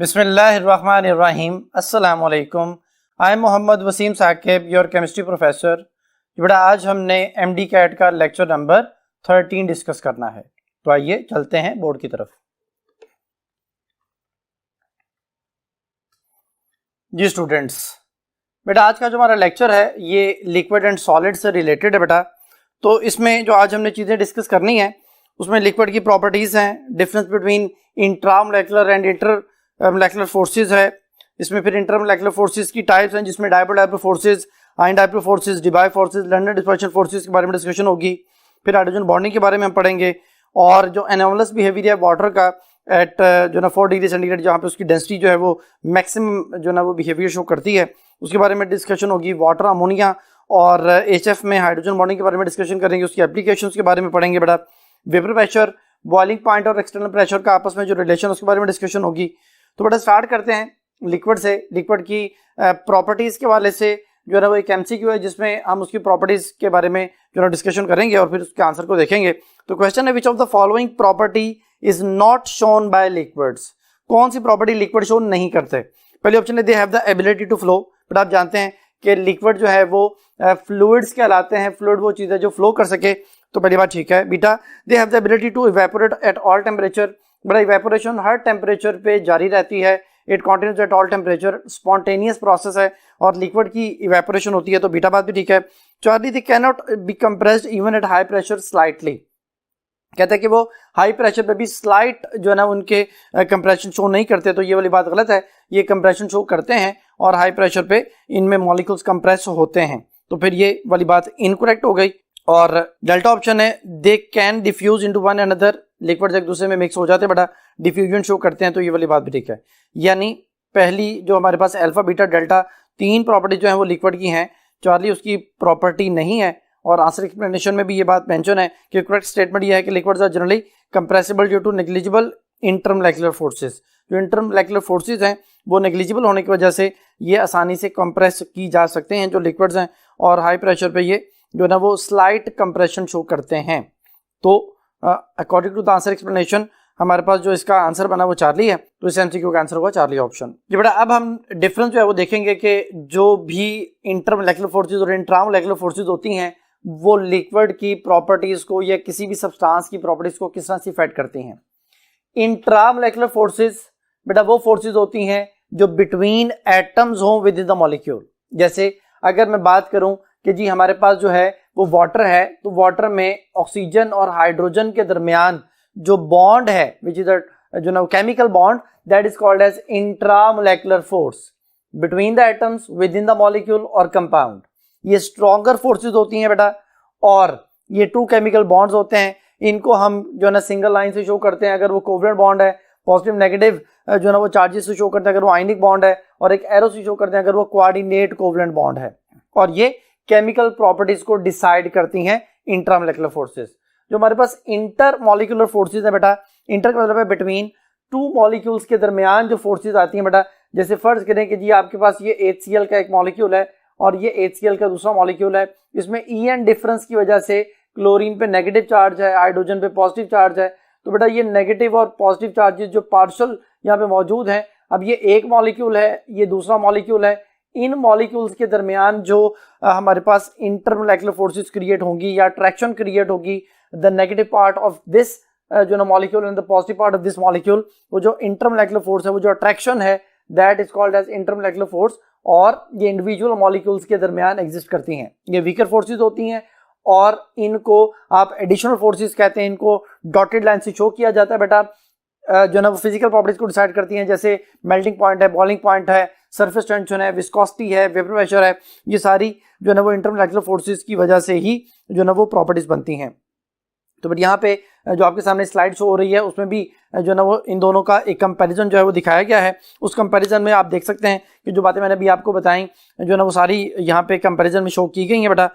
बिस्मिल्लाहिर्रहमानिर्रहीम। अस्सलाम वालेकुम। I am Mohammad Waseem Saqib, your chemistry professor. बेटा आज हमने एमडी कैट का लेक्चर नंबर 13 डिस्कस करना है, तो आइए चलते हैं बोर्ड की तरफ। जी स्टूडेंट्स, बेटा आज का जो हमारा लेक्चर है ये लिक्विड एंड सॉलिड से रिलेटेड है बेटा। तो इसमें जो आज हमने चीज़ें डिस्कस करनी है उसमें लिक्विड की प्रॉपर्टीज़ हैं, difference between intramolecular and intermolecular forces है। इसमें फिर इंटरमोलेकुलर फोर्सेज की टाइप्स हैं जिसमें dipole forces, ion dipole forces, Debye forces, London dispersion forces के बारे में डिस्कशन होगी। फिर हाइड्रोजन बॉन्डिंग के बारे में हम पढ़ेंगे और जो एनोमलस बिहेवियर है वाटर का एट जो ना 4 डिग्री सेंटीग्रेड जहाँ पे उसकी डेंसिटी जो है वो मैक्सिमम जो ना वो बिहेवियर शो करती है उसके बारे में डिस्कशन होगी। वाटर, अमोनिया और HF में हाइड्रोजन बॉन्डिंग के बारे में डिस्कशन करेंगे, उसकी एप्लीकेशंस के बारे में पढ़ेंगे बेटा। वेपर प्रेशर, बॉइलिंग पॉइंट और एक्सटर्नल प्रेशर का आपस में जो रिलेशन उसके बारे में डिस्कशन होगी। तो बेटा स्टार्ट करते हैं लिक्विड से। लिक्विड की प्रॉपर्टीज़ के वाले से जो है ना वो एक MCQ है जिसमें हम उसकी प्रॉपर्टीज़ के बारे में जो है डिस्कशन करेंगे और फिर उसके आंसर को देखेंगे। तो क्वेश्चन है, विच of the following property is not shown by liquids. कौन सी प्रॉपर्टी लिक्विड शो नहीं करते? पहले ऑप्शन है they have the ability to flow. But आप जानते हैं कि लिक्विड जो है वो फ्लूइड्स कहलाते हैं। फ्लूइड वो चीज़ है जो फ्लो कर सके, तो पहली बात ठीक है। Beta, they have the ability to evaporate at all temperature. बड़ा इवेपोरेशन हर टेम्परेचर पे जारी रहती है। It continues at all temperature, spontaneous process है और लिक्विड की इवेपोरेशन होती है, तो बीटा बात भी ठीक है। चौथी, they cannot be compressed even at high pressure slightly. कहते हैं कि वो हाई प्रेशर पे भी स्लाइट जो है ना उनके कंप्रेशन शो नहीं करते, तो ये वाली बात गलत है। ये कंप्रेशन शो करते हैं और हाई प्रेशर पे इनमें मॉलिक्यूल्स कंप्रेस होते हैं, तो फिर ये वाली बात इनकरेक्ट हो गई। और डेल्टा ऑप्शन है they can diffuse into one another. Liquids एक दूसरे में मिक्स हो जाते हैं बेटा, डिफ्यूजन शो करते हैं, तो ये वाली बात भी ठीक है। यानी पहली जो हमारे पास अल्फा बीटा डेल्टा 3 प्रॉपर्टी जो है वो लिक्विड की हैं, चार्ली उसकी प्रॉपर्टी नहीं है। और आंसर एक्सप्लेनेशन में भी ये बात मेंशन है कि करेक्ट स्टेटमेंट ये है कि liquids are generally compressible due to negligible intermolecular forces. जो इंटरमोलेकुलर फोर्सेस हैं वो नेग्लिजिबल होने की वजह से ये आसानी से कंप्रेस की जा सकते हैं जो लिक्विड्स हैं, और हाई प्रेशर पे ये जो है ना वो स्लाइट कंप्रेशन शो करते हैं। तो according to the answer explanation हमारे पास जो इसका आंसर बना वो चार्ली है, तो इस MCQ का आंसर होगा चार्ली ऑप्शन। जी बेटा, अब हम डिफरेंस जो है वो देखेंगे कि जो भी इंटरमोलेकुलर फोर्सेज और इंट्रामोलेकुलर फोर्सेज होती हैं वो लिक्विड की प्रॉपर्टीज को या किसी भी सब्सटेंस की प्रॉपर्टीज को किस तरह से इफेक्ट करती हैं। इंट्रामोलेकुलर फोर्सेज बेटा वो फोर्सेज होती हैं जो बिटवीन एटम्स हों विद इन द मॉलिक्यूल। जैसे अगर मैं बात करूं कि जी हमारे पास जो है वो वाटर है, तो वाटर में ऑक्सीजन और हाइड्रोजन के दरमियान जो बॉन्ड है विच इज जो ना chemical bond, that is called as intramolecular force between the atoms within the molecule और कंपाउंड। ये स्ट्रॉन्गर फोर्सेज होती हैं बेटा, और ये 2 केमिकल बॉन्ड्स होते हैं। इनको हम जो है ना सिंगल लाइन से शो करते हैं अगर वो कोवेलेंट बॉन्ड है, पॉजिटिव नेगेटिव जो है ना वो चार्जेस से शो करते हैं अगर वो आयनिक बॉन्ड है, और एक एरो से शो करते हैं अगर वो कोऑर्डिनेट कोवेलेंट बॉन्ड है। और ये केमिकल प्रॉपर्टीज को डिसाइड करती हैं इंट्रामोलेकुलर फोर्सेज। जो हमारे पास इंटरमॉलिक्यूलर फोर्सेज है बेटा, इंटर का मतलब है बिटवीन 2 मॉलिक्यूल्स के दरमियान जो फोर्सेज आती हैं बेटा। जैसे फर्ज करें कि जी आपके पास ये HCl का एक मॉलिक्यूल है और ये HCl का दूसरा मॉलिक्यूल है, इसमें EN डिफरेंस की वजह से क्लोरीन पे नेगेटिव चार्ज है, हाइड्रोजन पे पॉजिटिव चार्ज है। तो बेटा ये नेगेटिव और पॉजिटिव चार्जेस जो पार्शियल यहाँ पे मौजूद हैं, अब ये एक मॉलिक्यूल है, ये दूसरा मॉलिक्यूल है, इन मॉलिक्यूल्स के दरमियान जो हमारे पास इंटरमोलेकुलर फोर्सेस क्रिएट होंगी या अट्रैक्शन क्रिएट होगी, the negative part of this जो ना molecule and the positive part of this molecule, वो जो इंटरमोलेकुलर फोर्स है, वो जो अट्रैक्शन है, that is called as intermolecular force. और ये इंडिविजुअल मॉलिक्यूल्स के दरमियान एग्जिस्ट करती हैं। ये वीकर फोर्सेस होती हैं और इनको आप एडिशनल फोर्सेस कहते हैं। इनको डॉटेड लाइन से शो किया जाता है बेटा, जो ना वो फिजिकल प्रॉपर्टीज को डिसाइड करती हैं, जैसे मेल्टिंग पॉइंट है, बॉइलिंग पॉइंट है, सरफेस टेंशन है, विस्कोसिटी है, वेपर प्रेशर है। ये सारी जो ना वो इंटरमोलेकुलर फोर्सेस की वजह से ही जो ना वो प्रॉपर्टीज बनती हैं। तो बट यहाँ पे जो आपके सामने स्लाइड शो हो रही है उसमें भी जो ना वो इन दोनों का एक कंपैरिजन जो है वो दिखाया गया है। उस कंपैरिजन में आप देख सकते हैं कि जो बातें मैंने अभी आपको बताई जो ना वो सारी यहाँ पे कंपैरिजन में शो की गई हैं बेटा।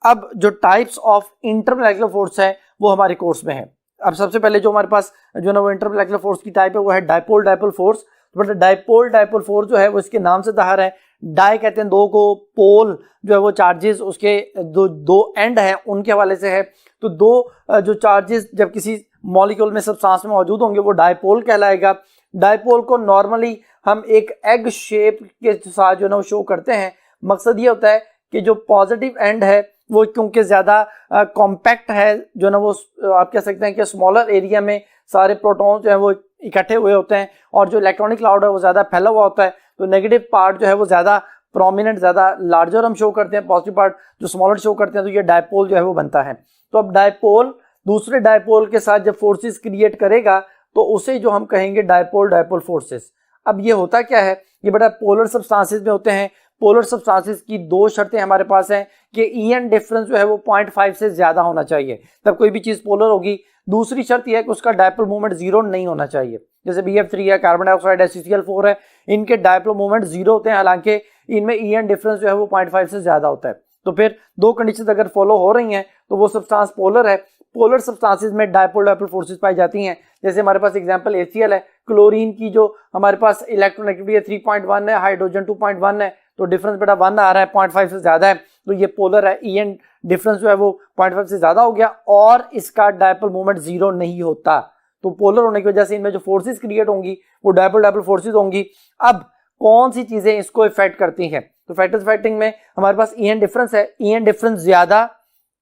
अब जो टाइप्स ऑफ इंटरमोलेकुलर फोर्स है वो हमारे कोर्स में है। अब सबसे पहले जो हमारे पास जो ना वो इंटरमोलेकुलर फोर्स की टाइप है वो है dipole dipole force. But dipole dipole force जो है वो इसके नाम से जाहिर है। डाई कहते हैं 2 को, पोल जो है वो चार्जेस उसके दो एंड है उनके हवाले से है। तो 2 जो चार्जेस जब किसी मॉलिक्यूल में सब्सटेंस में मौजूद होंगे वो डायपोल कहलाएगा। डायपोल को नॉर्मली हम एक एग शेप के साथ जो है ना शो करते हैं। मकसद ये होता है कि जो पॉजिटिव एंड है वो क्योंकि ज़्यादा कॉम्पैक्ट है, जो ना वो आप कह सकते हैं कि स्मॉलर एरिया में सारे प्रोटॉन जो है वो इकट्ठे हुए होते हैं, और जो इलेक्ट्रॉनिक क्लाउड है वो ज़्यादा फैला हुआ होता है, तो नेगेटिव पार्ट जो है वो ज़्यादा प्रोमिनेंट, ज़्यादा लार्जर हम शो करते हैं, पॉजिटिव पार्ट जो स्मॉलर शो करते हैं, तो ये डायपोल जो है वो बनता है। तो अब डायपोल दूसरे डायपोल के साथ जब फोर्सेस क्रिएट करेगा तो उसे जो हम कहेंगे डायपोल डायपोल फोर्सेस। अब ये होता क्या है, ये बड़ा पोलर सब्सटेंसेस में होते हैं। पोलर सब्सटेंसेस की दो शर्तें हमारे पास हैं कि ईएन डिफरेंस जो है वो 0.5 से ज्यादा होना चाहिए, तब कोई भी चीज पोलर होगी। दूसरी शर्त यह है कि उसका डायपोल मोमेंट जीरो नहीं होना चाहिए। जैसे BF3 है, कार्बन डाइऑक्साइड है, CCl4 है, इनके डायपोल मोमेंट जीरो होते हैं, हालांकि इनमें ईएन डिफरेंस जो है वो 0.5 से ज्यादा होता है। तो फिर दो कंडीशन अगर फॉलो हो रही हैं तो वो सब्सटेंस पोलर है। पोलर सब्सटेंसेस में डायपोल डायपोल फोर्सेस पाई जाती हैं। जैसे हमारे पास एग्जांपल HCl है, क्लोरीन की जो हमारे पास इलेक्ट्रोनेगेटिविटी है 3.1 है, हाइड्रोजन 2.1 है, तो डिफरेंस बेटा 1 आ रहा है, 0.5 से ज्यादा है, तो ये पोलर है। ईएन डिफरेंस जो है वो 0.5 से ज्यादा हो गया और इसका डायपोल मोमेंट जीरो नहीं होता। तो पोलर होने की वजह से इनमें जो फोर्सेस क्रिएट होंगी वो डायपोल डायपोल फोर्सेस होंगी। अब कौन सी चीजें इसको इफेक्ट करती हैं, तो फैक्टर्स इफेक्टिंग में हमारे पास ईएन डिफरेंस है, ईएन डिफरेंस ज्यादा,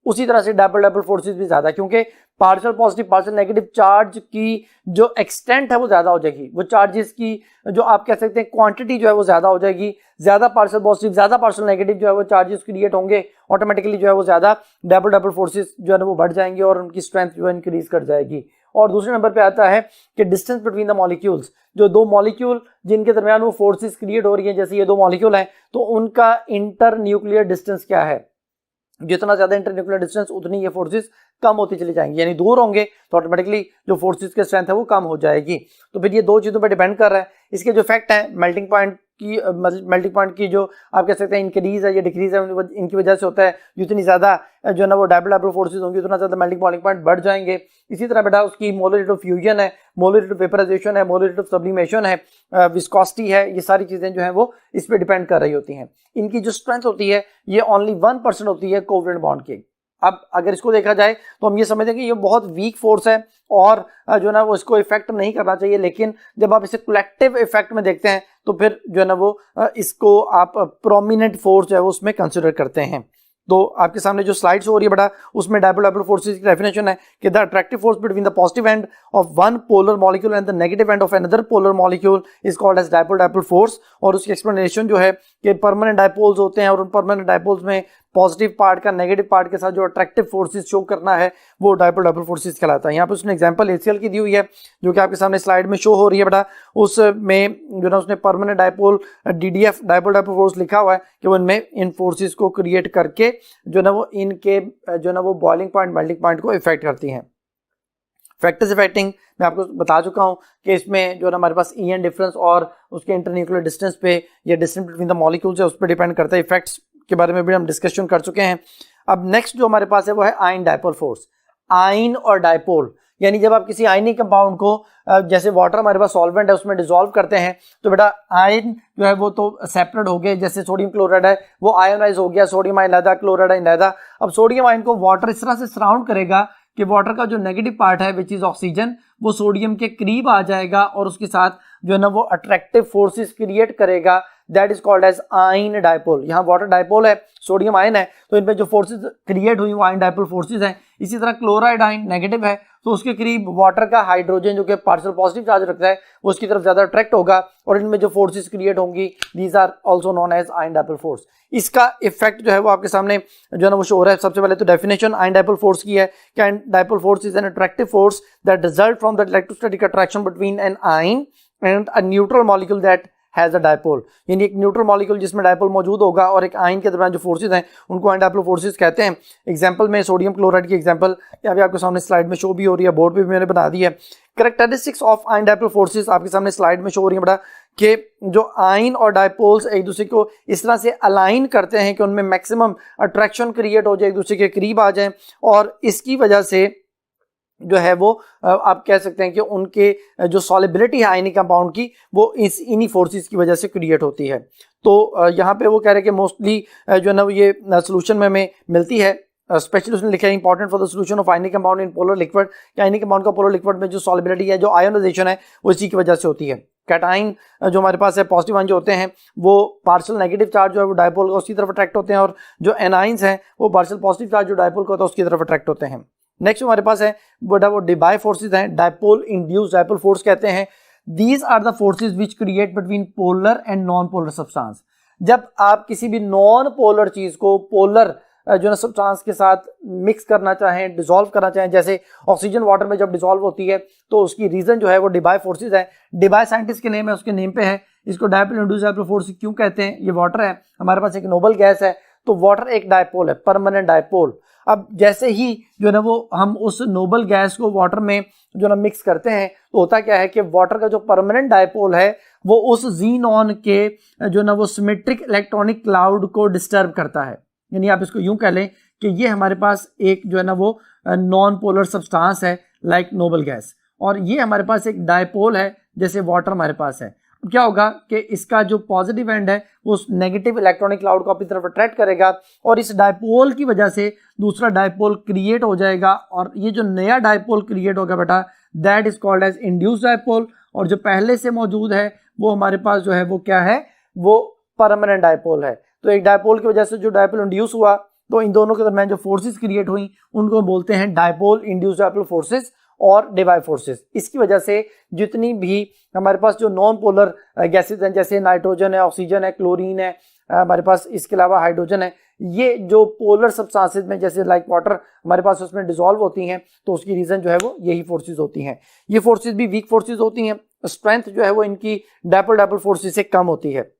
उसी तरह से डायपोल डायपोल फोर्सेस भी ज्यादा, क्योंकि partial positive partial negative charge की जो एक्सटेंट है वो ज्यादा हो जाएगी, वो चार्जेस की जो आप कह सकते हैं क्वांटिटी जो है वो ज्यादा हो जाएगी। ज्यादा पार्शियल पॉजिटिव ज्यादा पार्शियल नेगेटिव जो है वो चार्जेस क्रिएट होंगे, ऑटोमेटिकली जो है वो ज्यादा डायपोल डायपोल फोर्सेस जो है वो बढ़ जाएंगे और उनकी स्ट्रेंथ जो है इंक्रीज कर जाएगी। और दूसरे नंबर पे आता है कि डिस्टेंस बिटवीन द मॉलिक्यूल्स, जो दो मॉलिक्यूल जिनके दरमियान वो फोर्सेस क्रिएट हो रही है, जैसे ये दो मॉलिक्यूल हैं, तो उनका इंटर न्यूक्लियर डिस्टेंस क्या है। जितना ज्यादा इंटर न्यूक्लियर डिस्टेंस उतनी ये फोर्सेस कम होती चली जाएंगी, यानी दूर होंगे तो ऑटोमेटिकली जो फोर्सेस की स्ट्रेंथ है वो कम हो जाएगी। तो फिर ये दो चीजों पर डिपेंड कर रहा है। इसके जो फैक्ट है मेल्टिंग पॉइंट की जो आप कह सकते हैं इंक्रीज है या डिक्रीज है, इनकी वजह से होता है। जितनी ज्यादा जो है ना वो डायपोल डायपोल फोर्सेस होंगी उतना ज्यादा मेल्टिंग पॉइंट बढ़ जाएंगे। इसी तरह बेटा उसकी मोलर रेट ऑफ फ्यूजन है, मोलर रेट ऑफ वेपराइजेशन है, मोलर रेट ऑफ सब्लिमेशन है, विस्कोसिटी है, ये सारी चीजें जो है वो इस पर डिपेंड कर रही होती हैं। इनकी जो स्ट्रेंथ होती है ये ओनली 1% होती है कोवेलेंट बॉन्ड की। अब अगर इसको देखा जाए तो हम ये समझते हैं कि ये बहुत वीक फोर्स है और जो ना वो इसको इफेक्ट नहीं करना चाहिए, लेकिन जब आप इसे कलेक्टिव इफेक्ट में देखते हैं तो फिर जो है ना वो इसको आप प्रोमिनेंट फोर्स जो है वो उसमें कंसिडर करते हैं। तो आपके सामने जो स्लाइड्स हो रही है बेटा उसमें डायपोल डायपोल फोर्सेस की डेफिनेशन है कि the attractive force between the positive end of one polar molecule and the negative end of another polar molecule is called as dipole dipole force. और उसकी एक्सप्लेनेशन जो है कि परमानेंट डायपोल्स होते हैं और उन परमानेंट डायपोल्स में पॉजिटिव पार्ट का नेगेटिव पार्ट के साथ जो अट्रैक्टिव फोर्सेस शो करना है वो डायपोल डायपोल फोर्सेस कहलाता है। यहाँ पे उसने एग्जांपल HCl की दी हुई है जो कि आपके सामने स्लाइड में शो हो रही है बेटा। उसमें जो ना उसने permanent dipole DDF dipole dipole force लिखा हुआ है कि वो इनमें इन फोर्सेस को क्रिएट करके जो ना वो इनके जो ना वो बॉइलिंग पॉइंट मेल्टिंग पॉइंट को इफेक्ट करती हैं। फैक्टर्स इफेक्टिंग मैं आपको बता चुका हूँ कि इसमें जो ना हमारे पास ईएन डिफरेंस और उसके इंटरन्यूक्लियर डिस्टेंस पे या डिस्टेंस बिटवीन द मॉलिक्यूल्स है उस पर डिपेंड करता है। इफेक्ट्स के बारे में भी हम डिस्कशन कर चुके हैं। अब नेक्स्ट जो हमारे पास है वो है आयन डायपोल फोर्स। आयन और डायपोल यानी जब आप किसी आयनिक कंपाउंड को जैसे वाटर हमारे पास सॉल्वेंट है उसमें डिसॉल्व करते हैं तो बेटा आयन जो है वो तो सेपरेट हो गए, जैसे सोडियम क्लोराइड है वो आयोनाइज हो गया, सोडियम आयन अलग, क्लोराइड आयन अलग। अब सोडियम आयन को वाटर इस तरह से सराउंड करेगा कि वाटर का जो नेगेटिव पार्ट है विच इज ऑक्सीजन वो सोडियम के करीब आ जाएगा और उसके साथ जो है ना वो अट्रैक्टिव फोर्सेस क्रिएट करेगा, that is called as ion dipole. यहाँ वाटर डायपोल है, सोडियम आयन है, तो इनमें जो फोर्सेस क्रिएट हुई वो आयन डायपोल फोर्सेस हैं। इसी तरह क्लोराइड आयन नेगेटिव है तो उसके करीब वाटर का हाइड्रोजन जो कि पार्शियल पॉजिटिव चार्ज रखता है वो उसकी तरफ ज्यादा अट्रैक्ट होगा और इनमें जो फोर्सेस क्रिएट होंगी these are also known as ion dipole force. इसका इफेक्ट जो है वो आपके सामने जो है ना वो शो हो रहा है। सबसे पहले तो डेफिनेशन आयन डायपोल फोर्स की है कि ion dipole force is an attractive force that result from the electrostatic attraction between an ion and a neutral molecule that has a dipole. यानी एक न्यूट्रल मॉलिक्यूल जिसमें डायपोल मौजूद होगा और एक आयन के दरमियान जो फोर्सेस हैं उनको आयन डायपोल फोर्सेस कहते हैं। एग्जांपल में सोडियम क्लोराइड की एग्जांपल यहाँ पे आपके सामने स्लाइड में शो भी हो रही है, बोर्ड पे भी मैंने बना दी है। Characteristics of ion dipole forces आपके सामने स्लाइड में शो हो रही है बेटा कि जो आयन और डायपोल्स एक दूसरे को इस तरह से अलाइन करते हैं कि उनमें मैक्सिमम अट्रैक्शन क्रिएट हो जाए, एक दूसरे के करीब आ जाए और इसकी वजह से जो है वो आप कह सकते हैं कि उनके जो सॉलिबिलिटी है आयनिक कंपाउंड की वो इन्हीं फोर्सेस की वजह से क्रिएट होती है। तो यहाँ पे वो कह रहे हैं कि मोस्टली जो है ना ये सोल्यूशन में हमें मिलती है स्पेशली उसने लिखा है important for the solution of ionic compound in polar liquid, कि आयनिक कंपाउंड का पोलर लिक्विड में जो सॉलिबिलिटी है, जो आयोनाइजेशन है, वो इसी की वजह से होती है। कैटाइन जो हमारे पास है, पॉजिटिव आयन जो होते हैं वो पार्शियल नेगेटिव चार्ज जो है वो डायपोल का उसकी तरफ अट्रैक्ट होते हैं, और जो एनाइंस हैं वो पार्शियल पॉजिटिव चार्ज जो डायपोल का होता है उसकी तरफ अट्रैक्ट होते हैं। नेक्स्ट हमारे पास है वो डिबाई फोर्सेज हैं, डायपोल इंड्यूस डायपोल फोर्स कहते हैं। These are the forces which create between polar and non polar substance. जब आप किसी भी नॉन पोलर चीज को पोलर जो ना सब्सटेंस के साथ मिक्स करना चाहें, डिसॉल्व करना चाहें, जैसे ऑक्सीजन वाटर में जब डिसॉल्व होती है तो उसकी रीजन जो है वो डिबाई फोर्सेज है। डिबाई साइंटिस्ट के नेम है, उसके नेम पे है। इसको डायपोल इंड्यूस डायपोल फोर्स क्यों कहते हैं? ये वाटर है, हमारे पास एक नोबल गैस है, तो वाटर एक डायपोल है, परमानेंट डायपोल। अब जैसे ही जो ना वो हम उस नोबल गैस को वाटर में जो ना मिक्स करते हैं तो होता क्या है कि वाटर का जो परमानेंट डायपोल है वो उस ज़ीनॉन के जो ना वो सिमेट्रिक इलेक्ट्रॉनिक क्लाउड को डिस्टर्ब करता है। यानी आप इसको यूं कह लें कि ये हमारे पास एक जो है ना वो नॉन पोलर सब्सटेंस है लाइक नोबल गैस, और ये हमारे पास एक डायपोल है जैसे वाटर हमारे पास है। अब क्या होगा कि इसका जो पॉजिटिव एंड है वो उस नेगेटिव इलेक्ट्रॉनिक क्लाउड को अपनी तरफ अट्रैक्ट करेगा, और इस डायपोल की वजह से दूसरा डायपोल क्रिएट हो जाएगा, और ये जो नया डायपोल क्रिएट होगा बेटा that is called as induce dipole, और जो पहले से मौजूद है वो हमारे पास जो है वो क्या है, वो परमानेंट डायपोल है। तो एक डायपोल की वजह से जो डायपोल इंड्यूस हुआ तो इन दोनों के दरमियान जो फोर्सेस क्रिएट हुई उनको बोलते हैं डायपोल इंड्यूस डायपोल फोर्सेस और डिबाई फोर्सेस। इसकी वजह से जितनी भी हमारे पास जो नॉन पोलर गैसेज हैं जैसे नाइट्रोजन है, ऑक्सीजन है, क्लोरीन है, हमारे पास इसके अलावा हाइड्रोजन है, ये जो पोलर सब्सटेंसेस में जैसे लाइक वाटर हमारे पास उसमें डिसॉल्व होती हैं, तो उसकी रीजन जो है वो यही फोर्सेस होती हैं। ये फोर्सेस भी वीक फोर्सेस होती हैं, स्ट्रेंथ जो है वो इनकी डायपोल डायपोल फोर्सेस से कम होती है।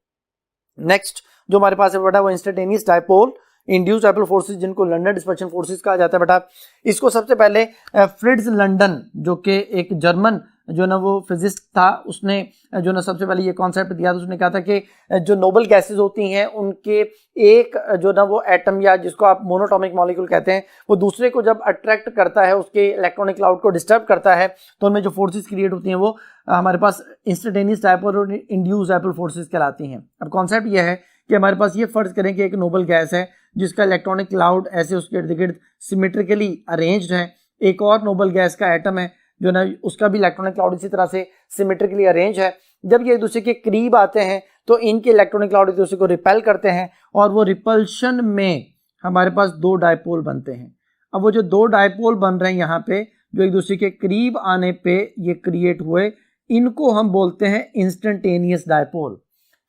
नेक्स्ट जो हमारे पास है बेटा वो instantaneous dipole induce dipole forces, जिनको लंडन डिस्पर्शन फोर्सेस कहा जाता है बेटा। इसको सबसे पहले फ्रिट्ज लंडन जो कि एक जर्मन जो ना वो फिजिस्ट था, उसने जो ना सबसे पहले ये कॉन्सेप्ट दिया था। उसने कहा था कि जो नोबल गैसेस होती हैं उनके एक जो ना वो एटम या जिसको आप मोनोटॉमिक मॉलिक्यूल कहते हैं, वो दूसरे को जब अट्रैक्ट करता है, उसके इलेक्ट्रॉनिक क्लाउड को डिस्टर्ब करता है, तो उनमें जो फोर्सेस क्रिएट होती हैं वो हमारे पास इंस्टेंटेनियस डायपोल और इंड्यूस डायपोल फोर्सेस कहलाती हैं। अब कॉन्सेप्ट ये है कि हमारे पास ये फर्ज करें कि एक नोबल गैस है जिसका इलेक्ट्रॉनिक क्लाउड ऐसे उसके इर्द गिर्द सिमेट्रिकली अरेंज्ड है, एक और नोबल गैस का एटम है जो ना उसका भी इलेक्ट्रॉनिक क्लाउड इसी तरह से सिमेट्रिकली अरेंज है। जब ये एक दूसरे के करीब आते हैं तो इनके इलेक्ट्रॉनिक क्लाउड एक दूसरे को रिपेल करते हैं, और वो रिपल्शन में हमारे पास दो डायपोल बनते हैं। अब वो जो दो डायपोल बन रहे हैं यहाँ पे जो एक दूसरे के करीब आने पे ये क्रिएट हुए, इनको हम बोलते हैं इंस्टेंटेनियस डायपोल,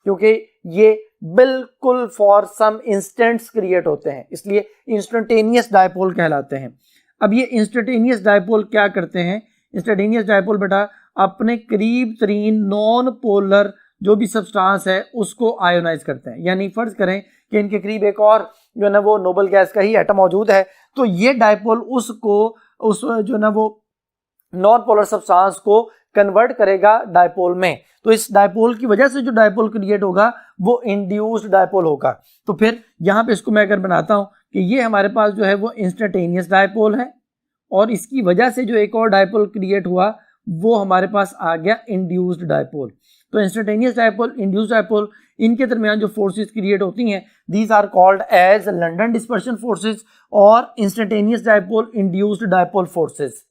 क्योंकि ये बिल्कुल फॉर सम इंस्टेंट्स क्रिएट होते हैं, इसलिए इंस्टेंटेनियस डायपोल कहलाते हैं। अब ये इंस्टेंटेनियस डायपोल क्या करते हैं? इंस्टेंटेनियस डायपोल बेटा अपने करीब तरीन नॉन पोलर जो भी सब्सटेंस है उसको आयोनाइज करते हैं। यानी फर्ज करें कि इनके करीब एक और जो ना वो नोबल गैस का ही एटम मौजूद है, तो ये डायपोल उसको उस जो ना वो नॉन पोलर सब्सटेंस को कन्वर्ट करेगा डायपोल में। तो इस डायपोल की वजह से जो डायपोल क्रिएट होगा वो इंड्यूस्ड डायपोल होगा। तो फिर यहाँ पे इसको मैं अगर बनाता हूँ कि ये हमारे पास जो है वो इंस्टेंटेनियस डायपोल है, और इसकी वजह से जो एक और डायपोल क्रिएट हुआ वो हमारे पास आ गया इंड्यूस्ड डायपोल। तो इंस्टेंटेनियस डायपोल, इंड्यूस्ड डायपोल, इनके दरमियान जो फोर्सेस क्रिएट होती हैं these are called as London dispersion forces और instantaneous dipole induced dipole forces.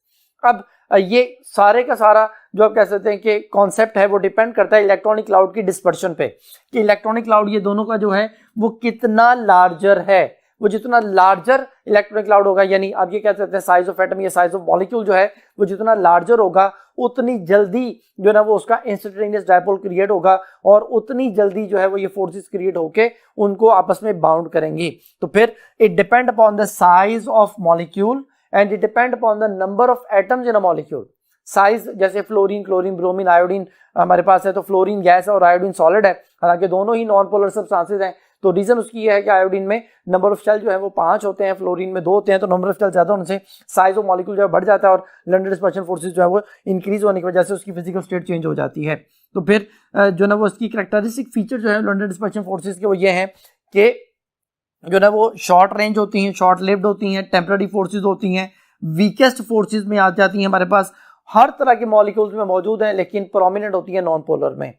अब ये सारे का सारा जो आप कह सकते हैं कि कॉन्सेप्ट है वो डिपेंड करता है इलेक्ट्रॉनिक क्लाउड की डिस्पर्शन पे, कि इलेक्ट्रॉनिक क्लाउड ये दोनों का जो है वो कितना लार्जर है। वो जितना लार्जर इलेक्ट्रॉनिक क्लाउड होगा, यानी आप ये कह सकते हैं साइज ऑफ एटम या साइज ऑफ मॉलिक्यूल जो है वो जितना लार्जर होगा उतनी जल्दी जो ना वो उसका इंस्टेंटेनियस डायपोल क्रिएट होगा, और उतनी जल्दी जो है वो ये फोर्सेस क्रिएट होके उनको आपस में बाउंड करेंगी। तो फिर it depend upon the size of molecule and it depend upon the number of atoms in a molecule. Size जैसे फ्लोरीन, क्लोरीन, ब्रोमीन, आयोडीन हमारे पास है, तो फ्लोरीन गैस है और आयोडीन सॉलिड है, हालांकि दोनों ही नॉन पोलर सब्सटेंसेस हैं। तो रीजन उसकी ये है कि आयोडीन में नंबर ऑफ शेल जो है वो 5 होते हैं, फ्लोरीन में 2 होते हैं, तो नंबर ऑफ शेल ज्यादा होने से साइज ऑफ मॉलिक्यूल जो है बढ़ जाता है, और लंडन डिस्पर्शन फोर्सेस जो है वो इंक्रीज होने की वजह से उसकी फिजिकल स्टेट चेंज हो जाती है। तो फिर जो ना वो इसकी कैरेक्टरिस्टिक फीचर जो है लंडन डिस्पर्शन फोर्सेस के वो ये हैं कि जो ना वो शॉर्ट रेंज होती हैं, शॉर्ट लिव्ड होती हैं, टेम्पररी फोर्सेज होती हैं, वीकेस्ट फोर्सेज में आ जाती हैं, हमारे पास हर तरह के मॉलिक्यूल्स में मौजूद हैं, लेकिन प्रोमिनेंट होती है नॉन पोलर में।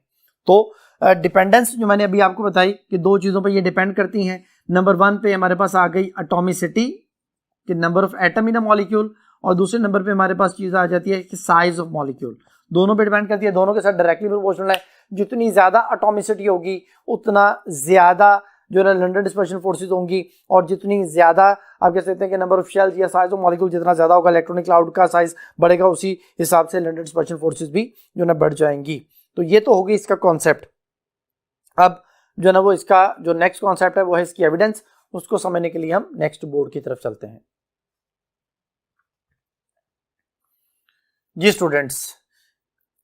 तो डिपेंडेंस जो मैंने अभी आपको बताई कि दो चीज़ों पर ये डिपेंड करती हैं। नंबर 1 पे हमारे पास आ गई एटॉमिसिटी, कि number of atom in a molecule, और दूसरे नंबर पे हमारे पास चीज आ जाती है कि साइज ऑफ मॉलिक्यूल। दोनों पे डिपेंड करती है, दोनों के साथ डायरेक्टली प्रोपोर्शनल है। जितनी ज्यादा एटॉमिसिटी होगी उतना ज्यादा जो है लंडन डिस्पर्शन फोर्सेस होंगी, और जितनी ज्यादा आप कह सकते हैं कि नंबर ऑफ शेल्स या साइज ऑफ मॉलिक्यूल जितना ज्यादा होगा, इलेक्ट्रॉनिक क्लाउड का साइज बढ़ेगा, उसी हिसाब से लंडन डिस्पर्शन फोर्सेस भी जो है बढ़ जाएंगी। तो ये तो होगी इसका कॉन्सेप्ट। अब जो है ना वो इसका जो नेक्स्ट कॉन्सेप्ट है वो है इसकी एविडेंस। उसको समझने के लिए हम नेक्स्ट बोर्ड की तरफ चलते हैं। जी स्टूडेंट्स,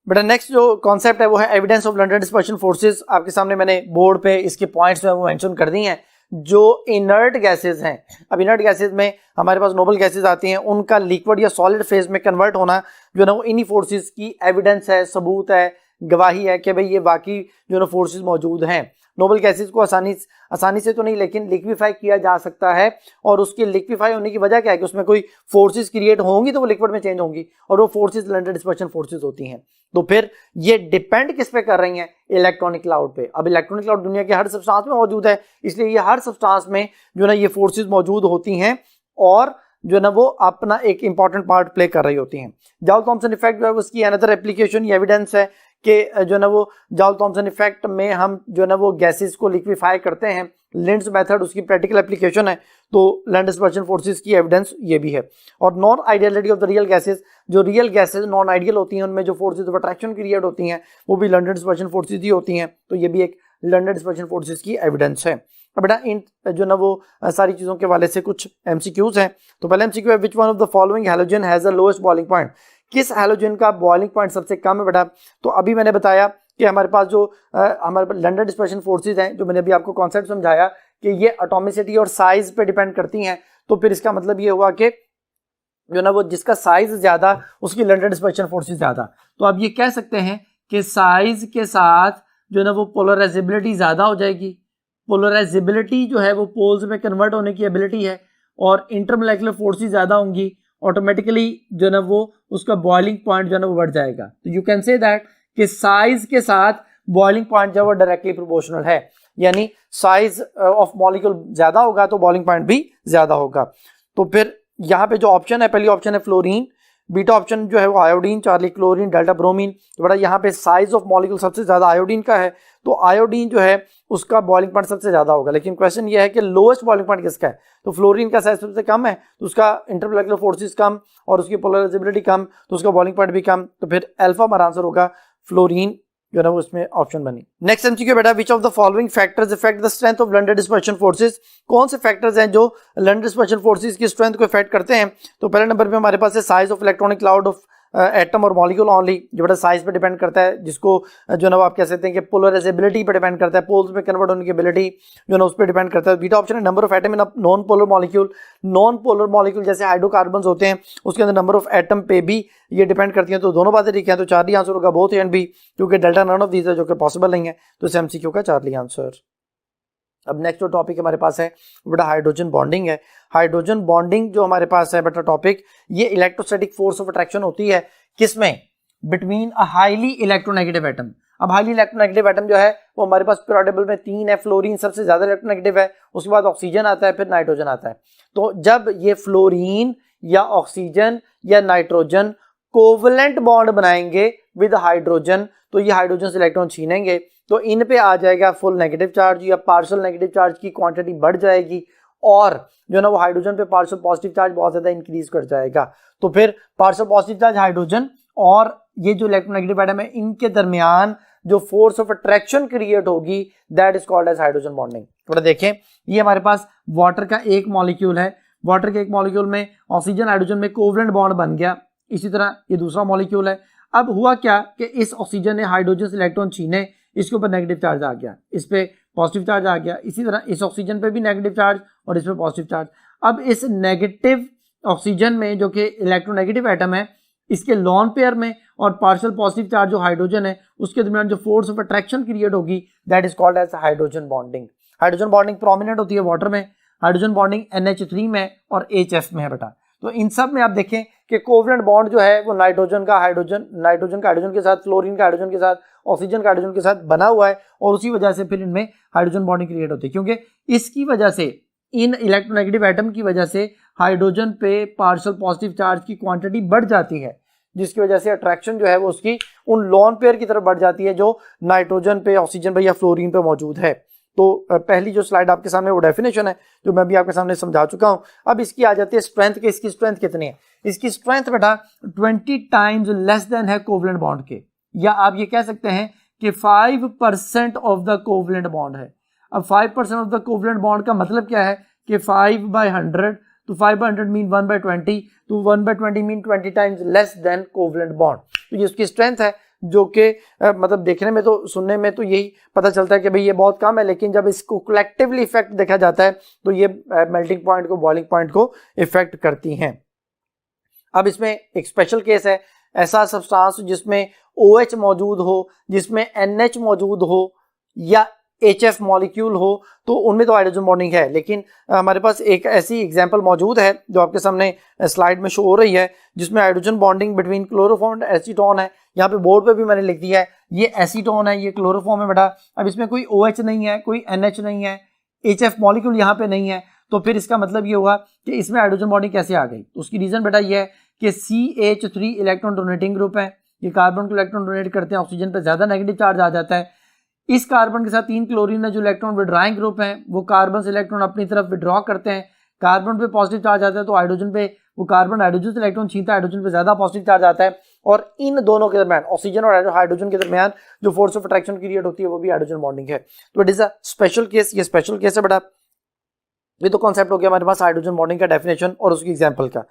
बेटा नेक्स्ट जो कॉन्सेप्ट है वो है evidence of London dispersion forces. आपके सामने मैंने बोर्ड पे इसके पॉइंट्स वो मेंशन कर दी हैं। जो इनर्ट गैसेस हैं, अब इनर्ट गैसेस में हमारे पास नोबल गैसेस आती हैं, उनका लिक्विड या सॉलिड फेज में कन्वर्ट होना जो है ना वो इन्हीं फोर्सेस की एविडेंस है, सबूत है, गवाही है कि भाई ये वाकई जो है ना फोर्सेस मौजूद हैं। नोबल गैसेस को आसानी से तो नहीं लेकिन लिक्विफाई किया जा सकता है, और उसके लिक्विफाई होने की वजह क्या है कि उसमें कोई फोर्सेस क्रिएट होंगी तो वो लिक्विड में चेंज होंगी, और वो फोर्सेस लंडन डिस्पर्शन फोर्सेस होती हैं। तो फिर ये डिपेंड किस पे कर रही हैं? इलेक्ट्रॉनिक क्लाउड पे। अब इलेक्ट्रॉनिक क्लाउड दुनिया के हर सब्सटेंस में मौजूद है, इसलिए ये हर सब्सटेंस में जो है ना ये फोर्सेस मौजूद होती हैं, और जो है ना वो अपना एक इंपॉर्टेंट पार्ट प्ले कर रही होती हैं। जॉल थॉम्सन इफेक्ट जो है उसकी अनदर एप्लीकेशन या एविडेंस है कि जो है ना वो जॉल थॉम्सन इफेक्ट में हम जो है ना वो गैसेस को लिक्विफाई करते हैं। लिंड्स मेथड उसकी प्रैक्टिकल एप्लीकेशन है, तो लंडन डिस्पर्शन फोर्सेस की एविडेंस ये भी है। और non ideality of the real gases, जो रियल गैसेस नॉन आइडियल होती हैं उनमें जो फोर्सेस ऑफ अट्रैक्शन क्रिएट होती हैं वो भी लंडन डिस्पर्शन फोर्सेस ही होती हैं, तो ये भी एक लंडन डिस्पर्शन फोर्सेस की एविडेंस है। अब बेटा इन जो ना वो सारी चीज़ों के वाले से कुछ एमसीक्यूज हैं। तो पहले एमसीक्यू है, विच one of the following halogen has the lowest boiling point? किस हैलोजन का बॉइलिंग पॉइंट सबसे कम है बेटा? तो अभी मैंने बताया कि हमारे पास जो हमारे लंडन डिस्पर्शन फोर्सेस हैं, जो मैंने अभी आपको कॉन्सेप्ट समझाया कि ये एटॉमिसिटी और साइज पे डिपेंड करती हैं, तो फिर इसका मतलब ये हुआ कि जो ना वो जिसका साइज ज्यादा उसकी लंडन डिस्पर्शन फोर्सेस ज्यादा। तो अब ये कह सकते हैं कि साइज के साथ जो ना वो पोलराइजेबिलिटी ज्यादा हो जाएगी। पोलराइजेबिलिटी जो है वो पोल्स में कन्वर्ट होने की एबिलिटी है, और इंटरमोलेकुलर फोर्सेस ज्यादा होंगी, ऑटोमेटिकली जो ना वो उसका बॉइलिंग पॉइंट जो है वो बढ़ जाएगा। तो यू कैन से दैट कि साइज के साथ बॉइलिंग पॉइंट जो है वो डायरेक्टली प्रोपोर्शनल है, यानी साइज ऑफ मॉलिक्यूल ज्यादा होगा तो बॉइलिंग पॉइंट भी ज्यादा होगा। तो फिर यहाँ पे जो ऑप्शन है, पहली ऑप्शन है फ्लोरीन, बीटा ऑप्शन जो है वो iodine, Charlie chlorine, delta bromine. तो बड़ा यहाँ पे साइज ऑफ मॉलिक्यूल सबसे ज्यादा आयोडीन का है, तो आयोडीन जो है उसका बॉइलिंग पॉइंट सबसे ज्यादा होगा। लेकिन क्वेश्चन ये है कि लोएस्ट बॉइलिंग पॉइंट किसका है? तो फ्लोरीन का साइज सबसे कम है, तो उसका इंटरमोलेकुलर फोर्सेस कम और उसकी पोलराइजेबिलिटी कम, तो उसका बॉइलिंग पॉइंट भी कम। तो फिर अल्फा हमारा आंसर होगा फ्लोरीन जो है ना वो इसमें ऑप्शन बनी। नेक्स्ट एमसीक्यू बेटा, which of the following factors effect the strength of London dispersion forces? कौन से फैक्टर्स हैं जो लंडन डिस्पर्शन फोर्सेस की स्ट्रेंथ को इफेक्ट करते हैं? तो पहले नंबर पे हमारे पास है size of electronic cloud of atom और मॉलिक्यूल ओनली, जो बड़ा साइज पे डिपेंड करता है, जिसको जो ना आप कह सकते हैं कि पोलराइजेबिलिटी पे डिपेंड करता है, पोल्स में कन्वर्ट होने की एबिलिटी जो ना उस पर डिपेंड करता है। बीटा ऑप्शन है number of atom in non polar molecule. Non polar molecule जैसे हाइड्रोकार्बन्स होते हैं उसके अंदर नंबर ऑफ एटम पे भी ये डिपेंड करती हैं। तो दोनों बातें ठीक है, तो चार्ली आंसर होगा बोथ ए एंड बी, क्योंकि डेल्टा नन ऑफ दीज है जो कि पॉसिबल नहीं है, तो इस एमसीक्यू का चार्ली आंसर। अब नेक्स्ट जो टॉपिक हमारे पास है बेटा हाइड्रोजन बॉन्डिंग है। हाइड्रोजन बॉन्डिंग जो हमारे पास है बेटा टॉपिक, ये इलेक्ट्रोस्टैटिक फोर्स ऑफ अट्रैक्शन होती है किसमें? Between a highly electronegative atom. अब हाईली इलेक्ट्रोनेगेटिव एटम जो है वो हमारे पास पीरियोडिक टेबल में 3 है। फ्लोरीन सबसे ज्यादा इलेक्ट्रोनेगेटिव है, उसके बाद ऑक्सीजन आता है, फिर नाइट्रोजन आता है। तो जब ये फ्लोरीन या ऑक्सीजन या नाइट्रोजन कोवलेंट बॉन्ड बनाएंगे विद हाइड्रोजन, तो ये हाइड्रोजन से इलेक्ट्रॉन छीनेंगे, तो इन पे आ जाएगा फुल नेगेटिव चार्ज या पार्शियल नेगेटिव चार्ज की क्वांटिटी बढ़ जाएगी, और जो ना वो हाइड्रोजन पे पार्शियल पॉजिटिव चार्ज बहुत ज्यादा इंक्रीज कर जाएगा। तो फिर पार्शियल पॉजिटिव चार्ज हाइड्रोजन और ये जो इलेक्ट्रोनेगेटिव एटम है इनके दरमियान जो फोर्स ऑफ अट्रैक्शन क्रिएट होगी that is called as hydrogen bonding. थोड़ा देखें, ये हमारे पास वाटर का एक मॉलिक्यूल है, वाटर के एक मॉलिक्यूल में ऑक्सीजन हाइड्रोजन में कोवलेंट बॉन्ड बन गया, इसी तरह ये दूसरा मॉलिक्यूल है। अब हुआ क्या कि इस ऑक्सीजन ने हाइड्रोजन से इलेक्ट्रॉन छीने, इसके ऊपर नेगेटिव चार्ज आ गया, इस पे पॉजिटिव चार्ज आ गया, इसी तरह इस ऑक्सीजन पे भी नेगेटिव चार्ज और इस पे पॉजिटिव चार्ज। अब इस नेगेटिव ऑक्सीजन में जो कि इलेक्ट्रोनेगेटिव एटम है, इसके लॉन पेयर में और पार्शियल पॉजिटिव चार्ज जो हाइड्रोजन है उसके दरमियान जो फोर्स ऑफ अट्रैक्शन क्रिएट होगी that is called as hydrogen bonding. Hydrogen bonding prominent होती है वाटर में, हाइड्रोजन बॉन्डिंग NH3 में और HF में है बेटा। तो इन सब में आप देखें कि कोवलेंट बॉन्ड जो है वो नाइट्रोजन का हाइड्रोजन के साथ, फ्लोरीन का हाइड्रोजन के साथ, ऑक्सीजन का हाइड्रोजन के साथ बना हुआ है, और उसी वजह से फिर इनमें हाइड्रोजन बॉन्डिंग क्रिएट होती है, क्योंकि इसकी वजह से इन इलेक्ट्रोनेगेटिव एटम की वजह से हाइड्रोजन पे पार्शियल पॉजिटिव चार्ज की क्वांटिटी बढ़ जाती है, जिसकी वजह से अट्रैक्शन जो है वो उसकी उन लोन पेयर की तरफ बढ़ जाती है जो नाइट्रोजन पे, ऑक्सीजन पे या फ्लोरीन पे मौजूद है। तो पहली जो स्लाइड आपके सामने वो डेफिनेशन है जो मैं भी आपके सामने समझा चुका हूं। अब इसकी आ जाती है स्ट्रेंथ के। इसकी स्ट्रेंथ कितनी है? इसकी स्ट्रेंथ बेटा 20 टाइम्स लेस देन है कोवलेंट बॉन्ड के, या आप ये कह सकते हैं कि 5% ऑफ द कोवलेंट बॉन्ड है। अब 5% ऑफ द कोवलेंट बॉन्ड का मतलब क्या है कि 5/100, तो 5/100 मीन 1/20, तो 1/20 mean 20 times less than covalent bond. तो ये उसकी स्ट्रेंथ है, जो कि मतलब देखने में तो, सुनने में तो यही पता चलता है कि भाई ये बहुत कम है, लेकिन जब इसको कलेक्टिवली इफेक्ट देखा जाता है तो ये मेल्टिंग पॉइंट को, बॉइलिंग पॉइंट को इफेक्ट करती हैं। अब इसमें एक स्पेशल केस है, ऐसा सब्सटेंस जिसमें OH मौजूद हो, जिसमें NH मौजूद हो या HF मॉलिक्यूल हो, तो उनमें तो हाइड्रोजन बॉन्डिंग है। लेकिन हमारे पास एक ऐसी एग्जांपल मौजूद है जो आपके सामने स्लाइड में शो हो रही है, जिसमें hydrogen bonding between chloroform and acetone है। यहाँ पे बोर्ड पे भी मैंने लिख दिया है, ये एसीटोन है, ये क्लोरोफॉर्म है बेटा। अब इसमें कोई OH नहीं है, कोई NH नहीं है, HF मॉलिक्यूल यहाँ पे नहीं है, तो फिर इसका मतलब ये हुआ कि इसमें हाइड्रोजन बॉन्डिंग कैसे आ गई। तो उसकी रीजन बेटा ये है कि CH3 इलेक्ट्रॉन डोनेटिंग ग्रुप है, ये कार्बन को इलेक्ट्रॉन डोनेट करते हैं, ऑक्सीजन पे ज्यादा नेगेटिव चार्ज आ जाता है। इस कार्बन के साथ 3 क्लोरीन है जो इलेक्ट्रॉन विड्रॉइंग ग्रुप है, वो कार्बन से इलेक्ट्रॉन अपनी तरफ विड्रॉ करते हैं। कार्बन पे पॉजिटिव चार्ज आता है तो हाइड्रोजन पे वो कार्बन हाइड्रोजन से इलेक्ट्रॉन छीनता है, हाइड्रोजन पे ज्यादा पॉजिटिव चार्ज आता है, और इन दोनों के दरमियान, ऑक्सीजन और हाइड्रोजन के दरमियान जो फोर्स ऑफ अट्रैक्शन क्रिएट होती है वो भी हाइड्रोजन बॉन्डिंग है। तो it is a special case. ये स्पेशल केस है बेटा। ये तो कॉन्सेप्ट हो गया हमारे पास हाइड्रोजन बॉन्डिंग का डेफिनेशन और उसकी एग्जाम्पल का।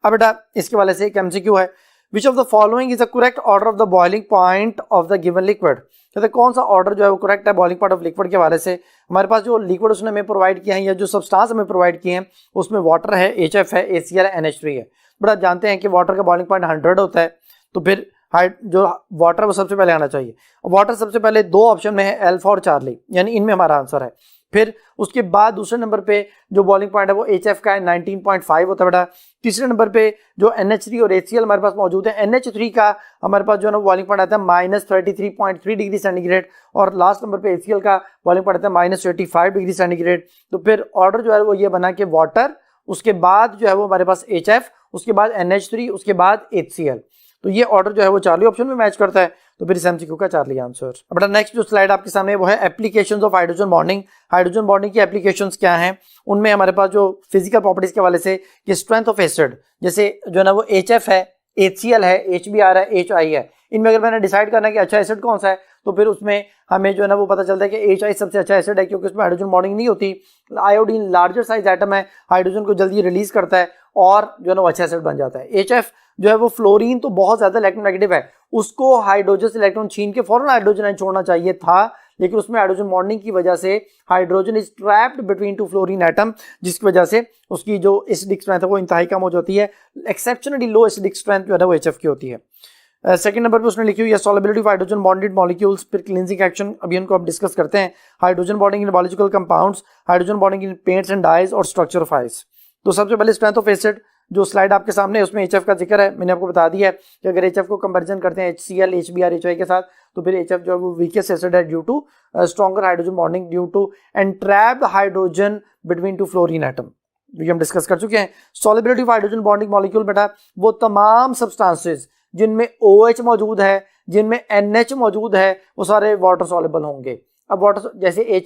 अब बेटा इसके वाले से एक MCQ है, विच of the following is the correct order of the boiling point of the given liquid. कहते कौन सा ऑर्डर जो है वो करेक्ट है बॉइलिंग पॉइंट ऑफ लिक्विड के हवाले से। हमारे पास जो लिक्विड उसने हमें प्रोवाइड किया है या जो सब्सटेंस हमें प्रोवाइड किए हैं उसमें वाटर है, HF है, ACl है, NH3 है। बट आप जानते हैं कि वाटर का बॉइलिंग पॉइंट 100 होता है, तो फिर जो वाटर वो सबसे पहले आना चाहिए। वाटर सबसे पहले 2 ऑप्शन में है, अल्फा और चार्ली, यानी इनमें हमारा आंसर है। फिर उसके बाद दूसरे नंबर पे जो बॉइलिंग पॉइंट है वो HF का है, 19.5 होता है बेटा। तीसरे नंबर पे जो NH3 और HCl हमारे पास मौजूद है, NH3 का हमारे पास जो है ना बॉइलिंग पॉइंट आता है -33.3 डिग्री सेंटीग्रेड, और लास्ट नंबर पे HCl का बॉइलिंग पॉइंट आता है -85 डिग्री सेंटीग्रेड। तो फिर ऑर्डर जो है वो ये बना के वाटर, उसके बाद जो है वो हमारे पास HF, उसके बाद NH3, उसके बाद HCl। तो ये ऑर्डर जो है वो चार्ली ऑप्शन में मैच करता है, तो फिर इस MCQ का चार्ली आंसर। अब नेक्स्ट जो स्लाइड आपके सामने वो है applications of hydrogen bonding. Hydrogen bonding की एप्लीकेशंस क्या हैं? उनमें हमारे पास जो फिजिकल प्रॉपर्टीज के हवाले से कि स्ट्रेंथ ऑफ एसिड, जैसे जो है ना वो HF है, HCl है, HBr है, HI है, इनमें अगर मैंने डिसाइड करना है कि अच्छा एसिड कौन सा है, तो फिर उसमें हमें जो है ना वो पता चलता है कि HI सबसे अच्छा एसिड है, क्योंकि उसमें हाइड्रोजन बॉन्डिंग नहीं होती। आयोडीन लार्जर साइज एटम है, हाइड्रोजन को जल्दी रिलीज करता है और जो है ना वो अच्छा एसिड बन जाता है। HF जो है वो फ्लोरीन तो बहुत ज्यादा इलेक्ट्रोनेगेटिव है, उसको हाइड्रोजन से इलेक्ट्रॉन छीन के फौरन हाइड्रोजन छोड़ना चाहिए था, लेकिन उसमें हाइड्रोजन बॉन्डिंग की वजह से hydrogen is trapped between 2 fluorine atom, जिसकी वजह से उसकी जो एसिडिक स्ट्रेंथ है वो इंतहाई कम हो जाती है। एक्सेप्शनली लो एसिडिक स्ट्रेंथ जो है वो HF की होती है। सेकंड नंबर पे उसने लिखी हुई है solubility of hydrogen bonded molecules, फिर क्लींजिंग एक्शन, अभी इनको अब डिस्कस करते हैं। Hydrogen bonding in biological compounds, hydrogen bonding in paints and dyes, और स्ट्रक्चर ऑफ आइस। तो सबसे पहले स्ट्रेंथ ऑफ एसिड, जो स्लाइड आपके सामने है उसमें HF का जिक्र है, मैंने आपको बता दिया है कि अगर HF को कंपैरिजन करते हैं HCl, HBr, HI के साथ, तो फिर HF जो है वो वीकेस्ट एसिड है due to stronger hydrogen bonding due to entrapped hydrogen between 2 fluorine atom, जो हम डिस्कस कर चुके हैं। Solubility of hydrogen bonding molecule बेटा वो तमाम सब्सटेंसेस जिनमें OH मौजूद है, जिनमें NH मौजूद है, वो सारे वाटर सॉल्युबल होंगे। अब वाटर जैसे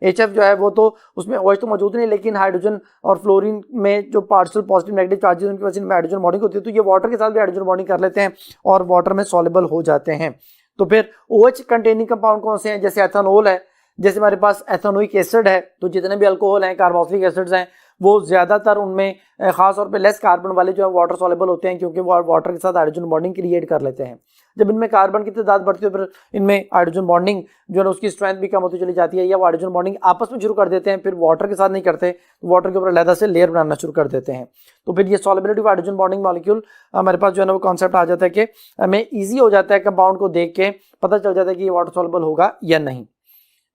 HF जो है वो तो उसमें OH तो मौजूद नहीं, लेकिन हाइड्रोजन और फ्लोरीन में जो पार्शियल पॉजिटिव नेगेटिव चार्जेस उनकी वजह से हाइड्रोजन बॉन्डिंग होती है, तो ये वाटर के साथ भी हाइड्रोजन बॉन्डिंग कर लेते हैं और वाटर में सॉल्युबल हो जाते हैं। तो फिर OH कंटेनिंग कंपाउंड कौन से हैं? जैसे एथेनॉल है, जैसे हमारे पास एथेनोइक एसिड है, तो जितने भी अल्कोहल हैं, कार्बोक्सिलिक एसिड्स हैं, वो ज्यादातर उनमें खास तौर पे लेस कार्बन वाले जो है वाटर सॉल्युबल होते हैं, क्योंकि वो वाटर के साथ हाइड्रोजन बॉन्डिंग क्रिएट कर लेते हैं। जब इनमें कार्बन की तादाद बढ़ती है फिर इनमें हाइड्रोजन बॉन्डिंग जो है उसकी स्ट्रेंथ भी कम होती चली जाती है, या वो हाइड्रोजन बॉन्डिंग आपस में शुरू कर देते हैं, फिर वाटर के साथ नहीं करते, वाटर के ऊपर अलग से लेयर बनाना शुरू कर देते हैं। तो फिर ये solubility of hydrogen bonding molecule हमारे पास जो है ना वो कॉन्सेप्ट आ जाता है कि हमें ईजी हो जाता है कंपाउंड को देख के पता चल जाता है कि ये वाटर सॉल्युबल होगा या नहीं।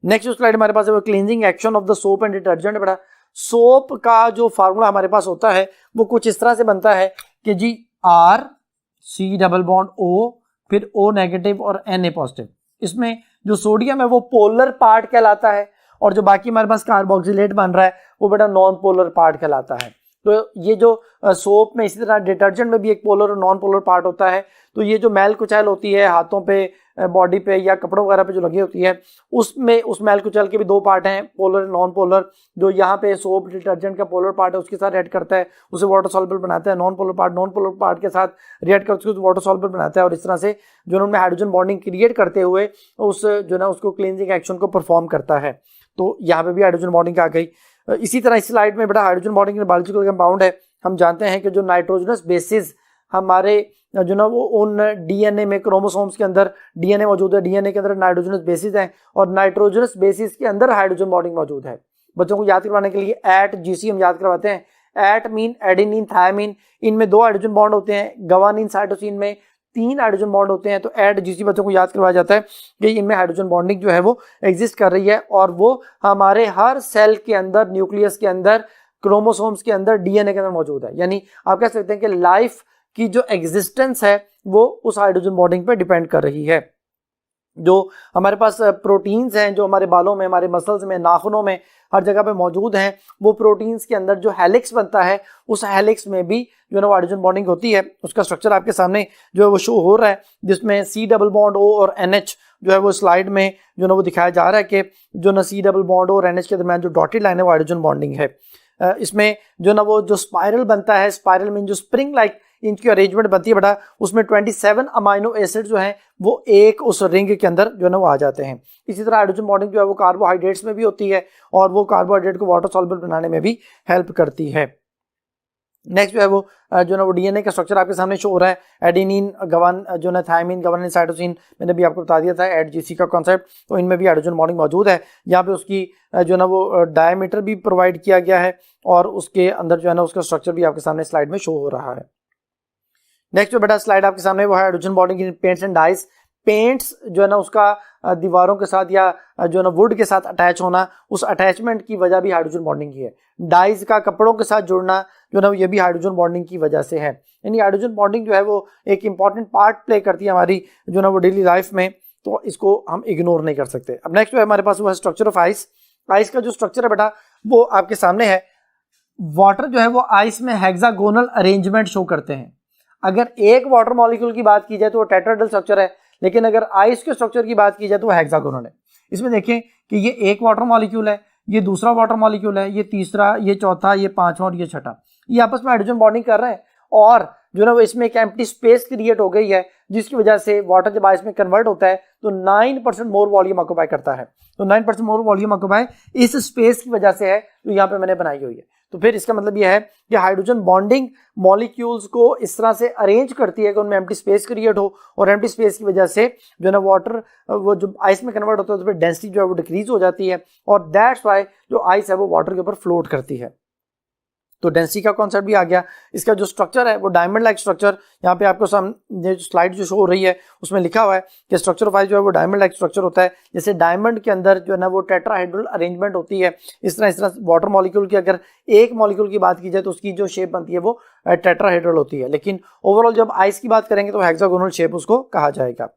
नेक्स्ट स्लाइड हमारे पास है वो cleansing action of the soap and detergent. बड़ा सोप का जो फार्मूला हमारे पास होता है वो कुछ इस तरह से बनता है कि जी R⁻O फिर O नेगेटिव और Na पॉजिटिव। इसमें जो सोडियम है वो पोलर पार्ट कहलाता है और जो बाकी हमारे पास कार्बोक्सिलेट बन रहा है वो बेटा नॉन पोलर पार्ट कहलाता है। तो ये जो सोप में, इसी तरह डिटर्जेंट में भी एक पोलर और नॉन पोलर पार्ट होता है। तो ये जो मैल कुचैल होती है हाथों पे, बॉडी पे या कपड़ों वगैरह पे जो लगी होती है, उसमें उस मैल कुचैल के भी दो पार्ट हैं, पोलर नॉन पोलर। जो यहाँ पे सोप डिटर्जेंट का पोलर पार्ट है उसके साथ रिएक्ट करता है, उसे वाटर सॉल्युबल बनाता है। नॉन पोलर पार्ट के साथ रिएक्ट करके उसको वाटर सॉल्युबल बनाता है, और इस तरह से जो उनमें हाइड्रोजन बॉन्डिंग क्रिएट करते हुए उस जो ना उसको क्लींजिंग एक्शन को परफॉर्म करता है। तो यहाँ पे भी हाइड्रोजन बॉन्डिंग आ गई। इसी तरह इस स्लाइड में बेटा हाइड्रोजन बॉन्डिंग बायोलॉजिकल कंपाउंड है। हम जानते हैं कि जो नाइट्रोजनस बेसिस हमारे जो ना वो उन डीएनए में, क्रोमोसोम्स के अंदर डीएनए मौजूद है, डीएनए के अंदर नाइट्रोजनस बेसिस हैं, और नाइट्रोजनस बेसिस के अंदर हाइड्रोजन बॉन्डिंग मौजूद है। बच्चों को याद करवाने के लिए एट जीसी हम याद करवाते हैं। एट मीन एडेनिन, थायमिन, इनमें 2 हाइड्रोजन बॉन्ड होते हैं। गवानिन, साइटोसिन में 3 हाइड्रोजन बॉन्ड होते हैं। तो एट जीसी बच्चों को याद करवाया जाता है कि इनमें हाइड्रोजन बॉन्डिंग जो है वो एग्जिस्ट कर रही है, और वो हमारे हर सेल के अंदर, न्यूक्लियस के अंदर, क्रोमोसोम्स के अंदर, डीएनए के अंदर मौजूद है। यानी आप कह सकते हैं कि लाइफ की जो एग्जिस्टेंस है वो उस हाइड्रोजन बॉन्डिंग पर डिपेंड कर रही है। जो हमारे पास प्रोटीन्स हैं, जो हमारे बालों में, हमारे मसल्स में, नाखूनों में, हर जगह पे मौजूद हैं, वो प्रोटीन्स के अंदर जो हेलिक्स बनता है, उस हेलिक्स में भी जो है ना हाइड्रोजन बॉन्डिंग होती है। उसका स्ट्रक्चर आपके सामने जो है वो शो हो रहा है, जिसमें C डबल बॉन्ड O और NH जो है वो स्लाइड में जो ना वो दिखाया जा रहा है कि जो ना C डबल बॉन्ड और NH के दरमियान जो डॉटेड लाइन है वो हाइड्रोजन बॉन्डिंग है। इसमें जो ना वो जो स्पाइरल बनता है, स्पाइरल मीन जो स्प्रिंग लाइक इनकी अरेंजमेंट बनती है बेटा, उसमें 27 अमाइनो एसिड जो हैं वो एक उस रिंग के अंदर जो है ना वो आ जाते हैं। इसी तरह हाइड्रोजन बॉन्डिंग जो है वो कार्बोहाइड्रेट्स में भी होती है, और वो कार्बोहाइड्रेट को वाटर सॉल्युबल बनाने में भी हेल्प करती है। नेक्स्ट जो है वो जो ना वो डीएनए का स्ट्रक्चर आपके सामने शो हो रहा है। एडेनिन, गवान, जो ना थायमिन, गवानिन, साइटोसिन, मैंने भी आपको बता दिया था एट जीसी का कॉन्सेप्ट। तो इनमें भी हाइड्रोजन बॉन्डिंग मौजूद है। यहाँ पे उसकी जो ना वो डायमीटर भी प्रोवाइड किया गया है, और उसके अंदर जो है ना उसका स्ट्रक्चर भी आपके सामने स्लाइड में शो हो रहा है। नेक्स्ट जो बेटा स्लाइड आपके सामने वो है hydrogen bonding in paints and dice. Paints जो है ना उसका दीवारों के साथ या जो है ना वुड के साथ अटैच होना, उस अटैचमेंट की वजह भी हाइड्रोजन बॉन्डिंग की है। डाइस का कपड़ों के साथ जुड़ना जो ना ये भी हाइड्रोजन बॉन्डिंग की वजह से है। यानी हाइड्रोजन बॉन्डिंग जो है वो एक इंपॉर्टेंट पार्ट प्ले करती है हमारी जो ना वो डेली लाइफ में, तो इसको हम इग्नोर नहीं कर सकते। अब नेक्स्ट जो है हमारे पास वो है स्ट्रक्चर ऑफ आइस। आइस का जो स्ट्रक्चर है बेटा वो आपके सामने है। वाटर जो है वो आइस में हेक्सागोनल अरेंजमेंट शो करते हैं। अगर एक वाटर मॉलिक्यूल की बात की जाए तो वो टेट्राहेड्रल स्ट्रक्चर है, लेकिन अगर आइस के स्ट्रक्चर की बात की जाए तो वो हेक्सागोनल है। इसमें देखें कि ये एक वाटर मॉलिक्यूल है, ये दूसरा वाटर मॉलिक्यूल है, ये तीसरा, ये चौथा, ये पांचवा और ये छठा, ये आपस में हाइड्रोजन बॉन्डिंग कर रहे हैं, और जो ना वो इसमें एक एम्प्टी स्पेस क्रिएट हो गई है, जिसकी वजह से वाटर जब आइस में कन्वर्ट होता है तो 9% मोर वॉल्यूम ऑक्यूपाई करता है। तो 9% मोर वॉल्यूम ऑक्यूपाई इस स्पेस की वजह से है, तो यहाँ पे मैंने बनाई हुई है। तो फिर इसका मतलब यह है कि हाइड्रोजन बॉन्डिंग मॉलिक्यूल्स को इस तरह से अरेंज करती है कि उनमें एम्प्टी स्पेस क्रिएट हो, और एम्प्टी स्पेस की वजह से जो ना वाटर वो जो आइस में कन्वर्ट होता है तो फिर डेंसिटी जो है वो डिक्रीज हो जाती है, और दैट्स वाई जो आइस है वो वाटर के ऊपर फ्लोट करती है। तो डेंसिटी का कॉन्सेप्ट भी आ गया। इसका जो स्ट्रक्चर है वो डायमंड लाइक स्ट्रक्चर, यहाँ पे आपको सामने जो स्लाइड जो शो हो रही है उसमें लिखा हुआ है कि स्ट्रक्चर ऑफ आइस जो है वो डायमंड लाइक स्ट्रक्चर होता है। जैसे डायमंड के अंदर जो है ना वो टेट्राहेड्रल अरेंजमेंट होती है, इस तरह वाटर मॉलिक्यूल की अगर एक मॉलिक्यूल की बात की जाए तो उसकी जो शेप बनती है वो टेट्राहेड्रल होती है, लेकिन ओवरऑल जब आइस की बात करेंगे तो हेक्सागोनल शेप उसको कहा जाएगा।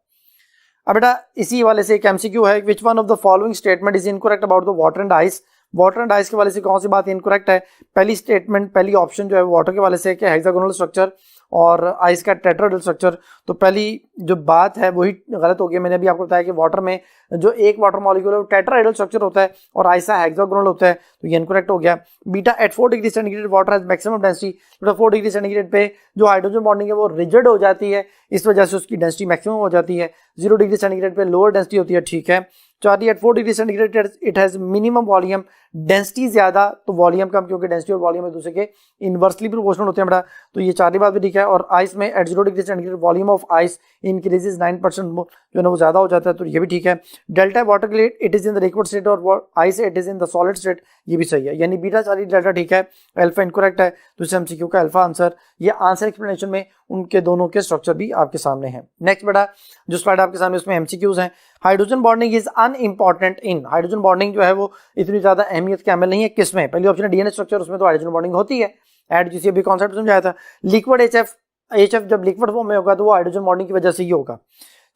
अब बेटा इसी वाले से एक एमसीक्यू है, विच one of the following statement is incorrect about the water and ice. Water and ice के वाले से कौन सी बात इनकरेक्ट है? पहली स्टेटमेंट, पहली ऑप्शन जो है वाटर के वाले से कि हेक्सागोनल स्ट्रक्चर और आइस का टेट्राहेड्रल स्ट्रक्चर। तो पहली जो बात है वही गलत हो गई। मैंने अभी आपको बताया कि वाटर में जो एक वाटर मॉलिक्यूल है वो टेट्राहेड्रल स्ट्रक्चर होता है और आइस का हेक्सागोनल होता है, तो ये इनकरेक्ट हो गया। Beta at 4 degree centigrade water has maximum density. तो 4 डिग्री सेंटीग्रेड पे जो हाइड्रोजन बॉन्डिंग है वो रिजिड हो जाती है, इस वजह से उसकी डेंसिटी मैक्सिमम हो जाती है। 0 डिग्री सेंटीग्रेड पे लोअर डेंसिटी होती है, ठीक है। Charlie at 4 degree centigrade it has minimum volume, density ज्यादा तो वॉल्यूम कम, क्योंकि डेंसिटी और वॉल्यूम एक दूसरे के इनवर्सली प्रोपोर्शनल होते हैं बेटा। तो ये चार्ली बात भी ठीक है। और आइस में at 0 degree centigrade volume of ice increases 9% जो है ना वो ज्यादा हो जाता है, तो ये भी ठीक है। डेल्टा वाटर के लिए it is in the liquid state और ice it is in the solid state, ये भी सही है। यानी बीटा चार्ली डेल्टा ठीक है, अल्फा इनकरेक्ट है। तो इस एमसीक्यू का अल्फा आंसर, ये आंसर एक्सप्लेनेशन में उनके दोनों के स्ट्रक्चर भी आपके सामने हैं। नेक्स्ट बेटा जो स्लाइड आपके सामने उसमें एमसीक्यूज हैं। Hydrogen bonding is unimportant in. Hydrogen bonding जो है वो इतनी ज्यादा अहमियत के हामिल नहीं है। किसमें? पहली ऑप्शन है डीएनए स्ट्रक्चर, उसमें तो हाइड्रोजन बॉन्डिंग होती है। एड जिसे अभी कॉन्सेप्ट समझाया था। लिक्विड एचएफ जब लिक्विड फॉर्म में होगा तो वो हाइड्रोजन बॉन्डिंग की वजह से ही होगा।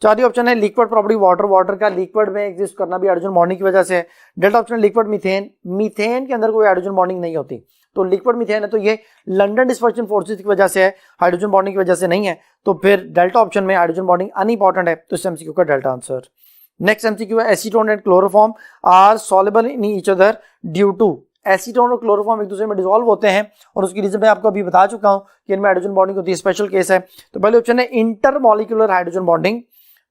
चौथी ऑप्शन है लिक्विड प्रॉपर्टी वाटर, वाटर का लिक्विड में एग्जिस्ट करना भी हाइड्रोजन बॉन्डिंग की वजह से है। Delta option liquid methane, methane के अंदर कोई हाइड्रोजन बॉन्डिंग नहीं होती, तो लिक्विड मीथेन है तो ये लंडन डिस्पर्शन फोर्सेस की वजह से है, हाइड्रोजन बॉन्डिंग की वजह से नहीं है। तो फिर डेल्टा ऑप्शन में हाइड्रोजन बॉन्डिंग अनइंपॉर्टेंट है, तो इस एमसीक्यू का डेल्टा आंसर। नेक्स्ट एमसीक्यू है acetone and chloroform are soluble in each other due to, acetone और क्लोरोफॉर्म एक दूसरे में डिसॉल्व होते हैं और उसकी रीजन मैं आपको अभी बता चुका हूं कि इनमें हाइड्रोजन बॉन्डिंग होती है, स्पेशल केस है। तो पहले ऑप्शन है इंटरमॉलिक्यूलर हाइड्रोजन बॉन्डिंग,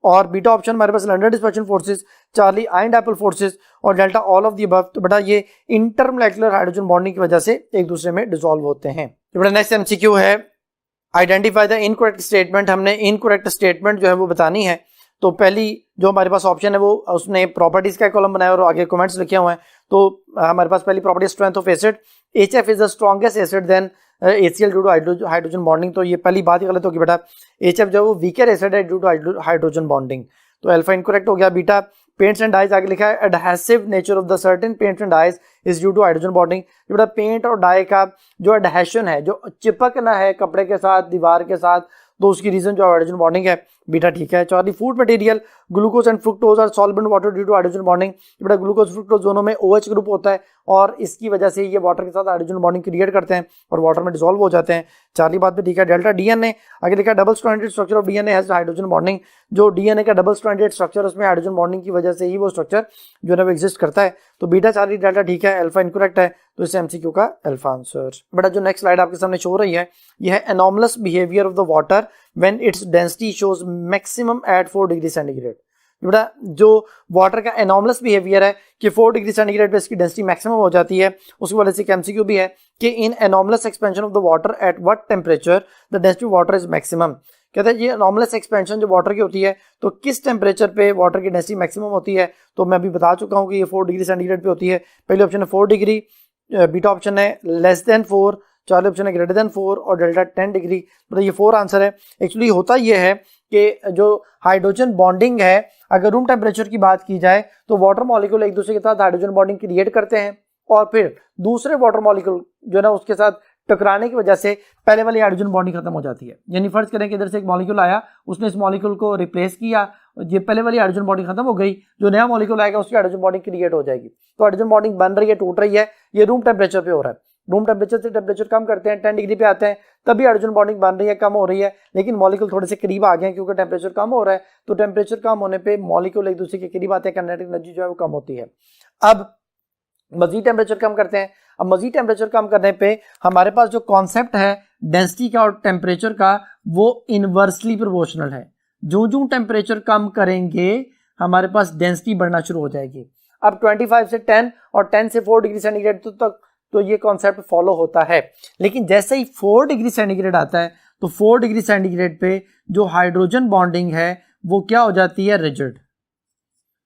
और बीटा ऑप्शन हमारे पास London dispersion forces, Charlie ion dipole forces, और delta all of the above. तो बेटा ये इंटरमॉलिक्यूलर हाइड्रोजन बॉन्डिंग की वजह से एक दूसरे में डिसॉल्व होते हैं। तो बेटा नेक्स्ट एमसीक्यू है आइडेंटिफाई द इनकरेक्ट स्टेटमेंट, हमने इनकरेक्ट स्टेटमेंट जो है वो बतानी है। तो पहली जो हमारे पास ऑप्शन है वो उसने प्रॉपर्टीज का कॉलम बनाया और आगे कमेंट्स लिखे हुए हैं। तो हमारे पास पहली property strength of acid, HF is the strongest acid than HCl due to hydrogen bonding. तो ये पहली बात ही गलत होगी बेटा, HF जो है वो वीकर एसिड है ड्यू टू हाइड्रोजन बॉन्डिंग, तो अल्फा इनकरेक्ट हो गया। बीटा पेंट्स एंड डाइज आगे लिखा है adhesive nature of the certain paints and dyes is due to hydrogen bonding. बेटा पेंट और डाई का जो एडहेशन है, जो चिपकना है कपड़े के साथ, दीवार के साथ, तो उसकी रीजन जो हाइड्रोजन बॉन्डिंग है, बीटा ठीक है। चौथी food material glucose and fructose are solvent water due to hydrogen bonding. बेटा ग्लूकोज फ्रुक्टोज दोनों में OH ग्रुप होता है और इसकी वजह से ये वाटर के साथ हाइड्रोजन बॉन्डिंग क्रिएट करते हैं और वाटर में डिसॉल्व हो जाते हैं। चारली बात पे ठीक है। डेल्टा DNA आगे लिखा double stranded structure of DNA has hydrogen bonding, जो DNA का डबल स्ट्रैंडेड स्ट्रक्चर उसमें हाइड्रोजन बॉन्डिंग की वजह से ही वो स्ट्रक्चर जो है वो एग्जिस्ट करता है। तो बीटा चार्ली डेल्टा ठीक है, अल्फा इनकरेक्ट है, तो इसे एमसीक्यू का अल्फा आंसर। बेटा जो नेक्स्ट स्लाइड आपके सामने शो हो रही है यह है anomalous behaviour of the water when its density shows maximum at 4 degree centigrade. बेटा जो वाटर का एनॉमलस बिहेवियर है कि 4 डिग्री सेंटीग्रेड पे इसकी डेंसिटी मैक्सिमम हो जाती है, उसकी वजह से एमसीक्यू भी है कि in anomalous expansion of the water at what temperature the density of water is maximum. कहते हैं ये एनॉमलस एक्सपेंशन जो वाटर की होती है तो किस टेम्परेचर पे वाटर की डेंसिटी मैक्सिमम होती है, तो मैं अभी बता चुका हूँ कि ये 4 डिग्री सेंटीग्रेड पे होती है। पहले ऑप्शन है 4 डिग्री, बीटा ऑप्शन है लेस देन 4, चार्ली ऑप्शन है ग्रेटर देन 4 और डेल्टा 10 डिग्री। मतलब ये 4 आंसर है। एक्चुअली होता ये है कि जो हाइड्रोजन बॉन्डिंग है, अगर रूम टेम्परेचर की बात की जाए तो वाटर मॉलिक्यूल एक दूसरे के साथ हाइड्रोजन बॉन्डिंग क्रिएट करते हैं और फिर दूसरे वाटर मॉलिक्यूल जो है ना उसके साथ टकराने की वजह से पहले वाली हाइड्रोजन बॉन्डिंग खत्म हो जाती है। यानी फर्ज करें कि इधर से एक मॉलिक्यूल आया, उसने इस मॉलिक्यूल को रिप्लेस किया, ये पहले वाली हाइड्रोजन बॉन्डिंग खत्म हो गई, जो नया मॉलिक्यूल आएगा उसकी हाइड्रोजन बॉन्डिंग क्रिएट हो जाएगी। तो हाइड्रोजन बॉन्डिंग बन रही है, टूट रही है, ये रूम टेम्परेचर पे हो रहा है। रूम टेम्परेचर से टेम्परेचर कम करते हैं, 10 डिग्री पे आते हैं, तभी हाइड्रोजन बॉन्डिंग बन रही है, कम हो रही है, लेकिन मॉलिक्यूल थोड़े से करीब आ गए हैं क्योंकि टेम्परेचर कम हो रहा है। तो टेम्परेचर कम होने पे मॉलिक्यूल एक दूसरे के करीब आते हैं, काइनेटिक एनर्जी जो है वो कम होती है। अब मजीद टेम्परेचर कम करते हैं, अब मजीद टेम्परेचर कम करने पे हमारे पास जो कॉन्सेप्ट है डेंसिटी का और टेम्परेचर का वो इनवर्सली प्रोपोर्शनल है। जो जो टेम्परेचर कम करेंगे हमारे पास डेंसिटी बढ़ना शुरू हो जाएगी। अब 25 से 10 और 10 से 4 डिग्री सेंटीग्रेड तक तो ये कॉन्सेप्ट फॉलो होता है, लेकिन जैसे ही 4 डिग्री सेंटीग्रेड आता है तो 4 डिग्री सेंटीग्रेड पे जो हाइड्रोजन बॉन्डिंग है वो क्या हो जाती है, रिजिड।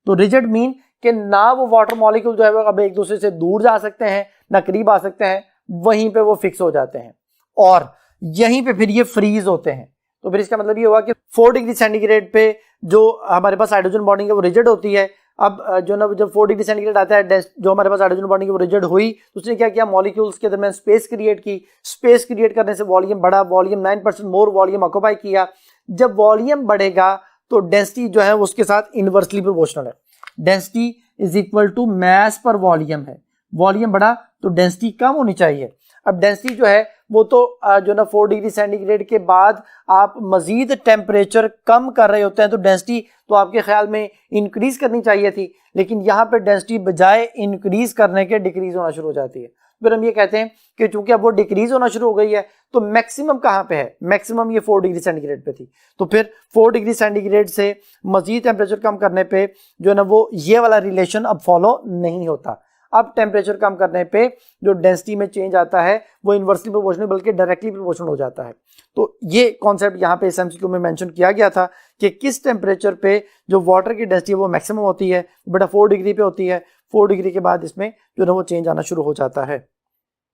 तो रिजिड मीन कि ना वो वाटर मॉलिक्यूल जो है वो अब एक दूसरे से दूर जा सकते हैं ना करीब आ सकते हैं, वहीं पे वो फिक्स हो जाते हैं और यहीं पे फिर ये फ्रीज होते हैं। तो फिर इसका मतलब ये हुआ कि 4 डिग्री सेंटीग्रेड पे जो हमारे पास हाइड्रोजन बॉन्डिंग है वो रिजिड होती है। अब जो ना जब 4 डिग्री सेंटीग्रेड आता है, जो हमारे पास हाइड्रोजन बॉन्डिंग है वो रिजिड हुई, तो उसने क्या किया, मॉलिक्यूल्स के दरमियान स्पेस क्रिएट की। स्पेस क्रिएट करने से वॉल्यूम बढ़ा, वॉल्यूम 9% मोर वॉल्यूम ऑक्यूपाई किया। जब वॉल्यूम बढ़ेगा तो डेंसिटी जो है उसके साथ इनवर्सली प्रोपोर्शनल है। Density is equal to mass per volume है। वॉल्यूम बढ़ा तो डेंसिटी कम होनी चाहिए। अब डेंसिटी जो है वो तो जो ना 4 डिग्री सेंटीग्रेड के बाद आप मजीद टेम्परेचर कम कर रहे होते हैं तो डेंसिटी तो आपके ख्याल में इंक्रीज करनी चाहिए थी, लेकिन यहाँ पे डेंसिटी बजाय इंक्रीज करने के डिक्रीज होना शुरू हो जाती है। फिर हम ये कहते हैं कि चूंकि अब वो डिक्रीज होना शुरू हो गई है तो मैक्सिमम कहाँ पे है, मैक्सिमम ये 4 डिग्री सेंटीग्रेड पे थी। तो फिर 4 डिग्री सेंटीग्रेड से मजीद टेम्परेचर कम करने पे जो है ना वो ये वाला रिलेशन अब फॉलो नहीं होता। अब टेम्परेचर कम करने पे जो डेंसिटी में चेंज आता है वो इनवर्सली प्रोपोर्शनल बल्कि डायरेक्टली प्रोपोर्शनल हो जाता है। तो ये कॉन्सेप्ट यहाँ पे इस एमसीक्यू में मेंशन किया गया था कि किस टेम्परेचर पे जो वाटर की डेंसिटी है वो मैक्सिमम होती है, बेटा 4 डिग्री पे होती है। 4 डिग्री के बाद इसमें जो है वो चेंज आना शुरू हो जाता है।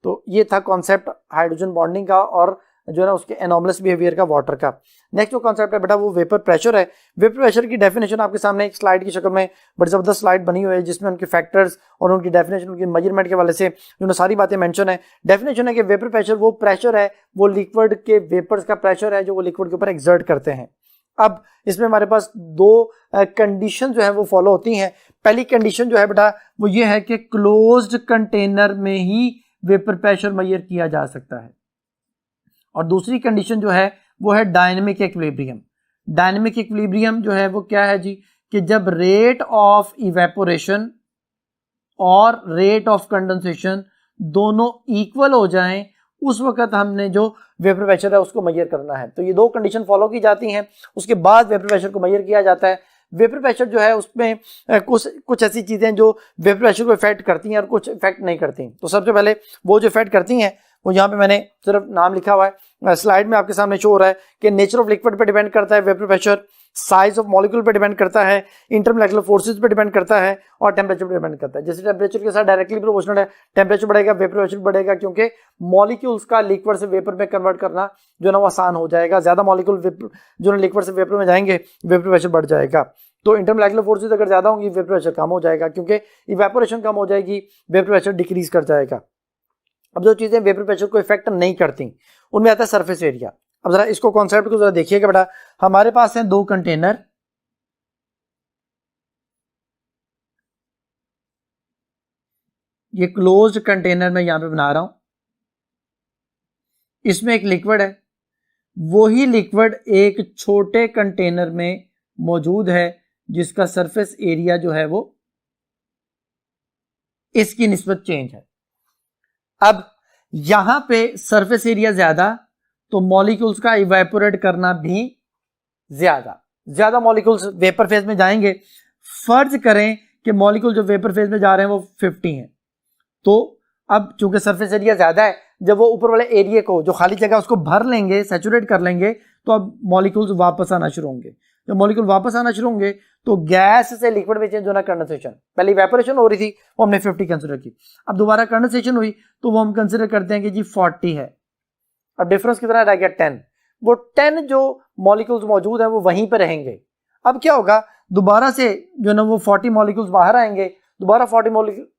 तो ये था कॉन्सेप्ट हाइड्रोजन बॉन्डिंग का और जो है ना उसके एनॉमलस बिहेवियर का वाटर का। नेक्स्ट जो कॉन्सेप्ट है बेटा वो वेपर प्रेशर है। वेपर प्रेशर की डेफिनेशन आपके सामने एक स्लाइड की शक्ल में बड़ी जबरदस्त स्लाइड बनी हुई है जिसमें उनके फैक्टर्स और उनकी डेफिनेशन, उनकी मेजरमेंट के वाले से जो सारी बातें मेंशन है। डेफिनेशन है कि वेपर प्रेशर वो प्रेशर है, वो लिक्विड के वेपर्स का प्रेशर है जो वो लिक्विड के ऊपर एक्सर्ट करते हैं। अब इसमें हमारे पास दो कंडीशन जो है वो फॉलो होती हैं। पहली कंडीशन जो है बेटा वो ये है कि क्लोज्ड कंटेनर में ही वेपर प्रेशर मेजर किया जा सकता है, और दूसरी कंडीशन जो है वो है डायनेमिक इक्विलिब्रियम। डायनेमिक इक्विलिब्रियम जो है वो क्या है जी, कि जब रेट ऑफ इवेपोरेशन और रेट ऑफ कंडेंसेशन दोनों इक्वल हो जाएं, उस वक्त हमने जो वेपर प्रेशर है उसको मेजर करना है। तो ये दो कंडीशन फॉलो की जाती हैं, उसके बाद वेपर प्रेशर को मेजर किया जाता है। वेपर प्रेशर जो है उसमें कुछ ऐसी चीजें जो वेपर प्रेशर को इफेक्ट करती हैं और कुछ इफेक्ट नहीं करती। तो सबसे पहले वो जो इफेक्ट करती हैं वो यहाँ पे मैंने सिर्फ नाम लिखा हुआ है, स्लाइड में आपके सामने शो हो रहा है कि नेचर ऑफ लिक्विड पे डिपेंड करता है vapour pressure, size of molecule पे डिपेंड करता है, इंटरमोलेक्युलर फोर्सेस पे डिपेंड करता है, और टेम्परेचर पे डिपेंड करता है। जैसे टेम्परेचर के साथ डायरेक्टली प्रोपोर्शनल है, टेम्परेचर बढ़ेगा वेपर प्रेशर बढ़ेगा, क्योंकि मॉलिक्यूल्स का लिक्विड से वेपर में कन्वर्ट करना जो ना वो आसान हो जाएगा। ज्यादा मॉलिक्यूल जो ना लिक्विड से वेपर में जाएंगे, वेपर प्रेशर बढ़ जाएगा। तो इंटरमोलेक्युलर फोर्सेस अगर ज्यादा होंगी, वेपर प्रेशर कम हो जाएगा, क्योंकि इवेपोरेशन कम हो जाएगी, वेपर प्रेशर डिक्रीज कर जाएगा। अब जो चीजें वेपर प्रेशर को इफेक्ट नहीं करती उनमें आता है सरफेस एरिया। अब जरा इसको कॉन्सेप्ट को जरा देखिएगा बेटा, हमारे पास हैं दो कंटेनर, ये क्लोज्ड कंटेनर मैं यहां पे बना रहा हूं, इसमें एक लिक्विड है, वही लिक्विड एक छोटे कंटेनर में मौजूद है जिसका सरफेस एरिया जो है वो इसकी निस्बत चेंज है। अब यहां पे सरफेस एरिया ज्यादा, तो मॉलिक्यूल्स का इवेपोरेट करना भी ज्यादा मॉलिक्यूल्स वेपर फेज में जाएंगे। फर्ज करें कि मॉलिक्यूल जो वेपर फेज में जा रहे हैं वो 50 हैं, तो अब चूंकि सरफेस एरिया ज्यादा है, जब वो ऊपर वाले एरिया को जो खाली जगह उसको भर लेंगे, सैचुरेट कर लेंगे, तो अब मॉलिक्यूल्स वापस आना शुरू होंगे। जब मॉलिक्यूल वापस आना शुरू होंगे तो गैस से लिक्विड में चेंज होना कंडेंसेशन। पहले इवेपोरेशन हो रही थी, वो हमने 50 कंसिडर की, अब दोबारा कंडेंसेशन हुई तो वो हम कंसिडर करते हैं कि जी 40 है। अब डिफरेंस कितना रह गया 10। वो 10 जो मॉलिक्यूल्स मौजूद हैं वो वहीं पर रहेंगे। अब क्या होगा, दोबारा से जो ना वो 40 मॉलिक्यूल्स बाहर आएंगे, दोबारा 40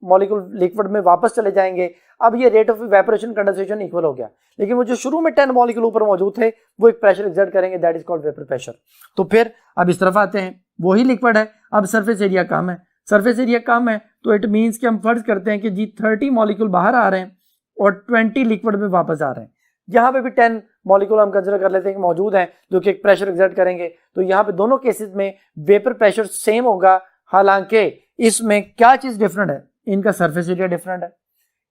मॉलिक्यूल लिक्विड में वापस चले जाएंगे। अब ये rate of evaporation condensation equal हो गया, लेकिन वो जो शुरू में 10 मॉलिक्यूल ऊपर मौजूद थे वो एक प्रेशर एक्सर्ट करेंगे, that is called vapour pressure. तो फिर अब इस तरफ आते हैं, वही लिक्विड है, अब सरफेस एरिया कम है, सरफेस एरिया कम है तो इट मीन्स कि हम फर्ज करते हैं कि जी 30 मॉलिक्यूल बाहर आ रहे हैं और 20 लिक्विड में वापस आ रहे हैं। यहाँ पे भी 10 मॉलिक्यूल हम कंसिडर कर लेते हैं कि मौजूद हैं जो कि एक प्रेशर एक्सर्ट करेंगे। तो यहाँ पे दोनों केसेस में वेपर प्रेशर सेम होगा, हालांकि इसमें क्या चीज डिफरेंट है, इनका सरफेस एरिया डिफरेंट है,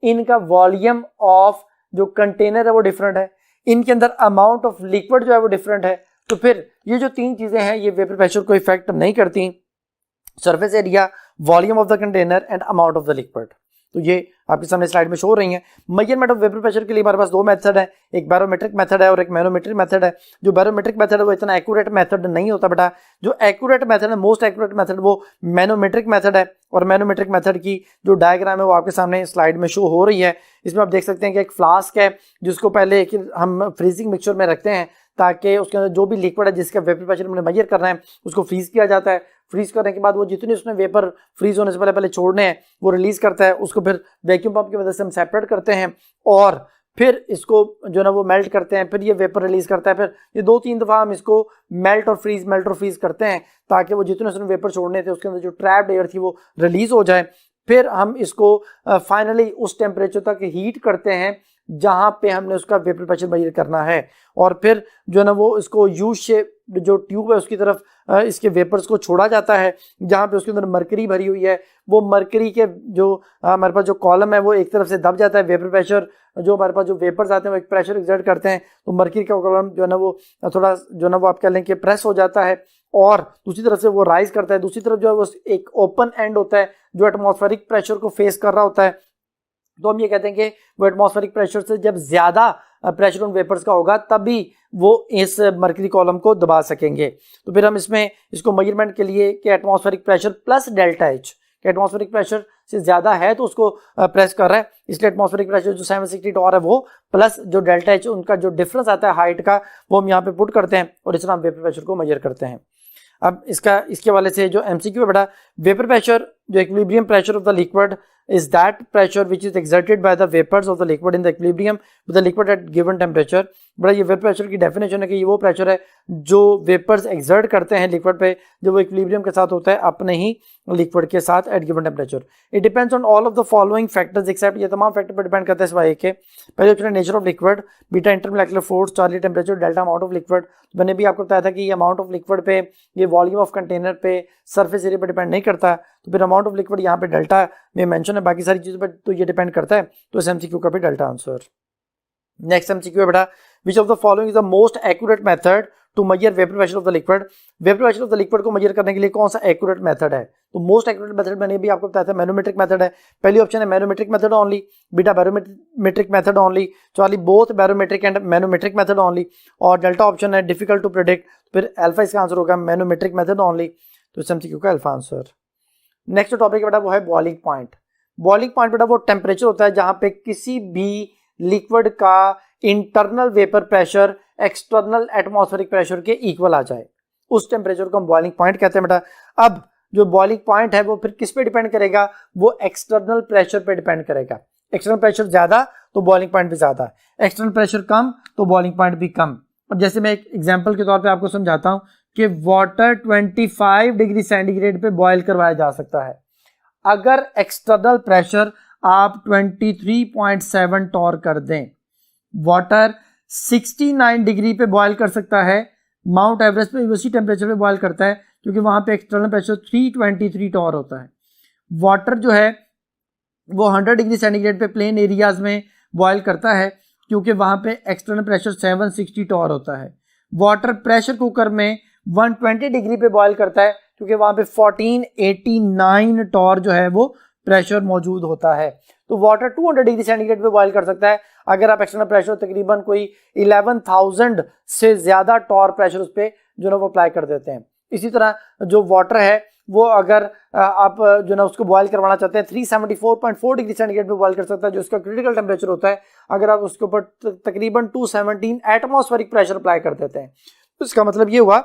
इनका वॉल्यूम ऑफ जो कंटेनर है वो डिफरेंट है, इनके अंदर अमाउंट ऑफ लिक्विड जो है वो डिफरेंट है। तो फिर ये जो तीन चीजें हैं ये वेपर प्रेशर को इफेक्ट नहीं करती, surface area, volume of the container and amount of the liquid. तो ये आपके सामने स्लाइड में शो हो रही हैं। मेजरमेंट ऑफ वेपर प्रेशर के लिए हमारे पास दो मेथड है, एक बैरोमेट्रिक मेथड है और एक मैनोमेट्रिक मेथड है। जो बैरोमेट्रिक मेथड है वो इतना एक्यूरेट मेथड नहीं होता बेटा, जो एक्यूरेट मेथड है, मोस्ट एक्यूरेट मेथड वो मैनोमेट्रिक मेथड है। और मैनोमेट्रिक मेथड की जो डायग्राम है वो आपके सामने स्लाइड में शो हो रही है। इसमें आप देख सकते हैं कि एक फ्लास्क है जिसको पहले हम फ्रीजिंग मिक्सचर में रखते हैं ताकि उसके अंदर जो भी लिक्विड है जिसका वेपर प्रेशर हमने मेजर करना है उसको फ्रीज किया जाता है। फ्रीज करने के बाद वो जितने उसने वेपर फ्रीज होने से पहले छोड़ने हैं वो रिलीज करता है, उसको फिर वैक्यूम पंप की मदद से हम सेपरेट करते हैं और फिर इसको जो ना वो मेल्ट करते हैं, फिर ये वेपर रिलीज करता है। फिर ये 2-3 दफा हम इसको मेल्ट और फ्रीज करते हैं ताकि वो जितने उसने वेपर छोड़ने थे उसके अंदर जो ट्रैप्ड एयर थी वो रिलीज हो जाए। फिर हम इसको फाइनली उस टेम्परेचर तक हीट करते हैं जहां पे हमने उसका वेपर प्रेशर मेजर करना है, और फिर जो है ना वो इसको यू शेप जो ट्यूब है उसकी तरफ इसके वेपर्स को छोड़ा जाता है जहां पे उसके अंदर मरकरी भरी हुई है। वो मरकरी के जो हमारे पास जो कॉलम है वो एक तरफ से दब जाता है, वेपर प्रेशर जो हमारे पास जो वेपर्स आते हैं वो एक प्रेशर एक्सर्ट करते हैं, तो मरकरी का कॉलम जो है ना वो थोड़ा जो ना वो आप कह लें कि प्रेस हो जाता है और दूसरी तरफ से वो राइज करता है। दूसरी तरफ जो है वो एक ओपन एंड होता है जो एटमॉस्फेरिक प्रेशर को फेस कर रहा होता है। तो हम ये कहते हैं कि वो एटमॉस्फेरिक प्रेशर से जब ज्यादा प्रेशर उन वेपर्स का होगा तभी वो इस मरकरी कॉलम को दबा सकेंगे। तो फिर हम इसमें इसको मेजरमेंट के लिए कि atmospheric pressure plus delta H, atmospheric pressure से ज्यादा है तो उसको प्रेस कर रहा है, इसलिए एटमॉस्फेरिक प्रेशर जो 760 टॉर है वो प्लस जो डेल्टा एच उनका जो डिफरेंस आता है हाइट का वो हम यहाँ पे पुट करते हैं और इस तरह हम वेपर प्रेशर को मेजर करते हैं। अब इसके वाले से जो एमसीक्यू है बेटा, वेपर प्रेशर जो equilibrium pressure of the liquid is that pressure which is exerted by the vapors of the liquid in the equilibrium with the liquid at given temperature बड़ा ये वेपर प्रेशर की definition है कि ये वो pressure है जो वेपर्स एक्सर्ट करते हैं लिक्विड पे जब वो इक्विलिब्रियम के साथ होता है अपने ही लिक्विड के साथ at given temperature. It depends on all of the following factors except, ये तमाम फैक्टर पर डिपेंड करता है सिवाय के। पहले ऑप्शन है nature of liquid, beta intermolecular force, Charlie temperature, delta amount of liquid. मैंने भी आपको बताया था कि ये अमाउंट ऑफ लिक्विड पे, ये वॉल्यूम ऑफ कंटेनर पे, सरफेस एरिया पे डिपेंड नहीं करता, तो फिर अमाउंट ऑफ लिक्विड यहाँ पे डेल्टा में मेंशन है, बाकी सारी चीज़ों पर तो ये डिपेंड करता है। तो इस एमसीक्यू का भी डेल्टा आंसर। नेक्स्ट एमसीक्यू है बेटा, which of the following is the most accurate method to measure vapour pressure of the liquid. Vapour pressure of the liquid को मेजर करने के लिए कौन सा एक्यूरेट मेथड है? तो मोस्ट एक्यूरेट मेथड मैंने भी आपको बताया था मैनोमेट्रिक मेथड है। पहली ऑप्शन है manometric method only, beta barometric method only, Charlie both barometric and manometric method only, और डेल्टा ऑप्शन है डिफिकल्ट टू प्रेडिक्ट, फिर अल्फा इसका आंसर होगा मैनोमेट्रिक मेथड ओनली। तो इस एमसीक्यू का अल्फा आंसर। नेक्स्ट टॉपिक बेटा वो है बॉइलिंग पॉइंट। बॉइलिंग पॉइंट बेटा वो टेम्परेचर होता है जहां पे किसी भी लिक्विड का internal vapour pressure external atmospheric pressure के इक्वल आ जाए, उस टेम्परेचर को हम बॉइलिंग पॉइंट कहते हैं बेटा। अब जो बॉइलिंग पॉइंट है वो फिर किस पे डिपेंड करेगा? वो एक्सटर्नल प्रेशर पे डिपेंड करेगा। एक्सटर्नल प्रेशर ज्यादा तो बॉइलिंग पॉइंट भी ज्यादा, एक्सटर्नल प्रेशर कम तो बॉइलिंग पॉइंट भी कम। अब जैसे मैं एक एग्जांपल के तौर पे आपको समझाता हूं कि वाटर 25 डिग्री सेंटीग्रेड पे बॉयल करवाया जा सकता है। अगर एक्सटर्नल प्रेशर आप 23.7 टॉर कर दें, वाटर 69 डिग्री पे बॉयल कर सकता है। माउंट एवरेस्ट पे उसी टेम्परेचर पे बॉयल करता है क्योंकि वहां पे एक्सटर्नल प्रेशर 323 टॉर होता है। वाटर जो है वो 100 डिग्री सेंटीग्रेड पे प्लेन एरियाज में बॉयल करता है क्योंकि वहां पे एक्सटर्नल प्रेशर 760 टॉर होता है। वाटर प्रेशर कुकर में 120 डिग्री पे बॉयल करता है क्योंकि वहां पे 1489 टॉर जो है वो प्रेशर मौजूद होता है। तो वाटर 200 डिग्री सेंटीग्रेड पे बॉयल कर सकता है अगर आप एक्सटर्नल प्रेशर तकरीबन कोई 11,000 से ज्यादा टॉर प्रेशर उस पर जो ना वो अप्लाई कर देते हैं। इसी तरह जो वाटर है वो अगर आप जो ना उसको बॉयल करवाना चाहते हैं 374.4 डिग्री सेंटीग्रेड पे बॉयल कर सकता है जो इसका क्रिटिकल टेम्परेचर होता है। अगर आप उसके ऊपर तकरीबन 217 एटमॉस्फेरिक प्रेशर अप्लाई कर देते हैं तो इसका मतलब ये हुआ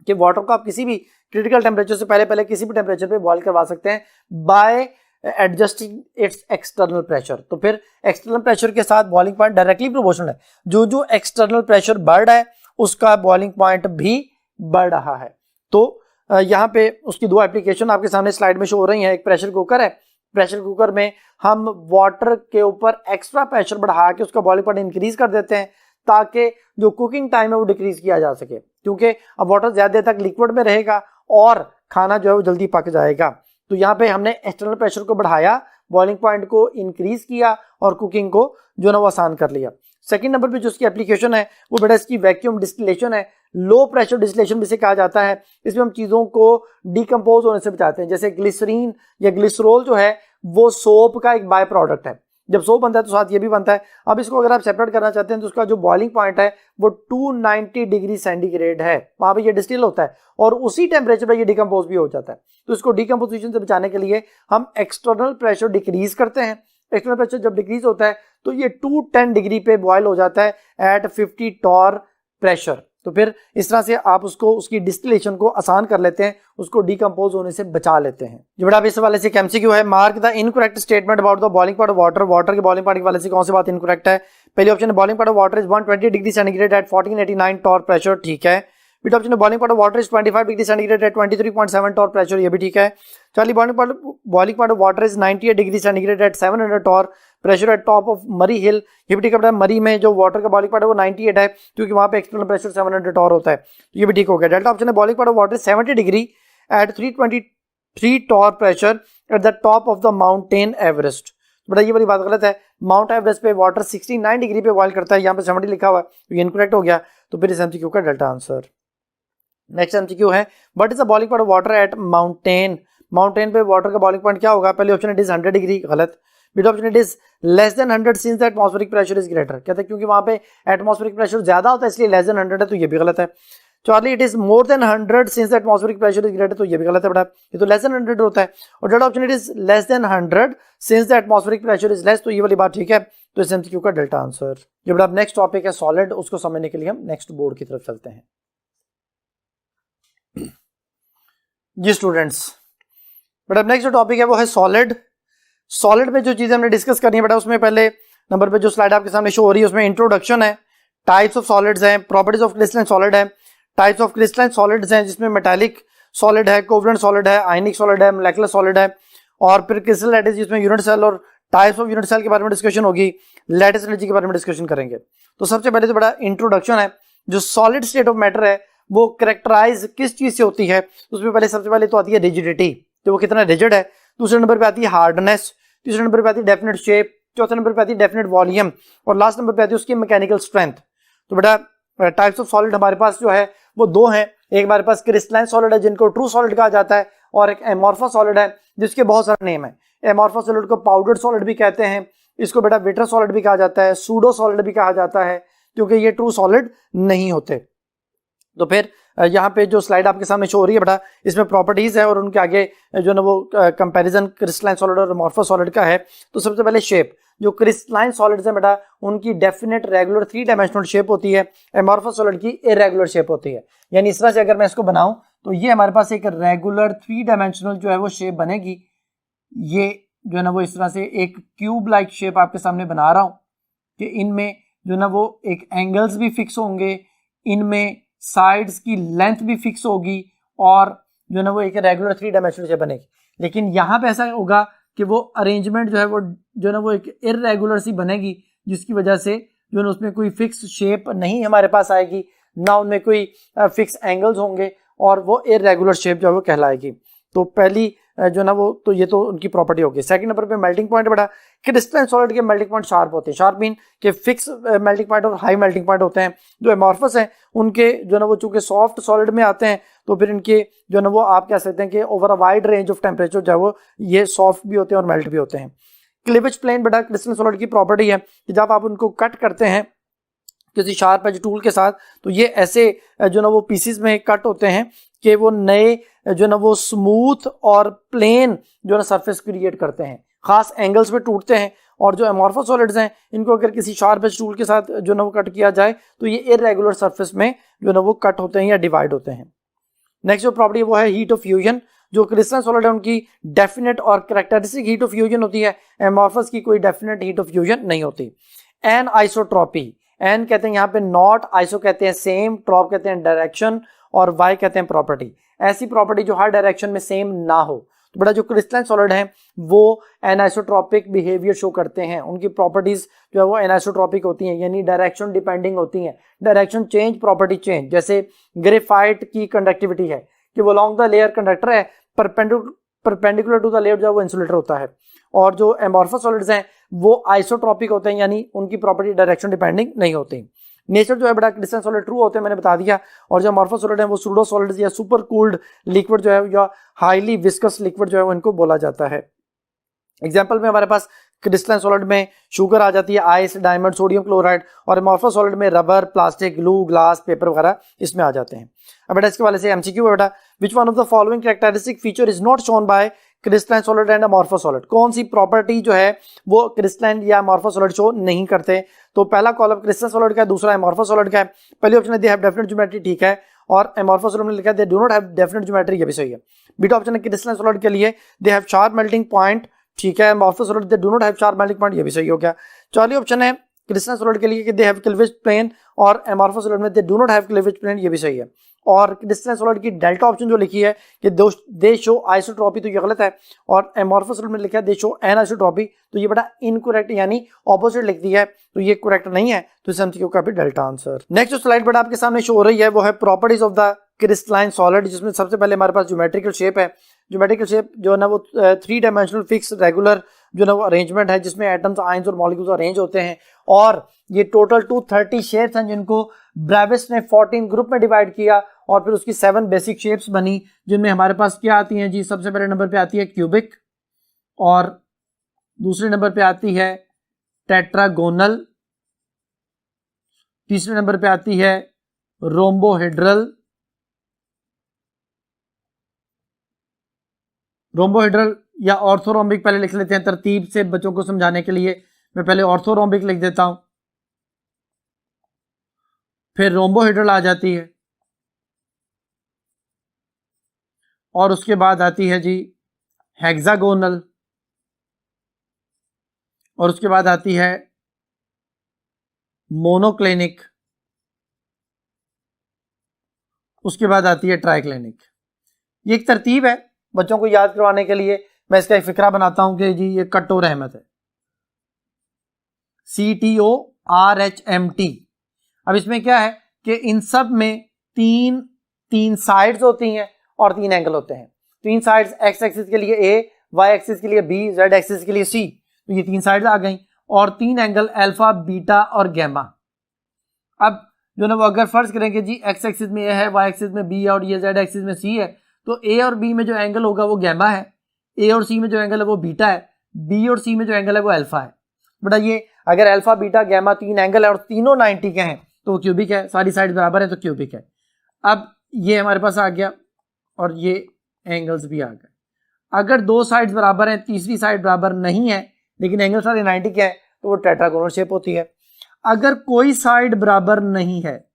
कि वाटर को आप किसी भी क्रिटिकल टेम्परेचर से पहले किसी भी टेम्परेचर पे बॉयल करवा सकते हैं bye adjusting it's external pressure. तो फिर एक्सटर्नल प्रेशर के साथ बॉइलिंग पॉइंट डायरेक्टली प्रोपोर्शनल है। जो एक्सटर्नल प्रेशर बढ़ रहा है उसका बॉइलिंग पॉइंट भी बढ़ रहा है। तो यहाँ पे उसकी दो एप्लीकेशन आपके सामने स्लाइड में शो हो रही हैं। एक प्रेशर कुकर है, प्रेशर कुकर में हम वाटर के ऊपर एक्स्ट्रा प्रेशर बढ़ा के उसका बॉइलिंग पॉइंट इंक्रीज कर देते हैं ताकि जो कुकिंग टाइम है वो डिक्रीज किया जा सके, क्योंकि अब वाटर ज्यादा देर तक लिक्विड में रहेगा और खाना जो है वो जल्दी पक जाएगा। तो यहाँ पे हमने एक्सटर्नल प्रेशर को बढ़ाया, बॉइलिंग पॉइंट को इंक्रीज किया और कुकिंग को जो ना वो आसान कर लिया। सेकंड नंबर पे जो इसकी एप्लीकेशन है वो बेटा इसकी वैक्यूम डिस्टिलेशन है। लो प्रेशर डिस्टिलेशन भी से कहा जाता है। इसमें हम चीज़ों को डिकम्पोज होने से बचाते हैं। जैसे ग्लिसरीन या ग्लिसरोल जो है वो सोप का एक बाय प्रोडक्ट है। जब सोप बनता है तो साथ ये भी बनता है। अब इसको अगर आप सेपरेट करना चाहते हैं तो उसका जो बॉइलिंग पॉइंट है वो 290 डिग्री सेंटीग्रेड है, वहां पे ये डिस्टिल होता है और उसी टेम्परेचर पर ये डिकम्पोज भी हो जाता है। तो इसको डिकम्पोजिशन से बचाने के लिए हम एक्सटर्नल प्रेशर डिक्रीज करते हैं। एक्सटर्नल प्रेशर जब डिक्रीज होता है तो ये 210 डिग्री पे बॉयल हो जाता है एट 50 टॉर प्रेशर। तो फिर इस तरह से आप उसको उसकी डिस्टिलेशन को आसान कर लेते हैं, उसको डिकम्पोज होने से बचा लेते हैं। जो बड़ा इस वाले से एमसीक्यू है, mark the incorrect statement about the boiling point of water. Water के बॉइलिंग पॉइंट के वाले से कौन सी बात इनकरेक्ट है? पहली ऑप्शन है boiling point of water is 120 degree centigrade at 1489 torr pressure, ठीक है। बीटा ऑप्शन है boiling point of water is 25 degree centigrade at 23.7 torr pressure, ये भी ठीक है। Charlie boiling point of water is 98 degree centigrade at 700 torr pressure at top of Murree hill, ये भी ठीक है। मरी में जो वाटर का बॉइलिंग पॉइंट है वो 98 है क्योंकि वहां पे एक्सटर्नल प्रेशर 700 टॉर होता है, तो ये भी ठीक हो गया। डेल्टा ऑप्शन है boiling point of water 70 degree at 323 torr pressure at the top of the mountain Everest. बड़ा ये वाली बात गलत है। माउंट एवरेस्ट पे वाटर 69 डिग्री पे बॉइल करता है, यहाँ पे 70 लिखा हुआ है, तो ये इनकरेक्ट हो गया। तो फिर इस एमसीक्यू का डेल्टा आंसर। नेक्स्ट एमसीक्यू है what is the boiling point of water at mountain. Mountain पे वाटर का बॉइलिंग पॉइंट क्या होगा? पहले ऑप्शन इट इज 100 डिग्री, गलत। Beta option it is less than 100 since the atmospheric pressure is greater, कहते हैं क्योंकि वहां पे एटमॉस्फेरिक प्रेशर ज्यादा होता है इसलिए लेस देन 100 है, तो ये भी गलत है। Charlie it is more than 100 since the atmospheric pressure is greater, तो ये भी गलत है बेटा, ये तो लेस देन 100 होता है। और delta option it is less than 100 since the atmospheric pressure is less, तो ये वाली बात ठीक है। तो इस एमसीक्यू का डेल्टा आंसर। जो बेटा नेक्स्ट टॉपिक है सॉलिड, उसको समझने के लिए हम नेक्स्ट बोर्ड की तरफ चलते हैं। जी स्टूडेंट्स, बेटा नेक्स्ट जो टॉपिक है वो है सॉलिड। सॉलिड में जो चीजें हमने डिस्कस करनी है बेटा उसमें पहले नंबर पे जो स्लाइड आपके सामने शो हो रही है उसमें इंट्रोडक्शन है, टाइप्स ऑफ सॉलिड्स हैं, प्रॉपर्टीज ऑफ क्रिस्टलाइन सॉलिड है, टाइप्स ऑफ क्रिस्टलाइन सॉलिड्स हैं जिसमें मेटालिक सॉलिड है, कोवलेंट सॉलिड है, आयनिक सॉलिड है, मोलेकुलर सॉलिड है, और फिर क्रिस्टल लैटिस जिसमें यूनिट सेल और टाइप्स ऑफ यूनिट सेल के बारे में डिस्कशन होगी, लैटिस एनर्जी के बारे में डिस्कशन करेंगे। तो सबसे पहले तो बड़ा इंट्रोडक्शन है, जो सॉलिड स्टेट ऑफ मैटर है वो कैरेक्टराइज किस चीज से होती है, उसमें पहले सबसे पहले तो आती है रिजिडिटी, तो वो कितना रिजिड है, दूसरे नंबर पे आती है हार्डनेस, तीसरे नंबर पे आती है डेफिनेट शेप, चौथे नंबर पे आती है डेफिनेट वॉल्यूम, और लास्ट नंबर पे आती है उसकी मैकेनिकल स्ट्रेंथ। तो बेटा टाइप्स ऑफ सॉलिड हमारे पास जो है वो दो हैं, एक हमारे पास क्रिस्टलाइन सॉलिड है जिनको ट्रू सॉलिड कहा जाता है, और एक एमॉर्फस सॉलिड है जिसके बहुत सारे नेम है। एमॉर्फस सॉलिड को पाउडर्ड सॉलिड भी कहते हैं, इसको बेटा विटर सॉलिड भी कहा जाता है, सूडो सॉलिड भी कहा जाता है, क्योंकि ये ट्रू सॉलिड नहीं होते। तो फिर यहाँ पे जो स्लाइड आपके सामने शो हो रही है बेटा, इसमें प्रॉपर्टीज है और उनके आगे जो ना वो कंपैरिजन क्रिस्टलाइन सॉलिड और एमॉर्फस सॉलिड का है। तो सबसे पहले शेप, जो क्रिस्टलाइन सॉलिड्स है बेटा उनकी डेफिनेट रेगुलर 3 डायमेंशनल शेप होती है, एमॉर्फस सॉलिड की इरेगुलर शेप होती है। यानी इस तरह से अगर मैं इसको बनाऊं तो ये हमारे पास एक रेगुलर 3 डायमेंशनल जो है वो शेप बनेगी। ये जो है ना वो इस तरह से एक क्यूब लाइक शेप आपके सामने बना रहा हूं कि इनमें जो ना वो एक एंगल्स भी फिक्स होंगे, इनमें साइड्स की लेंथ भी फिक्स होगी, और जो ना वो एक रेगुलर 3 डायमेंशनल शेप बनेगी। लेकिन यहाँ पे ऐसा होगा कि वो अरेंजमेंट जो है वो जो ना वो एक इरेगुलर सी बनेगी, जिसकी वजह से जो ना उसमें कोई फिक्स शेप नहीं हमारे पास आएगी, ना उनमें कोई फिक्स एंगल्स होंगे, और वो इरेगुलर शेप जो है वो कहलाएगी। तो पहली जो ना वो तो ये तो उनकी प्रॉपर्टी होगी। सेकंड नंबर पे मेल्टिंग पॉइंट बड़ा, क्रिस्टलाइन सॉलिड के मेल्टिंग पॉइंट शार्प होते हैं, शार्प मीन के फिक्स मेल्टिंग पॉइंट और हाई मेल्टिंग पॉइंट होते हैं। जो एमॉर्फस हैं उनके जो ना वो चूंकि सॉफ्ट सॉलिड में आते हैं, तो फिर इनके जो ना वो आप कह सकते हैं कि over a wide range of temperature जो है वो ये सॉफ्ट भी होते हैं और मेल्ट भी होते हैं। क्लीवेज प्लेन बेटा क्रिस्टलाइन सॉलिड की प्रॉपर्टी है कि जब आप उनको कट करते हैं किसी शार्प एज टूल के साथ, तो ये ऐसे जो ना वो पीसेस में कट होते हैं कि वो नए जो ना वो स्मूथ और प्लेन जो ना सरफेस क्रिएट करते हैं, खास एंगल्स पे टूटते हैं। और जो एमॉर्फस सॉलिड्स हैं इनको अगर किसी शार्प एज टूल के साथ जो ना वो कट किया जाए तो ये इरेगुलर सरफेस में जो ना वो कट होते हैं या डिवाइड होते हैं। नेक्स्ट जो प्रॉपर्टी है वो है हीट ऑफ फ्यूजन। जो क्रिस्टलाइन सॉलिड है उनकी डेफिनेट और कैरेक्टरिस्टिक हीट ऑफ फ्यूजन होती है, एमॉर्फस की कोई डेफिनेट हीट ऑफ फ्यूजन नहीं होती। एन आइसोट्रॉपी, एन कहते हैं यहाँ पे नॉट, आइसो कहते हैं सेम, ट्रॉप कहते हैं डायरेक्शन, और वाई कहते हैं प्रॉपर्टी। ऐसी प्रॉपर्टी जो हर डायरेक्शन में सेम ना हो। तो बड़ा जो क्रिस्टलाइन सॉलिड है वो एनाइसोट्रॉपिक बिहेवियर शो करते हैं, उनकी प्रॉपर्टीज जो है वो एनाइसोट्रॉपिक होती हैं, यानी डायरेक्शन डिपेंडिंग होती हैं। डायरेक्शन चेंज प्रॉपर्टी चेंज, जैसे ग्रेफाइट की कंडक्टिविटी है कि वो लॉन्ग द लेयर कंडक्टर है, परपेंडिकुलर टू द लेयर जो है वो इंसुलेटर होता है। और जो एमॉर्फस सॉलिड्स हैं वो आइसोट्रॉपिक होते हैं, यानी उनकी प्रॉपर्टी डायरेक्शन डिपेंडिंग नहीं होती। नेचर जो है बड़ा क्रिस्टलाइन सॉलिड ट्रू होते हैं, मैंने बता दिया। और जो एमॉर्फस सॉलिड है वो सूडो सॉलिड्स या सुपर कूल्ड लिक्विड जो है या हाईली विस्कस लिक्विड जो है वो इनको बोला जाता है। एग्जाम्पल में हमारे पास क्रिस्टलाइन सॉलिड में शुगर आ जाती है, आइस, डायमंड, सोडियम क्लोराइड, और एमॉर्फस सॉलिड में rubber, plastic, glue, glass, paper वगैरह इसमें आ जाते हैं। अब बेटा इसके वाले से एमसीक्यू है बेटा, which one of the following characteristic feature is not shown by crystalline solid and amorphous solid. कौन सी प्रॉपर्टी जो है वो क्रिस्टलाइन या एमॉर्फस सॉलिड शो नहीं करते। तो पहला कॉलम क्रिस्टलाइन सॉलिड का है, दूसरा एमॉर्फस सॉलिड का है। पहली ऑप्शन है दे हैव डेफिनेट ज्योमेट्री, ठीक है, और एमॉर्फस सॉलिड में लिखा है दे do not have definite geometry, ये भी सही है। बीटा ऑप्शन है क्रिस्टलाइन सॉलिड के लिए they have sharp melting point, ठीक है, amorphous solid they do not have sharp melting point, ये भी सही हो गया। चौथी ऑप्शन है क्रिस्टलाइन सॉलिड के लिए कि दे हैव क्लीवेज प्लेन, और एमॉर्फस सॉलिड में they do not have cleavage plane, ये भी सही है। और क्रिस्टलाइन सॉलिड की डेल्टा ऑप्शन जो लिखी है कि दे शो आइसोट्रॉपी, तो ये गलत है। और एमॉर्फस सॉलिड में लिखा है दे शो एनाइसोट्रॉपी, तो ये बड़ा इनकरेक्ट यानी ऑपोजिट लिख दिया है, तो ये करेक्ट नहीं है, तो इस एमसीक्यू का भी डेल्टा आंसर। नेक्स्ट जो स्लाइड बड़ा आपके सामने शो हो रही है वो है properties of the crystalline solid, जिसमें सबसे पहले हमारे पास ज्योमेट्रिकल शेप है। ज्योमेट्रिकल शेप जो है ना वो 3 डायमेंशनल फिक्स रेगुलर जो ना वो अरेंजमेंट है, जिसमें एटम्स, आयंस और मॉलिक्यूल्स अरेंज होते हैं। और ये टोटल 230 शेप्स हैं जिनको ब्रेविस ने 14 ग्रुप में डिवाइड किया, और फिर उसकी 7 बेसिक शेप्स बनी, जिनमें हमारे पास क्या आती हैं जी। सबसे पहले नंबर पे आती है क्यूबिक, और दूसरे नंबर पे आती है टेट्रागोनल, तीसरे नंबर पे आती है रोम्बोहेड्रल, रोम्बोहेड्रल या ऑर्थोरोम्बिक पहले लिख लेते हैं तरतीब से बच्चों को समझाने के लिए। मैं पहले ऑर्थोरोम्बिक लिख देता हूं, फिर रोम्बोहेड्रल आ जाती है, और उसके बाद आती है जी हेक्सागोनल, और उसके बाद आती है मोनोक्लिनिक, उसके बाद आती है ट्राइक्लिनिक। ये एक तरतीब है बच्चों को याद करवाने के लिए। मैं इसका एक फिक्रा बनाता हूं कि जी ये कट और रहमत है, CTORHMT। अब इसमें क्या है कि इन सब में तीन साइड्स होती हैं और 3 एंगल होते हैं। 3 साइड्स, एक्स एक्सिस के लिए A, वाई एक्सिस के लिए B, जेड एक्सिस के लिए C। तो ये 3 साइड्स आ गई और 3 एंगल अल्फा, बीटा और गैमा। अब जो ना वो अगर फर्ज करेंगे जी एक्स एक्सिस में A है, वाई एक्सिस में B है और ये जेड एक्सिस में C है, तो A और B में जो एंगल होगा वो गैमा है, A और C में जो एंगल है वो बीटा है, B और C में जो एंगल है वो अल्फा है। बेटा ये अगर अल्फा, बीटा, गैमा 3 एंगल है और तीनों 90 के हैं तो वो क्यूबिक है, सारी साइड बराबर है तो क्यूबिक है। अब ये हमारे पास आ गया और ये एंगल्स भी आ गए। अगर 2 साइड्स बराबर हैं, तीसरी साइड बराबर नहीं है लेकिन एंगल सारे 90 के हैं तो वो टेट्रागोनल शेप होती है। अगर कोई साइड बराबर नहीं है,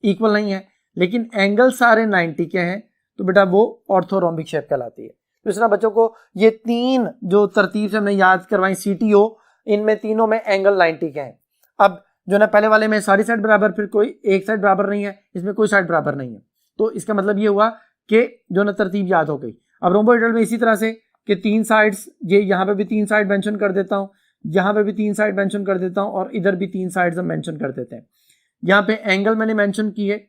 इक्वल नहीं है, लेकिन एंगल सारे 90 के हैं तो बेटा वो ऑर्थोरोम्बिक शेप कहलाती है। तो इस तरह बच्चों को ये 3 जो तरतीब से हमने याद करवाई CTO, इनमें तीनों में एंगल 90 के हैं। अब जो ना पहले वाले में सारी साइड बराबर, फिर कोई एक साइड बराबर नहीं है, इसमें कोई साइड बराबर नहीं है। तो इसका मतलब ये हुआ कि जो ना तरतीब याद हो गई। अब रोम्बोइडल में इसी तरह से कि 3 साइड्स, ये यहाँ पे भी 3 साइड मेंशन कर देता हूँ, यहाँ पे भी 3 साइड मेंशन कर देता हूँ और इधर भी 3 साइड्स हम मेंशन कर देते हैं। यहाँ पे एंगल मैंने मेंशन किए,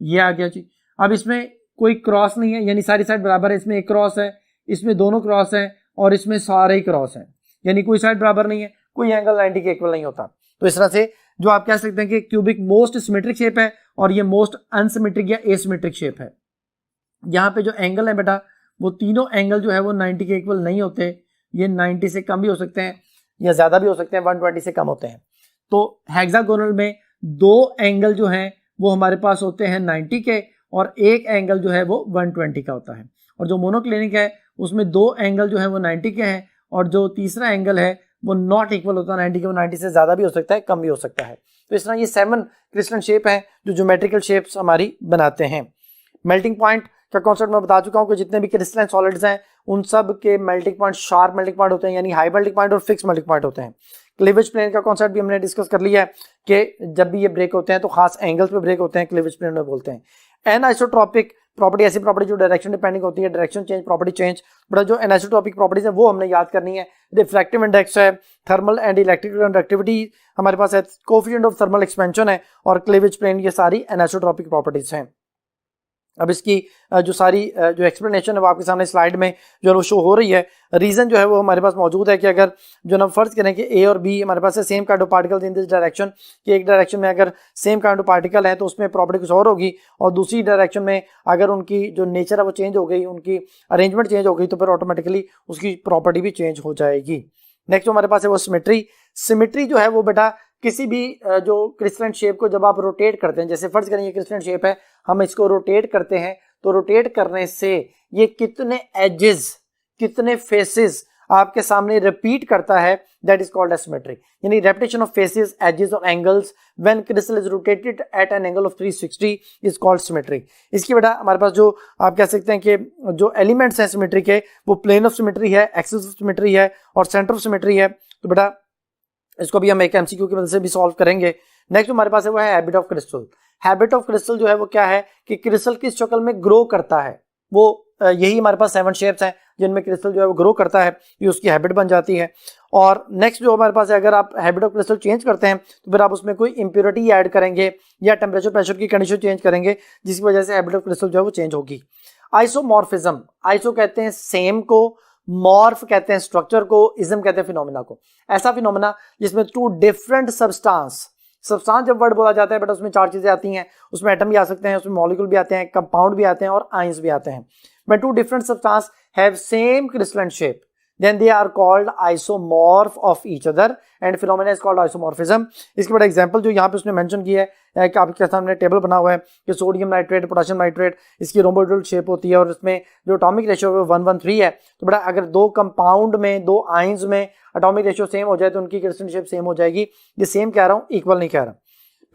ये आ गया जी। अब इसमें कोई क्रॉस नहीं है, यानी सारी साइड बराबर है, इसमें एक क्रॉस है, इसमें दोनों क्रॉस हैं और इसमें सारे ही क्रॉस हैं, यानी कोई साइड बराबर नहीं है, कोई एंगल 90 के इक्वल नहीं होता। तो इस तरह से जो आप कह सकते हैं कि क्यूबिक मोस्ट सिमेट्रिक शेप है और ये मोस्ट अनसिमेट्रिक या एसिमेट्रिक शेप है। यहाँ पे जो एंगल है बेटा वो तीनों एंगल जो है वो 90 के इक्वल नहीं होते, ये 90 से कम भी हो सकते हैं या ज्यादा भी हो सकते हैं, 120 से कम होते हैं। तो हेक्सागोनल में 2 एंगल जो हैं वो हमारे पास होते हैं 90 के और एक एंगल जो है वो 120 का होता है। और जो मोनोक्लिनिक है उसमें 2 एंगल जो है वो 90 के हैं और जो तीसरा एंगल है वो नॉट इक्वल होता है 90 के, वो 90 से ज्यादा भी हो सकता है, कम भी हो सकता है। तो इस तरह ये 7 क्रिस्टलन शेप है जो ज्योमेट्रिकल शेप्स हमारी बनाते हैं। मेल्टिंग पॉइंट का कॉन्सेप्ट मैं बता चुका हूँ कि जितने भी क्रिस्टलाइन सॉलिड्स हैं उन सब के melting point sharp melting point होते हैं, यानी हाई मेल्टिंग पॉइंट और फिक्स मेल्टिंग पॉइंट होते हैं। क्लीवेज प्लेन का कॉन्सेप्ट भी हमने डिस्कस कर लिया है कि जब भी ये ब्रेक होते हैं तो खास एंगल्स पे ब्रेक होते हैं, क्लीवेज प्लेन में बोलते हैं। एनआइसोट्रॉपिक प्रॉपर्टी ऐसी प्रॉपर्टी जो डायरेक्शन डिपेंडिंग होती है, direction change, property change. But जो एनिसोट्रॉपिक प्रॉपर्टीज है वो हमने याद करनी है। रिफ्रैक्टिव इंडेक्स है, थर्मल एंड इलेक्ट्रिकल कंडक्टिविटी हमारे पास है, कोएफिशिएंट ऑफ थर्मल एक्सपेंशन है और क्लीवेज प्लेन, ये सारी एनिसोट्रॉपिक प्रॉपर्टीज हैं। अब इसकी जो सारी जो एक्सप्लेनेशन है वो आपके सामने स्लाइड में जो है वो शो हो रही है। रीजन जो है वो हमारे पास मौजूद है कि अगर जो ना फर्ज करें कि ए और बी हमारे पास है same kind of particles in this direction, कि एक डायरेक्शन में अगर सेम काइंड ऑफ पार्टिकल है तो उसमें प्रॉपर्टी कुछ और होगी और दूसरी डायरेक्शन में अगर उनकी जो नेचर है वो चेंज हो गई, उनकी अरेंजमेंट चेंज हो गई तो फिर ऑटोमेटिकली उसकी प्रॉपर्टी भी चेंज हो जाएगी। नेक्स्ट जो हमारे पास है वो सिमेट्री। सिमेट्री जो है वो बेटा किसी भी जो क्रिस्टलाइन शेप को जब आप रोटेट करते हैं, जैसे फर्ज करें ये क्रिस्टलाइन शेप है, हम इसको रोटेट करते हैं तो रोटेट करने से ये कितने एजेस, कितने फेसेस आपके सामने रिपीट करता है, that is called as symmetry. यानी रेपिटेशन ऑफ फेसेस, एजेस और angles when crystal is rotated at an angle of 360 is called symmetry. इसकी बेटा हमारे पास जो आप कह सकते हैं कि जो एलिमेंट्स हैं सिमेट्री के वो प्लेन ऑफ सिमेट्री है, एक्सिस ऑफ सिमेट्री है और सेंटर ऑफ सिमेट्री है। तो बेटा इसको भी हम एक एमसीक्यू की मदद से भी सॉल्व करेंगे। नेक्स्ट हमारे पास है वो है habit of crystal. Habit of crystal जो है वो क्या है कि क्रिस्टल किस शक्ल में ग्रो करता है, वो यही हमारे पास 7 शेप्स हैं जिनमें क्रिस्टल जो है वो ग्रो करता है, ये उसकी हैबिट बन जाती है। और नेक्स्ट जो हमारे पास है, अगर आप हैबिट ऑफ क्रिस्टल चेंज करते हैं तो फिर आप उसमें कोई इंप्योरिटी ऐड करेंगे या टेम्परेचर प्रेशर की कंडीशन चेंज करेंगे जिसकी वजह से हैबिट ऑफ क्रिस्टल जो है वो चेंज होगी। आइसोमॉर्फिज्म, आइसो कहते हैं सेम को, मॉर्फ कहते हैं स्ट्रक्चर को, इज्म कहते हैं फिनोमेना को। ऐसा फिनोमेना जिसमें 2 डिफरेंट सब्सटेंस, सब्सटेंस जब वर्ड बोला जाता है बेटा उसमें 4 चीजें आती हैं, उसमें एटम भी आ सकते हैं, उसमें मॉलिक्यूल भी आते हैं, कंपाउंड भी आते हैं और आयंस भी आते हैं। When 2 different substances have same crystalline shape, then they are called isomorph of each other and phenomena is called isomorphism। इसके बाद एग्जांपल जो यहाँ पे उसने मेंशन किया है कि आपके सामने टेबल बना हुआ है कि सोडियम नाइट्रेट, पोटेशियम नाइट्रेट, इसकी रोम्बोइडल शेप होती है और इसमें जो एटॉमिक रेशियो है 113 है। तो बेटा अगर 2 कंपाउंड में, 2 आयंस में एटॉमिक रेशियो सेम हो जाए तो उनकी क्रिस्टल शेप सेम हो जाएगी। ये सेम कह रहा हूँ, इक्वल नहीं कह रहा।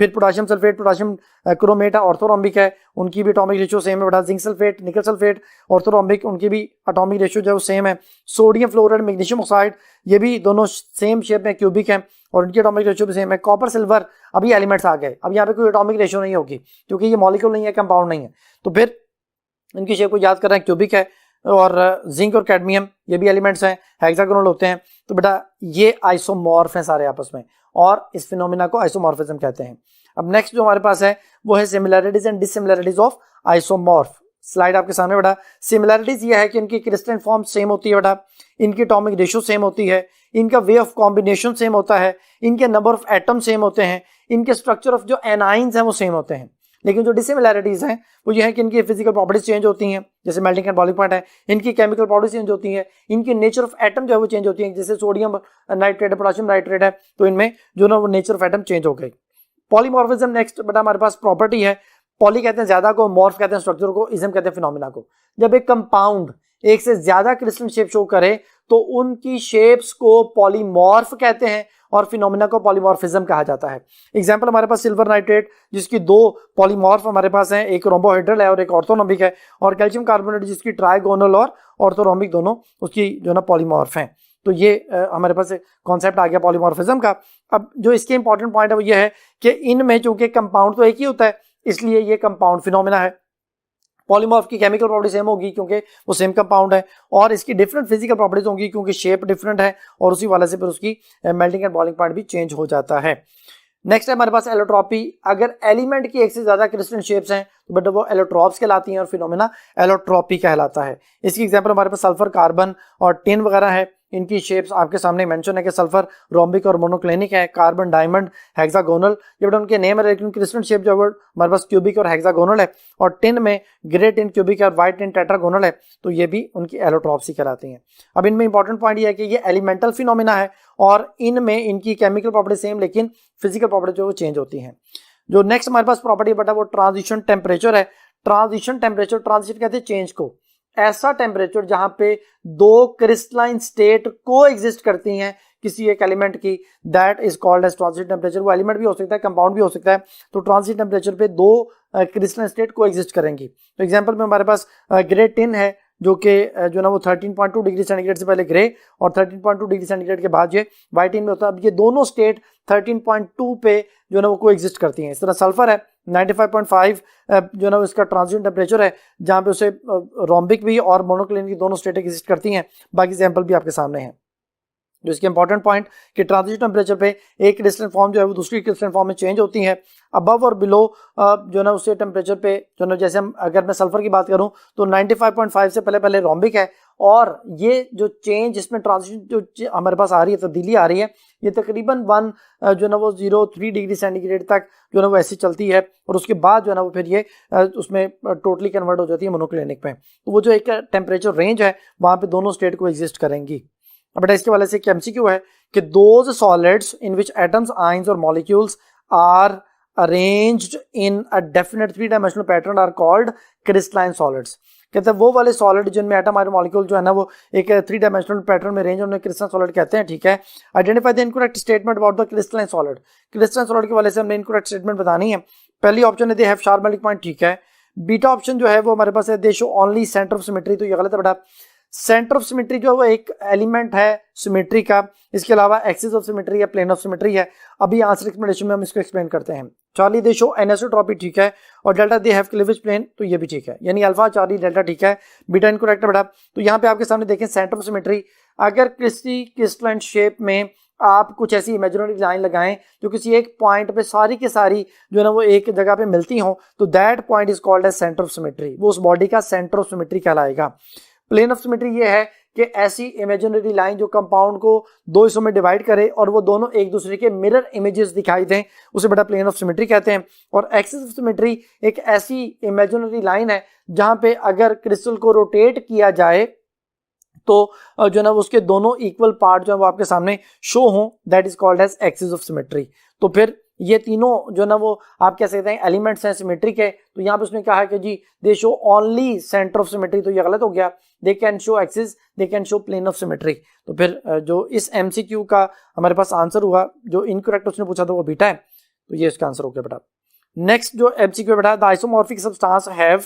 फिर potassium sulphate, potassium chromate orthorhombic है, उनकी भी एटॉमिक रेशियो सेम है बेटा। जिंक सल्फेट, निकल सल्फेट ऑर्थोरोम्बिक, उनकी भी एटॉमिक रेशियो जो है वो सेम है। सोडियम फ्लोराइड, मैग्नीशियम ऑक्साइड, ये भी दोनों सेम शेप में क्यूबिक हैं। और इनकी एटॉमिक रेशियो भी सेम है। कॉपर सिल्वर अभी एलिमेंट्स आ गए, अब यहाँ पे कोई एटॉमिक रेशियो नहीं होगी क्योंकि ये मॉलिक्यूल नहीं है, कंपाउंड नहीं है। तो फिर इनकी शेप को याद कर रहे हैं, क्यूबिक है। और जिंक और कैडमियम ये भी एलिमेंट्स हैं, हेक्सागोनल होते हैं। तो बेटा ये आइसोमॉर्फ हैं सारे आपस में, और इस फिनोमिना को आइसोमॉर्फिज्म कहते हैं। अब नेक्स्ट जो हमारे पास है वो है similarities and dissimilarities of isomorph. Slide आपके सामने बेटा। सिमिलैरिटीज ये है कि इनकी क्रिस्टलन फॉर्म सेम होती है बेटा, इनकी एटॉमिक रेशियो सेम होती है, इनका वे ऑफ कॉम्बिनेशन सेम होता है, इनके नंबर ऑफ एटम सेम होते हैं, इनके स्ट्रक्चर ऑफ जो एनाइंस हैं वो सेम होते हैं। लेकिन जो डिसिमिलैरिटीज हैं वो ये है कि इनकी फिजिकल प्रॉपर्टीज चेंज होती हैं, जैसे मेल्टिंग एंड बॉइलिंग पॉइंट है, इनकी केमिकल प्रॉपर्टीज चेंज होती हैं, इनकी नेचर ऑफ एटम जो है वो चेंज होती है, जैसे सोडियम नाइट्रेट है, पोटेशियम नाइट्रेट है, तो इनमें जो ना वो नेचर ऑफ एटम चेंज हो गई। पॉलीमॉर्फिज्म नेक्स्ट बेटा हमारे पास प्रॉपर्टी है। पॉली कहते हैं ज्यादा को, मॉर्फ कहते हैं स्ट्रक्चर को, इज्म कहते हैं फिनोमिना को। जब एक कंपाउंड एक से ज्यादा क्रिस्टल शेप शो करे तो उनकी शेप्स को पॉलीमॉर्फ कहते हैं और फिनोमिना को पॉलीमॉर्फिज्म कहा जाता है। एग्जांपल हमारे पास सिल्वर नाइट्रेट जिसकी दो पॉलीमॉर्फ हमारे पास हैं, एक रोम्बोहेड्रल है और एक ऑर्थोरोम्बिक है, और कैल्शियम कार्बोनेट जिसकी ट्राइगोनल और ऑर्थोरोम्बिक दोनों उसकी जो ना पॉलीमॉर्फ हैं। तो ये हमारे पास कॉन्सेप्ट आ गया पॉलीमॉर्फिज्म का। अब जो इसके इंपॉर्टेंट पॉइंट है वो ये है कि इनमें चूंकि कंपाउंड तो एक ही होता है इसलिए ये कंपाउंड फिनोमिना है। पॉलीमॉर्फ की केमिकल प्रॉपर्टी सेम होगी क्योंकि वो सेम कंपाउंड है, और इसकी डिफरेंट फिजिकल प्रॉपर्टीज होंगी क्योंकि शेप डिफरेंट है, और उसी वाले से फिर उसकी मेल्टिंग एंड बॉइलिंग पॉइंट भी चेंज हो जाता है। नेक्स्ट है हमारे पास एलोट्रॉपी। अगर एलिमेंट की एक से ज्यादा क्रिस्टल शेप्स हैं तो बट वो एलोट्रॉप्स कहलाती हैं और फिनोमिना एलोट्रॉपी कहलाता है। इसकी एग्जांपल हमारे पास सल्फर, कार्बन और टिन वगैरह है। इनकी शेप्स आपके सामने मेंशन है कि सल्फर रोम्बिक और मोनोक्लिनिक है, कार्बन डायमंड, हेक्सागोनल, ये बेटा उनके नेम है, लेकिन क्रिस्टल शेप जो है हमारे पास क्यूबिक और हेक्सागोनल है। और टिन में ग्रे टिन क्यूबिक है और व्हाइट टिन टेट्रागोनल है, तो ये भी उनकी एलोट्रॉप्सी कहलाती हैं। अब इनमें इंपॉर्टेंट पॉइंट ये है कि ये एलिमेंटल फिनोमिना है और इनमें इनकी केमिकल प्रॉपर्टी सेम लेकिन फिजिकल प्रॉपर्टी जो चेंज होती हैं। जो नेक्स्ट हमारे पास प्रॉपर्टी बेटा वो ट्रांजिशन टेम्परेचर है। ट्रांजिशन टेम्परेचर, ट्रांजिशन कहते हैं चेंज को, ऐसा टेम्परेचर जहां पे दो क्रिस्टलाइन स्टेट को एग्जिस्ट करती हैं किसी एक एलिमेंट की, that is called as transition temperature. वो एलिमेंट भी हो सकता है, कंपाउंड भी हो सकता है। तो ट्रांजिशन टेम्परेचर पे दो क्रिस्टलाइन स्टेट को एग्जिस्ट करेंगी। तो एग्जांपल में हमारे पास ग्रे टिन है जो कि जो ना वो 13.2 डिग्री सेंटीग्रेड से पहले ग्रे और 13.2 डिग्री सेंटीग्रेड के बाद ये व्हाइट टिन में होता है। अब ये दोनों स्टेट 13.2 पे जो ना वो को एग्जिस्ट करती हैं। इस तरह सल्फर है 95.5 जो ना इसका ट्रांजिशन टेम्परेचर है जहां पे उसे रोम्बिक भी और मोनोक्लिनिक की दोनों स्टेट एग्जिस्ट करती हैं। बाकी एग्जांपल भी आपके सामने हैं। जो इसके इंपॉर्टेंट पॉइंट कि ट्रांजिशन टेम्परेचर पे एक क्रिस्टल फॉर्म जो है वो दूसरी क्रिस्टल फॉर्म में चेंज होती है। अबव और बिलो जो ना उससे टेम्परेचर पे जो ना, जैसे हम अगर मैं सल्फर की बात करूं तो 95.5 से पहले रोम्बिक है, और ये जो चेंज इसमें ट्रांजिशन जो हमारे पास आ रही है, तब्दीली आ रही है, ये तकरीबन 1 जो ना वो 0.3 डिग्री सेंटीग्रेड तक जो ना वो ऐसी चलती है, और उसके बाद जो है ना वो फिर ये उसमें टोटली कन्वर्ट हो जाती है मोनोक्लिनिक में। तो वो जो एक टेम्परेचर रेंज है वहाँ पे दोनों स्टेट को एग्जिस्ट करेंगी। अब बेटा इसके वाले से एक एमसीक्यू है कि those solids in which atoms, ions और molecules are arranged in a definite 3 dimensional pattern are called crystalline solids. कहते हैं वो वाले सॉलिड जिनमें एटम और मॉलिक्यूल जो है ना वो एक 3 डायमेंशनल पैटर्न में रेंज, उन्हें क्रिस्टलाइन सॉलिड कहते हैं। ठीक है, identify the incorrect statement about the crystalline solid. Crystalline solid के वाले से हमने इनकरेक्ट स्टेटमेंट बतानी है। पहली ऑप्शन है they have sharp melting point, ठीक है। बीटा ऑप्शन जो है वो हमारे पास है दे show only centre of symmetry, तो ये गलत है बेटा। सेंटर ऑफ सिमेट्री जो है वो एक एलिमेंट है सिमेट्री का, इसके अलावा एक्सिस ऑफ सिमेट्री या प्लेन ऑफ सिमेट्री है। अभी आंसर एक्सप्लेनेशन में हम इसको एक्सप्लेन करते हैं। चार्ली दे शो एनिसोट्रॉपी, ठीक है, और delta they have cleavage plane, तो ये भी ठीक है, यानी अल्फा चार्ली डेल्टा ठीक है। बीटा इनकरेक्ट है बेटा। तो यहाँ पे आपके सामने देखें सेंटर ऑफ सिमेट्री, अगर किसी क्रिस्टलाइन शेप में आप कुछ ऐसी इमेजिनरी लाइन लगाएं जो किसी एक पॉइंट पे सारी की सारी जो है ना वो एक जगह पे मिलती हो, तो that point is called as centre of symmetry, वो उस बॉडी का सेंटर ऑफ सिमेट्री कहलाएगा। प्लेन ऑफ सिमेट्री ये है कि ऐसी इमेजिनरी लाइन जो कंपाउंड को दो हिस्सों में डिवाइड करे और वो दोनों एक दूसरे के मिरर इमेजेस दिखाई दें, उसे बड़ा प्लेन ऑफ सिमेट्री कहते हैं। और एक्सिस ऑफ सिमेट्री एक ऐसी इमेजिनरी लाइन है जहां पे अगर क्रिस्टल को रोटेट किया जाए तो जो ना उसके दोनों इक्वल पार्ट जो है वो आपके सामने शो हों, that is called as axis of symmetry. तो फिर ये तीनों जो ना वो आप कह सकते हैं एलिमेंट्स हैं सिमेट्री के। तो यहाँ पे उसने कहा है कि जी they show only centre of symmetry, तो ये गलत हो गया। They can show axis, they can show plane of symmetry. तो फिर जो इस एमसीक्यू का हमारे पास आंसर हुआ, जो इनकरेक्ट उसने पूछा था वो बीटा है, तो ये इसका आंसर हो गया बेटा। नेक्स्ट जो एमसीक्यू बेटा, the isomorphic substance have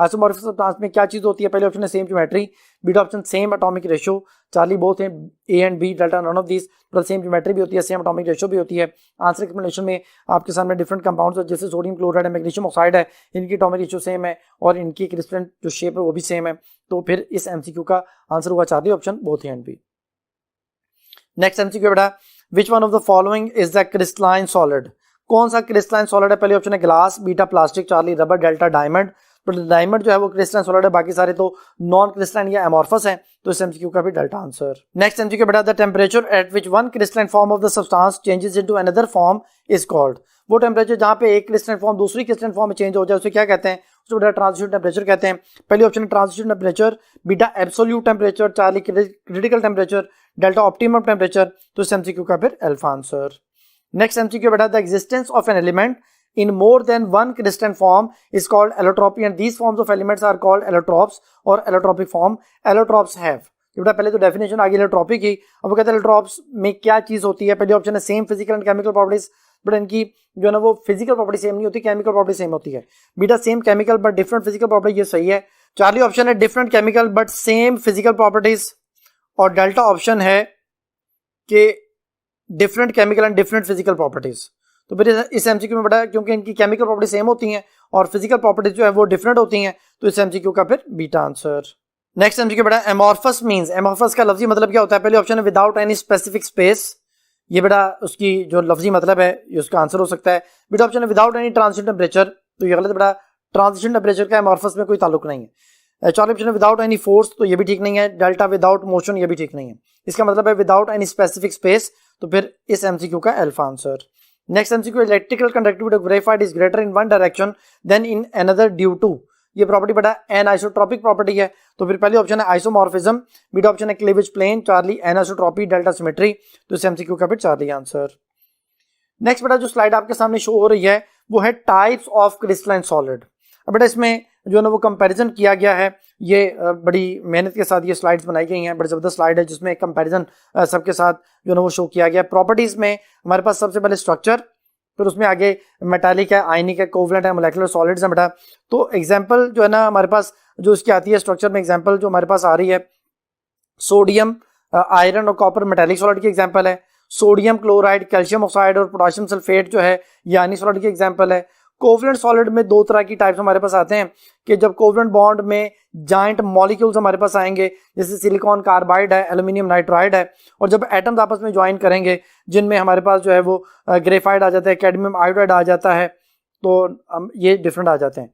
isomorphic substance में क्या चीज होती है? पहले ऑप्शन है same geometry, beta option same atomic ratio, Charlie both हैं A and B, delta none of this, plus same geometry भी होती है, सेम एटॉमिक रेशियो भी होती है। आंसर एक्सप्लेनेशन में आपके सामने डिफरेंट कंपाउंड्स जैसे सोडियम क्लोराइड है, मैग्नीशियम ऑक्साइड है, इनकी एटॉमिक रेशियो सेम है और इनकी क्रिस्टल जो शेप है वो भी सेम है। तो फिर इस एमसीक्यू का आंसर हुआ Charlie option both A and B. Next MCQ बेटा, which one of the following is the crystalline solid? कौन सा क्रिस्टलाइन सॉलिड है? पहले ऑप्शन है glass, beta plastic, Charlie rubber, delta diamond. तो डायमंड जो है वो क्रिस्टलाइन सॉलिड है, बाकी सारे तो नॉन क्रिस्टलाइन या एमॉर्फस हैं, तो इस एमसीक्यू का भी डेल्टा आंसर। नेक्स्ट एमसीक्यू बेटा, the temperature at which one crystalline form of the substance changes into another form is called. वो टेम्परेचर जहां पे एक क्रिस्टलाइन फॉर्म दूसरी क्रिस्टलाइन फॉर्म में चेंज हो जाए उसे क्या कहते हैं? उसको बेटा ट्रांजिशन टेम्परेचर कहते हैं। पहली ऑप्शन है transition temperature, beta absolute temperature, Charlie critical temperature, delta optimum temperature. तो इस एमसीक्यू का फिर अल्फा आंसर। नेक्स्ट एमसीक्यू बेटा, the existence of an element in more than one crystalline form is called allotropy and these forms of elements are called allotropes or allotropic form allotrops have। बेटा पहले तो definition आ गई allotropy की, अब वो कहते हैं एलोट्रॉप्स में क्या चीज होती है? पहले ऑप्शन है same physical and chemical properties, but इनकी जो है ना वो फिजिकल प्रॉपर्टी सेम नहीं होती, केमिकल प्रॉपर्टी सेम होती है। Beta same chemical but different physical property, ये सही है। चार्ली ऑप्शन है different chemical but same physical properties, और डेल्टा ऑप्शन है कि different chemical and different physical properties. तो फिर इस एमसीक्यू में बेटा क्योंकि इनकी केमिकल प्रॉपर्टी सेम होती हैं और फिजिकल प्रॉपर्टीज जो है वो डिफरेंट होती हैं, तो इस एमसीक्यू का फिर बीटा आंसर। नेक्स्ट एमसीक्यू बेटा, एमॉर्फस मींस, एमॉर्फस का लफ्जी मतलब क्या होता है? पहले ऑप्शन है विदाउट एनी स्पेसिफिक स्पेस, ये बेटा उसकी जो लफ्जी मतलब है ये उसका आंसर हो सकता है। बीटा ऑप्शन है विदाउट एनी ट्रांजिशन टेम्परेचर, तो ये गलत बेटा, ट्रांजिशन टेम्परेचर का एमॉर्फस में कोई ताल्लुक नहीं है। चार्ली ऑप्शन है विदाउट एनी फोर्स, तो ये भी ठीक नहीं है। डेल्टा विदाउट मोशन, ये भी ठीक नहीं है। इसका मतलब है विदाउट एनी स्पेसिफिक स्पेस, तो फिर इस एमसीक्यू का alpha answer. Next MCQ, electrical conductivity of graphite is greater in one direction than in another due to. ये प्रॉपर्टी बेटा एनआइसोट्रॉपिक प्रॉपर्टी है, तो फिर पहली ऑप्शन है आइसोमॉर्फिज्म, बीटा ऑप्शन है cleavage plane, Charlie anisotropy, delta symmetry. तो इस एमसीक्यू का फिर चार्ली आंसर। नेक्स्ट बेटा जो स्लाइड आपके सामने शो हो रही है वो है टाइप्स ऑफ क्रिस्टलाइन सॉलिड। अब बेटा इसमें जो है ना वो कंपैरिजन किया गया है, ये बड़ी मेहनत के साथ ये स्लाइड्स बनाई गई हैं, बड़ी ज़बरदस्त स्लाइड है जिसमें कंपैरिजन सबके साथ जो है ना वो शो किया गया है। प्रॉपर्टीज में हमारे पास सबसे पहले स्ट्रक्चर, फिर उसमें आगे मेटालिक है, आयनिक है, कोवलेंट है, मोलेकुलर सॉलिड्स हैं बेटा। तो एग्जांपल जो है ना हमारे पास जो इसकी आती है स्ट्रक्चर में, एग्जांपल जो हमारे पास आ रही है सोडियम, आयरन और कॉपर मेटालिक सॉलिड की एग्जांपल है। सोडियम क्लोराइड, कैल्शियम ऑक्साइड और पोटेशियम सल्फेट जो है ये आयनिक सॉलिड की एग्जांपल है। कोवलेंट सॉलिड में दो तरह की टाइप्स हमारे पास आते हैं कि जब कोवलेंट बॉन्ड में जाइंट मॉलिक्यूल्स हमारे पास आएंगे, जैसे सिलिकॉन कार्बाइड है, एल्यूमिनियम नाइट्राइड है, और जब एटम्स आपस में ज्वाइन करेंगे जिनमें हमारे पास जो है वो ग्रेफाइड आ जाता है, कैडमियम आयोडाइड आ जाता है, तो ये डिफरेंट आ जाते हैं।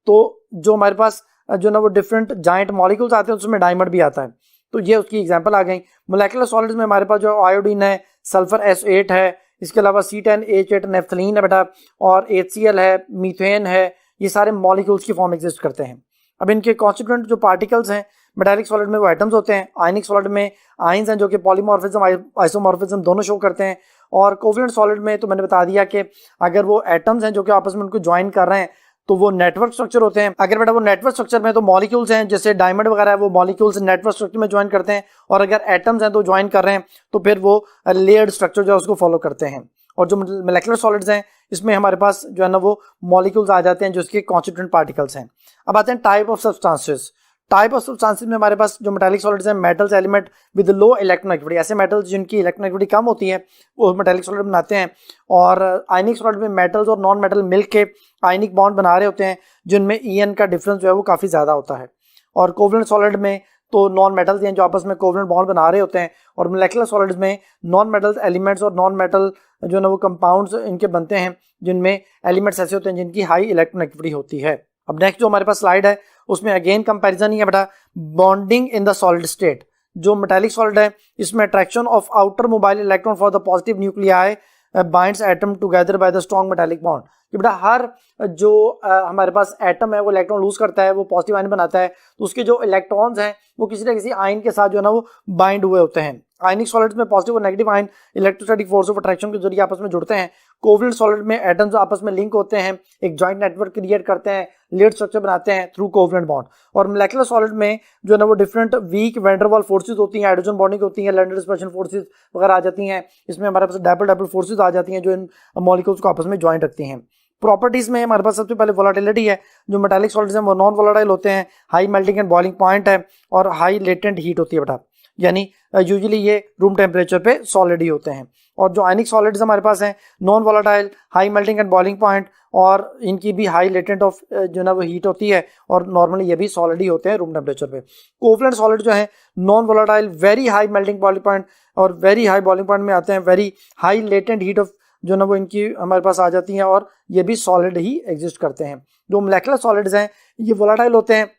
तो जो हमारे पास जो ना वो डिफरेंट जाइंट मॉलिक्यूल्स आते हैं उसमें डायमंड भी आता है, तो ये उसकी एग्जाम्पल आ गई। मोलेकुलर सॉलिड्स में हमारे पास जो आयोडीन है, सल्फर S8 है, इसके अलावा C10H8 नेफ्थलीन है बेटा, और HCl है, मीथेन है, ये सारे मॉलिक्यूल्स की फॉर्म एग्जिस्ट करते हैं। अब इनके कॉन्स्टिट्यूएंट जो पार्टिकल्स हैं मेटालिक सॉलिड में वो एटम्स होते हैं, आयनिक सॉलिड में आयंस हैं जो कि पॉलीमॉर्फिज्म आइसोमॉर्फिज्म दोनों शो करते हैं, और कोवलेंट सॉलिड में तो मैंने बता दिया कि अगर वो एटम्स हैं जो कि आपस में उनको ज्वाइन कर रहे हैं तो वो नेटवर्क स्ट्रक्चर होते हैं। अगर बेटा वो नेटवर्क स्ट्रक्चर में तो मॉलिक्यूल्स हैं जैसे डायमंड वगैरह है, वो मॉलिक्यूल्स नेटवर्क स्ट्रक्चर में ज्वाइन करते हैं, और अगर एटम्स हैं तो ज्वाइन कर रहे हैं तो फिर वो लेयर्ड स्ट्रक्चर जो है उसको फॉलो करते हैं। और जो मोलेकुलर सॉलिड्स हैं इसमें हमारे पास जो है ना वो मॉलिक्यूल्स आ जाते हैं जो इसके कॉन्स्टिट्यूएंट पार्टिकल्स हैं। अब आते हैं type of substances. Type of substances में हमारे पास जो मेटालिक सॉलिड्स हैं, metals element with low electronegativity, ऐसे मेटल्स जिनकी इलेक्ट्रोनेगेटिविटी कम होती है वो मेटालिक सॉलिड बनाते हैं। और आयनिक सॉलिड में मेटल्स और नॉन मेटल मिल के आयनिक बॉन्ड बना रहे होते हैं जिनमें EN का डिफरेंस जो है वो काफ़ी ज़्यादा होता है। और कोवलेंट सॉलिड में तो नॉन मेटल्स हैं जो आपस में कोवलेंट बॉन्ड बना रहे होते हैं, और मोलेकुलर सॉलिड्स में नॉन मेटल्स एलिमेंट्स और नॉन मेटल जो है ना वो कंपाउंड्स इनके बनते हैं जिनमें एलिमेंट्स ऐसे होते हैं जिनकी हाई इलेक्ट्रोनेगेटिविटी होती है। अब नेक्स्ट जो हमारे पास स्लाइड है उसमें अगेन कंपैरिजन ही है बेटा, bonding in the solid state. जो मेटालिक सॉलिड है इसमें attraction of outer mobile electron for the positive nuclei binds atom together by the strong metallic bond. कि बेटा हर जो हमारे पास एटम है वो इलेक्ट्रॉन लूज करता है, वो पॉजिटिव आयन बनाता है, तो उसके जो इलेक्ट्रॉन्स हैं वो किसी न किसी आयन के साथ जो है ना वो बाइंड हुए होते हैं। आयनिक सॉलिड्स में पॉजिटिव और negative ion electrostatic force of attraction के जरिए आपस में जुड़ते हैं। कोवलेंट सॉलिड में एटम्स आपस में लिंक होते हैं, एक जॉइंट नेटवर्क क्रिएट करते हैं, लेयर स्ट्रक्चर बनाते हैं थ्रू कोवलेंट बॉन्ड। और मोलेकुलर सॉलिड में जो है ना वो डिफरेंट वीक वैन डर वाल फोर्सेज होती हैं, हाइड्रोजन बॉन्डिंग होती हैं, लैंडर डिस्पर्शन फोर्सेज वगैरह आ जाती हैं। इसमें हमारे पास डबल फोर्सेज आ जाती हैं जो इन मॉलिक्यूल्स को आपस में ज्वाइंट रखती हैं। प्रॉपर्टीज में हमारे पास सबसे पहले वोलाटिलिटी है, जो मेटालिक सॉलिड्स हैं वो नॉन वोलाटाइल होते हैं, high melting and boiling point है और हाई लेटेंट हीट होती है बेटा, यानी यूजुअली ये रूम टेम्परेचर पे सॉलिड ही होते हैं। और जो आयनिक सॉलिड्स हमारे पास हैं non volatile, high melting and boiling point और इनकी भी हाई लेटेंट ऑफ जो ना वो हीट होती है और नॉर्मली ये भी सॉलिड ही होते हैं रूम टेम्परेचर पे। कोवलेंट सॉलिड जो है non volatile, very high melting boiling point और वेरी हाई बॉइलिंग पॉइंट में आते हैं, very high latent heat of जो ना वो इनकी हमारे पास आ जाती हैं और ये भी सॉलिड ही एग्जिस्ट करते हैं। जो मोलेकुलर सॉलिड्स हैं ये वोलाटाइल होते हैं,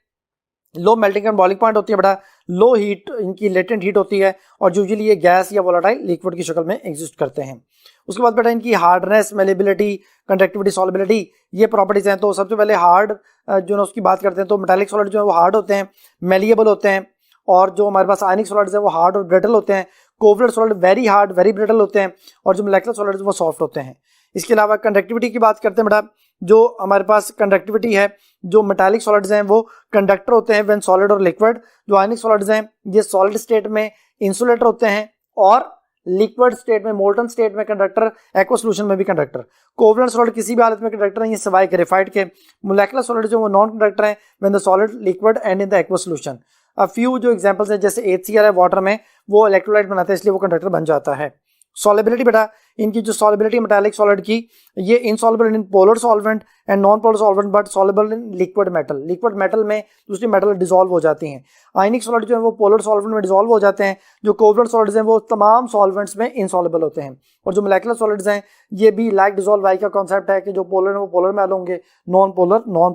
low melting and boiling point होती है बेटा, लो हीट इनकी लेटेंट हीट होती है और यूजुअली ये गैस या वोलाटाइल लिक्विड की शक्ल में एग्जिस्ट करते हैं। उसके बाद बेटा इनकी हार्डनेस, मेलेबिलिटी, कंडक्टिविटी, सॉल्युबिलिटी ये प्रॉपर्टीज हैं। तो सबसे पहले हार्ड जो ना उसकी बात करते हैं तो मेटालिक सॉलिड जो है वो हार्ड होते हैं, मेलिएबल होते हैं और जो हमारे पास आयनिक सॉलिड्स हैं वो हार्ड और ब्रिटल होते हैं। Covalent solid very hard, very brittle होते हैं और जो मोलेकुलर सॉलिड्स वो सॉफ्ट होते हैं। इसके अलावा कंडक्टिविटी की बात करते हैं बेटा, जो हमारे पास कंडक्टिविटी है, जो मेटालिक सॉलिड्स हैं वो कंडक्टर होते हैं व्हेन सॉलिड और लिक्विड। जो आयनिक सॉलिड्स हैं ये सॉलिड स्टेट में इंसुलेटर होते हैं और लिक्विड स्टेट में, मोल्टन स्टेट में कंडक्टर, एक्वा सॉल्यूशन में भी कंडक्टर। कोवलेंट सॉलिड किसी भी हालत में कंडक्टर नहीं है सिवाय ग्रेफाइट के। मोलेकुलर सॉलिड जो वो नॉन कंडक्टर हैं when the solid, liquid and in the aqua solution. A few जो एग्जांपल्स हैं जैसे HCl है वाटर में, वो इलेक्ट्रोलाइट बनाते हैं इसलिए वो कंडक्टर बन जाता है। सॉलिबिलिटी बेटा, इनकी जो सॉलिबिलिटी मेटालिक सॉलिड की, ये insoluble in polar solvent and non polar solvent but soluble in liquid metal. Liquid metal में दूसरी मेटल डिसॉल्व हो जाती हैं। आयनिक सॉलिड जो है वो पोलर सॉल्वेंट में डिसॉल्व हो जाते हैं। जो कोवलेंट सॉलिड्स हैं वो तमाम सॉल्वेंट्स में इनसॉल्युबल होते हैं। और जो मोलेकुलर सॉलिड्स हैं ये भी लाइक डिसॉल्व वाई का कॉन्सेप्ट है कि जो पोलर है वो पोलर में हल होंगे, नॉन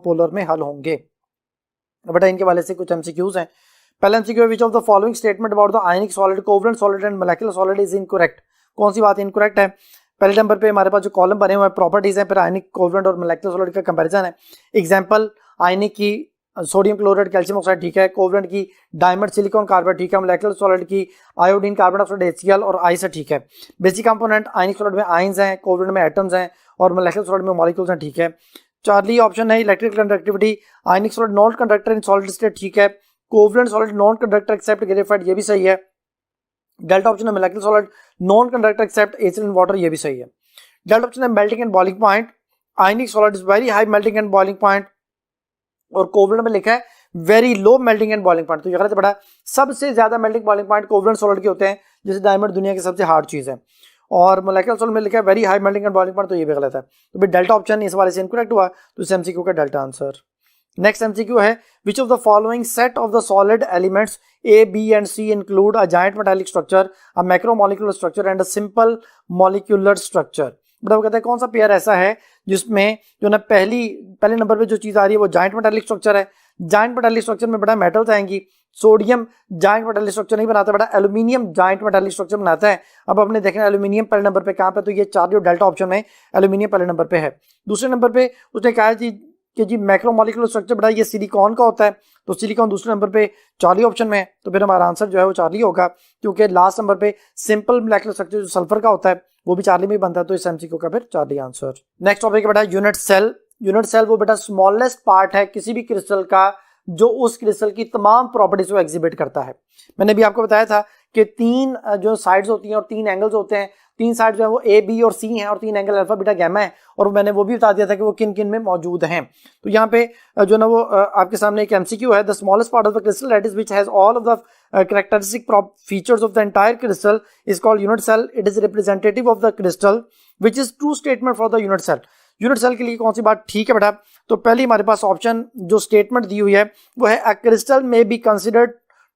पोलर में हल होंगे। बेटा इनके वाले से कुछ MCQs हैं। पहला MCQ है, विच of the following statement about the ionic solid, covalent solid and molecular solid is incorrect. कौन सी बात इनकरेक्ट है? पहले नंबर पे हमारे पास जो कॉलम बने हुए हैं प्रॉपर्टीज हैं, फिर आयनिक, कोवलेंट और मोलेकुलर सॉलिड का कंपैरिजन है। एग्जांपल, आयनिक की सोडियम क्लोराइड, कैल्शियम ऑक्साइड ठीक है, कोवलेंट की डायमंड सिलिकॉन कार्बन ठीक है, मोलेकुलर सॉलिड की आयोडीन कार्बन ऑक्साइड HCl और आइस ठीक है। बेसिक कंपोनेंट आयनिक सॉलिड में आयंस हैं, कोवलेंट में एटम्स हैं और मोलेकुलर सॉलिड में मॉलिक्यूल्स हैं ठीक है। चार्ली ऑप्शन है electrical conductivity, ionic solid non conductor in solid state ठीक है, covalent solid non conductor except graphite ये भी सही है। डेल्टा ऑप्शन है molecular solid non conductor except HCl in water ये भी सही है। डेल्टा ऑप्शन है melting and boiling point, ionic solid is very high melting and boiling point और कोवलेंट में लिखा है very low melting and boiling point. तो ये गलत है बेटा, सबसे ज्यादा melting boiling point covalent solid के होते हैं, जैसे डायमंड दुनिया की सबसे हार्ड चीज है। और मोलेकुलर सॉलिड में लिखा है very high melting and boiling point, तो ये भी गलत है। तो भाई डेल्टा ऑप्शन इस वाले से इनकरेक्ट हुआ, तो इस MCQ का डेल्टा आंसर। नेक्स्ट MCQ है, विच of the following set of the solid elements A, B and C include a giant metallic structure, a macromolecular structure and a simple molecular structure। बड़ा वो कहता है कौन सा पेयर ऐसा है जिसमें जो ना पहले नंबर पे जो चीज आ रही है वो जाइंट मेटालिक स्ट्रक्चर है। जाइंट मेटालिक स्ट्रक्चर में बड़ा मेटल्स आएंगी। सोडियम जाइंट मेटालिक स्ट्रक्चर नहीं बनाता बेटा, एल्यूमिनियम जाइंट मेटालिक स्ट्रक्चर बनाता है। अब अपने देखना एल्यूमिनियम पहले नंबर पे कहाँ पे, तो ये चार्ली और डेल्टा ऑप्शन में एल्यूमिनियम पहले नंबर पे है। दूसरे नंबर पे उसने कहा कि जी मैक्रोमोलिकुलर स्ट्रक्चर बेटा ये सिलिकॉन का होता है, तो सिलिकॉन दूसरे नंबर पे चार्ली ऑप्शन में है। तो फिर हमारा आंसर जो है वो चार्ली होगा, क्योंकि लास्ट नंबर पे सिंपल मोलेकुलर स्ट्रक्चर जो सल्फर का होता है वो भी चार्ली में ही बनता है, तो इस MCQ का फिर चार्ली आंसर। नेक्स्ट टॉपिक है बेटा यूनिट सेल। यूनिट सेल वो बेटा स्मॉलेस्ट पार्ट है किसी भी क्रिस्टल का जो उस क्रिस्टल की तमाम प्रॉपर्टीज को एग्जिबिट करता है। मैंने भी आपको बताया था कि 3 जो साइड्स होती हैं और 3 एंगल्स होते हैं। 3 साइड जो है वो A, B और C हैं और 3 एंगल अल्फा बीटा गैमा है, और मैंने वो भी बता दिया था कि वो किन किन में मौजूद हैं। तो यहाँ पे जो ना वो आपके सामने एक MCQ है, the smallest part of the crystal that is which has all of the characteristic features of the entire crystal is called unit cell. It is representative of the crystal which is true statement for the unit cell. Unit cell के लिए कौन सी बात ठीक है बेटा? तो पहले हमारे पास ऑप्शन जो स्टेटमेंट दी हुई है वो है अ क्रिस्टल में be considered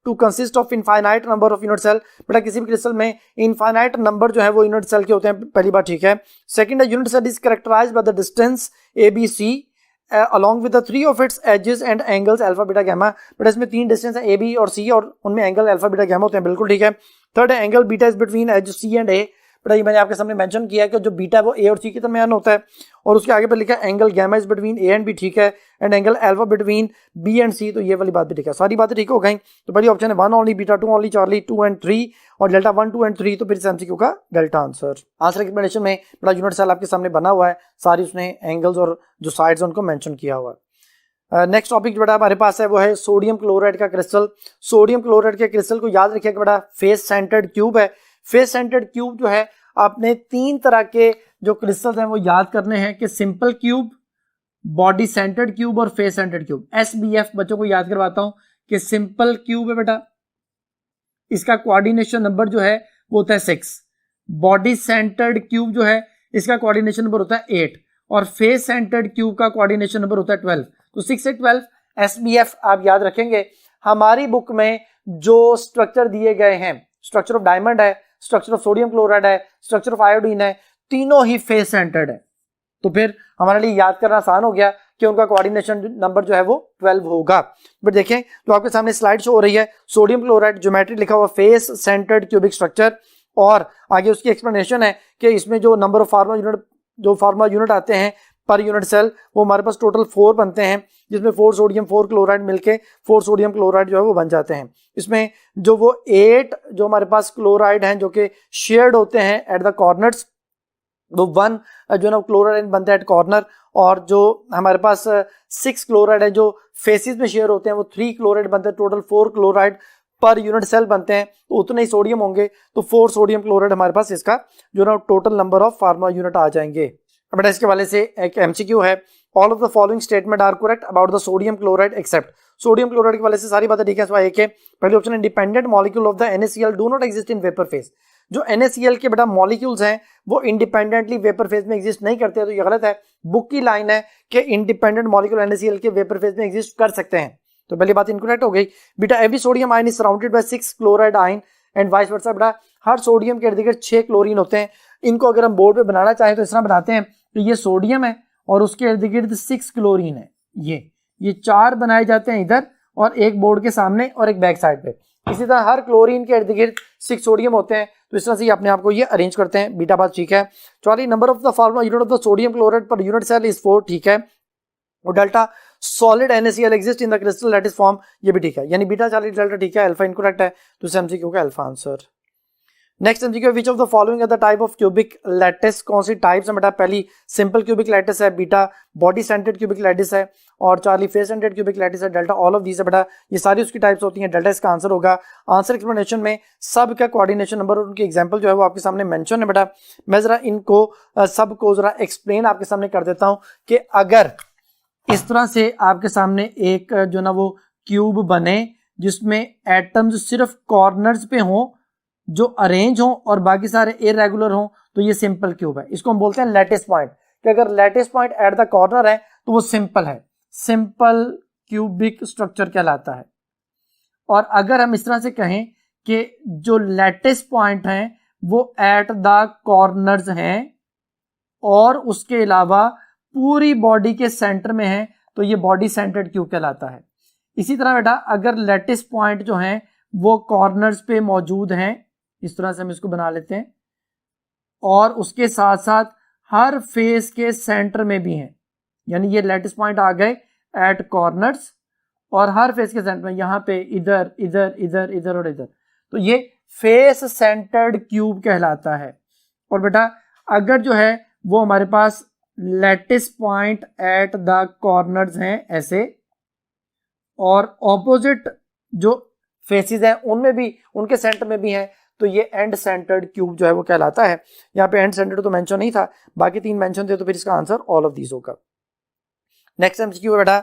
to consist of infinite number of unit cell. बेटा किसी भी क्रिस्टल में इनफाइनाइट नंबर जो है वो यूनिट सेल के होते हैं, पहली बात ठीक है। सेकंड है unit cell is characterised by the distance ABC along with the 3 of its edges and angles alpha beta gamma। बेटा इसमें 3 डिस्टेंस है A, B और C और उनमें एंगल अल्फा बीटा गैमा होते हैं, बिल्कुल ठीक है। थर्ड है angle beta is between edge C and A। बेटा ये मैंने आपके सामने मेंशन किया है कि जो बीटा है वो A और C के दरमियान होता है, और उसके आगे पर लिखा है angle gamma is between A and B ठीक है, and angle alpha between B and C। तो ये वाली बात भी ठीक है, सारी बातें ठीक हो गई। तो पहली ऑप्शन है 1 only, beta 2 only, Charlie 2 and 3 और डेल्टा 1, 2 एंड 3। तो फिर MCQ का डेल्टा आंसर। आंसर एक्सप्लेनेशन में बड़ा यूनिट सेल आपके सामने बना हुआ है, सारी उसने एंगल्स और जो साइड्स उनको मेंशन किया हुआ है। नेक्स्ट टॉपिक बेटा हमारे पास है वो है सोडियम क्लोराइड का क्रिस्टल। सोडियम क्लोराइड के क्रिस्टल को याद रखिएगा बेटा फेस सेंटर्ड क्यूब है। फेस सेंटर्ड क्यूब जो है आपने 3 तरह के जो क्रिस्टल्स हैं वो याद करने हैं कि simple cube, body centred cube और फेस सेंटर्ड क्यूब। SBF बच्चों को याद करवाता हूं कि सिंपल क्यूब है बेटा, इसका कोऑर्डिनेशन नंबर जो है वो होता है 6। बॉडी सेंटर्ड क्यूब जो है इसका कोऑर्डिनेशन नंबर होता है 8 और फेस सेंटर्ड क्यूब का कोऑर्डिनेशन नंबर होता है 12। तो 6 से 12 SBF आप याद रखेंगे। हमारी बुक में जो स्ट्रक्चर दिए गए हैं, स्ट्रक्चर ऑफ डायमंड है, स्ट्रक्चर ऑफ सोडियम क्लोराइड है, स्ट्रक्चर ऑफ आयोडीन है, तीनों ही फेस सेंटर्ड है। तो फिर हमारे लिए याद करना आसान हो गया कि उनका कोऑर्डिनेशन नंबर जो है वो 12 होगा। बट देखें तो आपके सामने स्लाइड शो हो रही है, सोडियम क्लोराइड ज्योमेट्री लिखा हुआ फेस सेंटर्ड क्यूबिक स्ट्रक्चर, और आगे उसकी एक्सप्लेनेशन है कि इसमें जो नंबर ऑफ फार्मा यूनिट आते हैं पर यूनिट सेल, वो हमारे पास टोटल 4 बनते हैं, जिसमें 4 सोडियम 4 क्लोराइड मिलके 4 सोडियम क्लोराइड जो है वो बन जाते हैं। इसमें जो वो 8 जो हमारे पास क्लोराइड हैं जो कि शेयर्ड होते हैं एट द कॉर्नर्स, वो 1 जो ना क्लोराइड बनता है एट कॉर्नर, और जो हमारे पास 6 क्लोराइड है जो फेसिस में शेयर होते हैं वो 3 क्लोराइड बनते हैं। Total 4 chloride per unit cell बनते हैं, तो उतने ही सोडियम होंगे, तो 4 सोडियम क्लोराइड हमारे पास इसका जो ना total number of formula unit आ जाएंगे। बेटा इसके वाले से एक MCQ है, all of the following statement are correct about the sodium chloride except. Sodium chloride के वाले से सारी बातें ठीक है। एक है पहले option, independent molecule of the NaCl do not exist in vapour phase. जो NaCl के बेटा मॉलिक्यूल्स हैं वो इंडिपेंडेंटली वेपर फेज में एग्जिस्ट नहीं करते, तो ये गलत है। बुक की लाइन है कि इंडिपेंडेंट मॉलिक्यूल NaCl के वेपर फेज में एग्जिस्ट कर सकते हैं, तो पहली बात इनकरेक्ट हो गई। बेटा every sodium ion is surrounded by 6 chloride ion and vice versa. बेटा हर सोडियम के इर्द गिर्द 6 क्लोरीन होते हैं। इनको अगर हम बोर्ड पे बनाना चाहें तो इस तरह बनाते हैं, तो ये सोडियम है और उसके इर्द गिर्द 6 क्लोरीन है, ये 4 बनाए जाते हैं इधर और एक बोर्ड के सामने और एक बैक साइड पे। इसी तरह हर क्लोरीन के इर्द गिर्द 6 सोडियम होते हैं, तो इस तरह से अपने आप को ये अरेंज करते हैं। बीटा बात ठीक है। चौथी, number of the formula unit of the sodium chloride per unit cell is 4, ठीक है। और delta solid NaCl exist in the crystal lattice form, ये भी ठीक है, यानी बीटा 40 डेल्टा ठीक है। अल्फा इनकरेक्ट है, तो इस MCQ का alpha answer. Next MCQ, which of the following are the type of cubic lattice. कौन सी टाइप्स है बेटा? पहली सिंपल क्यूबिक लैटिस है, beta body centred cubic lattice है, और Charlie face centred cubic lattice है, डेल्टा ऑल ऑफ दीस है बेटा। ये सारी उसकी टाइप्स होती हैं, डेल्टा इसका आंसर होगा। आंसर एक्सप्लेनेशन में सब का कोऑर्डिनेशन नंबर और उनकी एग्जांपल जो है वो आपके सामने मेंशन है बेटा। मैं जरा इनको सबको जरा एक्सप्लेन आपके सामने कर देता हूं कि अगर इस तरह से आपके सामने एक जो ना वो क्यूब बने जिसमें एटम्स सिर्फ कॉर्नर्स पे हों जो अरेंज हों और बाकी सारे इरेगुलर हों, तो ये सिंपल क्यूब है। इसको हम बोलते हैं लैटिस पॉइंट, कि अगर lattice point at the corner है तो वो सिंपल है, सिंपल क्यूबिक स्ट्रक्चर कहलाता है। और अगर हम इस तरह से कहें कि जो लैटिस पॉइंट हैं वो एट द कॉर्नर्स हैं और उसके अलावा पूरी बॉडी के सेंटर में है, तो ये बॉडी सेंटर्ड क्यूब कहलाता है। इसी तरह बेटा अगर लैटिस पॉइंट जो हैं वो कॉर्नर्स पे मौजूद हैं, इस तरह से हम इसको बना लेते हैं, और उसके साथ साथ हर फेस के सेंटर में भी हैं, यानी ये लैटिस पॉइंट आ गए एट कॉर्नर्स और हर फेस के सेंटर में, यहाँ पे इधर इधर इधर इधर और इधर, तो ये फेस सेंटर्ड क्यूब कहलाता है। और बेटा अगर जो है वो हमारे पास lattice point at the corners हैं ऐसे, और ऑपोजिट जो फेसेस हैं उनमें भी, उनके सेंटर में भी हैं, तो ये एंड सेंटर्ड क्यूब जो है वो कहलाता है। यहाँ पे एंड सेंटर्ड तो मेंशन नहीं था, बाकी 3 मेंशन थे, तो फिर इसका आंसर ऑल ऑफ दीज होगा। नेक्स्ट MCQ है बेटा,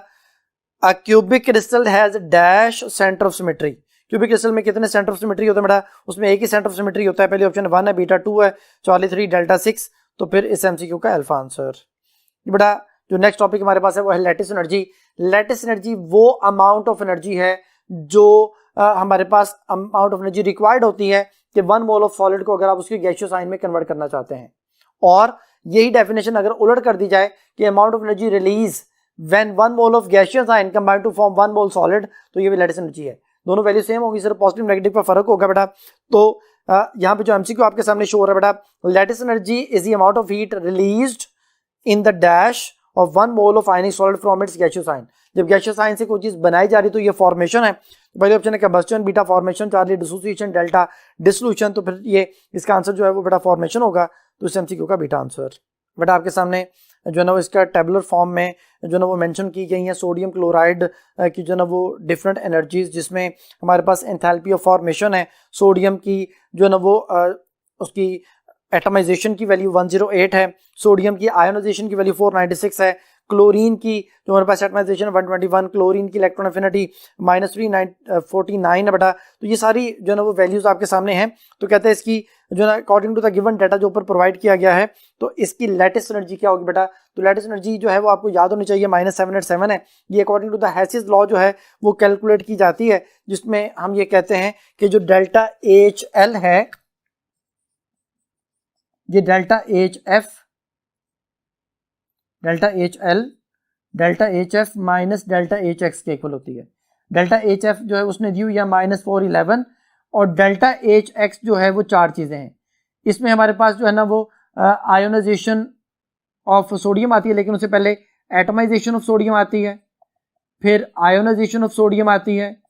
a cubic crystal has dash centre of symmetry. Cubic crystal में कितने सेंटर ऑफ सिमेट्री होते हैं बेटा? उसमें एक ही सेंटर ऑफ सिमेट्री होता है। पहले ऑप्शन 1 है, बीटा 2 है, चार्ली 3, डेल्टा 6, तो फिर इस MCQ का अल्फा आंसर। बेटा जो नेक्स्ट टॉपिक हमारे पास है वो है लैटिस एनर्जी। लैटिस एनर्जी वो अमाउंट ऑफ एनर्जी है जो हमारे पास अमाउंट ऑफ एनर्जी रिक्वायर्ड होती है कि 1 मोल ऑफ सॉलिड को अगर आप उसके गैसियस आयन में कन्वर्ट करना चाहते हैं। और यही डेफिनेशन अगर उलट कर दी जाए कि amount of energy release when 1 mole of gaseous ion combine to form 1 mole solid, तो ये भी लैटिस एनर्जी है। दोनों वैल्यू सेम होगी, सिर्फ पॉजिटिव नेगेटिव का फर्क होगा बेटा। तो यहाँ पे जो MCQ आपके सामने शो हो रहा है बेटा, lattice energy is the amount of heat released in the dash of 1 mole of ionic solid from its gaseous ion. जब गैसियस आयन से कोई चीज बनाई जा रही तो ये फॉर्मेशन है। तो पहले ऑप्शन है combustion, beta formation, Charlie dissociation, delta dissolution, तो फिर ये इसका आंसर जो है वो बेटा फॉर्मेशन होगा, तो इस MCQ का बीटा आंसर। बेटा आपके सामने जो है ना वो इसका टेबुलर फॉर्म में जो ना वो मेंशन की गई है सोडियम क्लोराइड की जो ना वो डिफरेंट एनर्जीज, जिसमें हमारे पास एंथैल्पी ऑफ फॉर्मेशन है सोडियम की जो ना वो उसकी एटमाइजेशन की वैल्यू 108 है, सोडियम की आयोनाइजेशन की वैल्यू 496 है, क्लोरीन की जो हमारे पास एटमाइजेशन 121, क्लोरीन की इलेक्ट्रॉन एफिनिटी -349 है बेटा। तो ये सारी जो है ना वो वैल्यूज आपके सामने हैं। तो कहते हैं इसकी जो है according to the given data जो ऊपर प्रोवाइड किया गया है, तो इसकी लेटेस्ट एनर्जी क्या होगी बेटा? तो लेटेस्ट एनर्जी जो है वो आपको याद होनी चाहिए -787 है। ये अकॉर्डिंग टू द हेसियस लॉ जो है वो कैलकुलेट की जाती है, जिसमें हम ये कहते हैं कि जो डेल्टा HL है, ये delta HF, delta HL, delta HF minus delta HX के इक्वल होती है। डेल्टा HF जो है उसने दी हुई है -411 और डेल्टा HX जो है वो 4 चीज़ें हैं। इसमें हमारे पास जो है ना वो आयोनाइजेशन ऑफ सोडियम आती है, लेकिन उससे पहले एटमाइजेशन ऑफ सोडियम आती है, फिर आयोनाइजेशन ऑफ सोडियम आती है,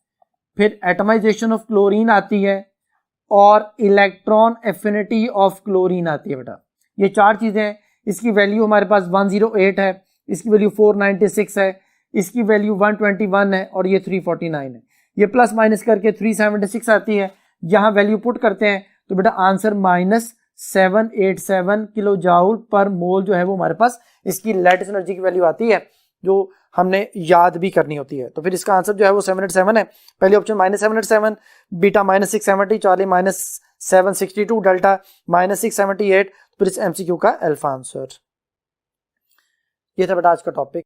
फिर एटमाइजेशन ऑफ क्लोरीन आती है और इलेक्ट्रॉन एफिनिटी ऑफ क्लोरीन आती है बेटा। ये 4 चीज़ें हैं। इसकी वैल्यू हमारे पास 108 है, इसकी वैल्यू 496 है, इसकी वैल्यू 121 है और ये 349 है। ये प्लस माइनस करके 376 आती है। यहाँ वैल्यू पुट करते हैं तो बेटा आंसर -787 किलो जाउल पर मोल जो है वो हमारे पास इसकी लेटेस्ट एनर्जी की वैल्यू आती है, जो हमने याद भी करनी होती है। तो फिर इसका आंसर जो है वो 787 है। पहले ऑप्शन -787, बीटा -670, चार्ली -762, डेल्टा -678, फिर इस MCQ का अल्फा आंसर। ये था बेटा आज का टॉपिक।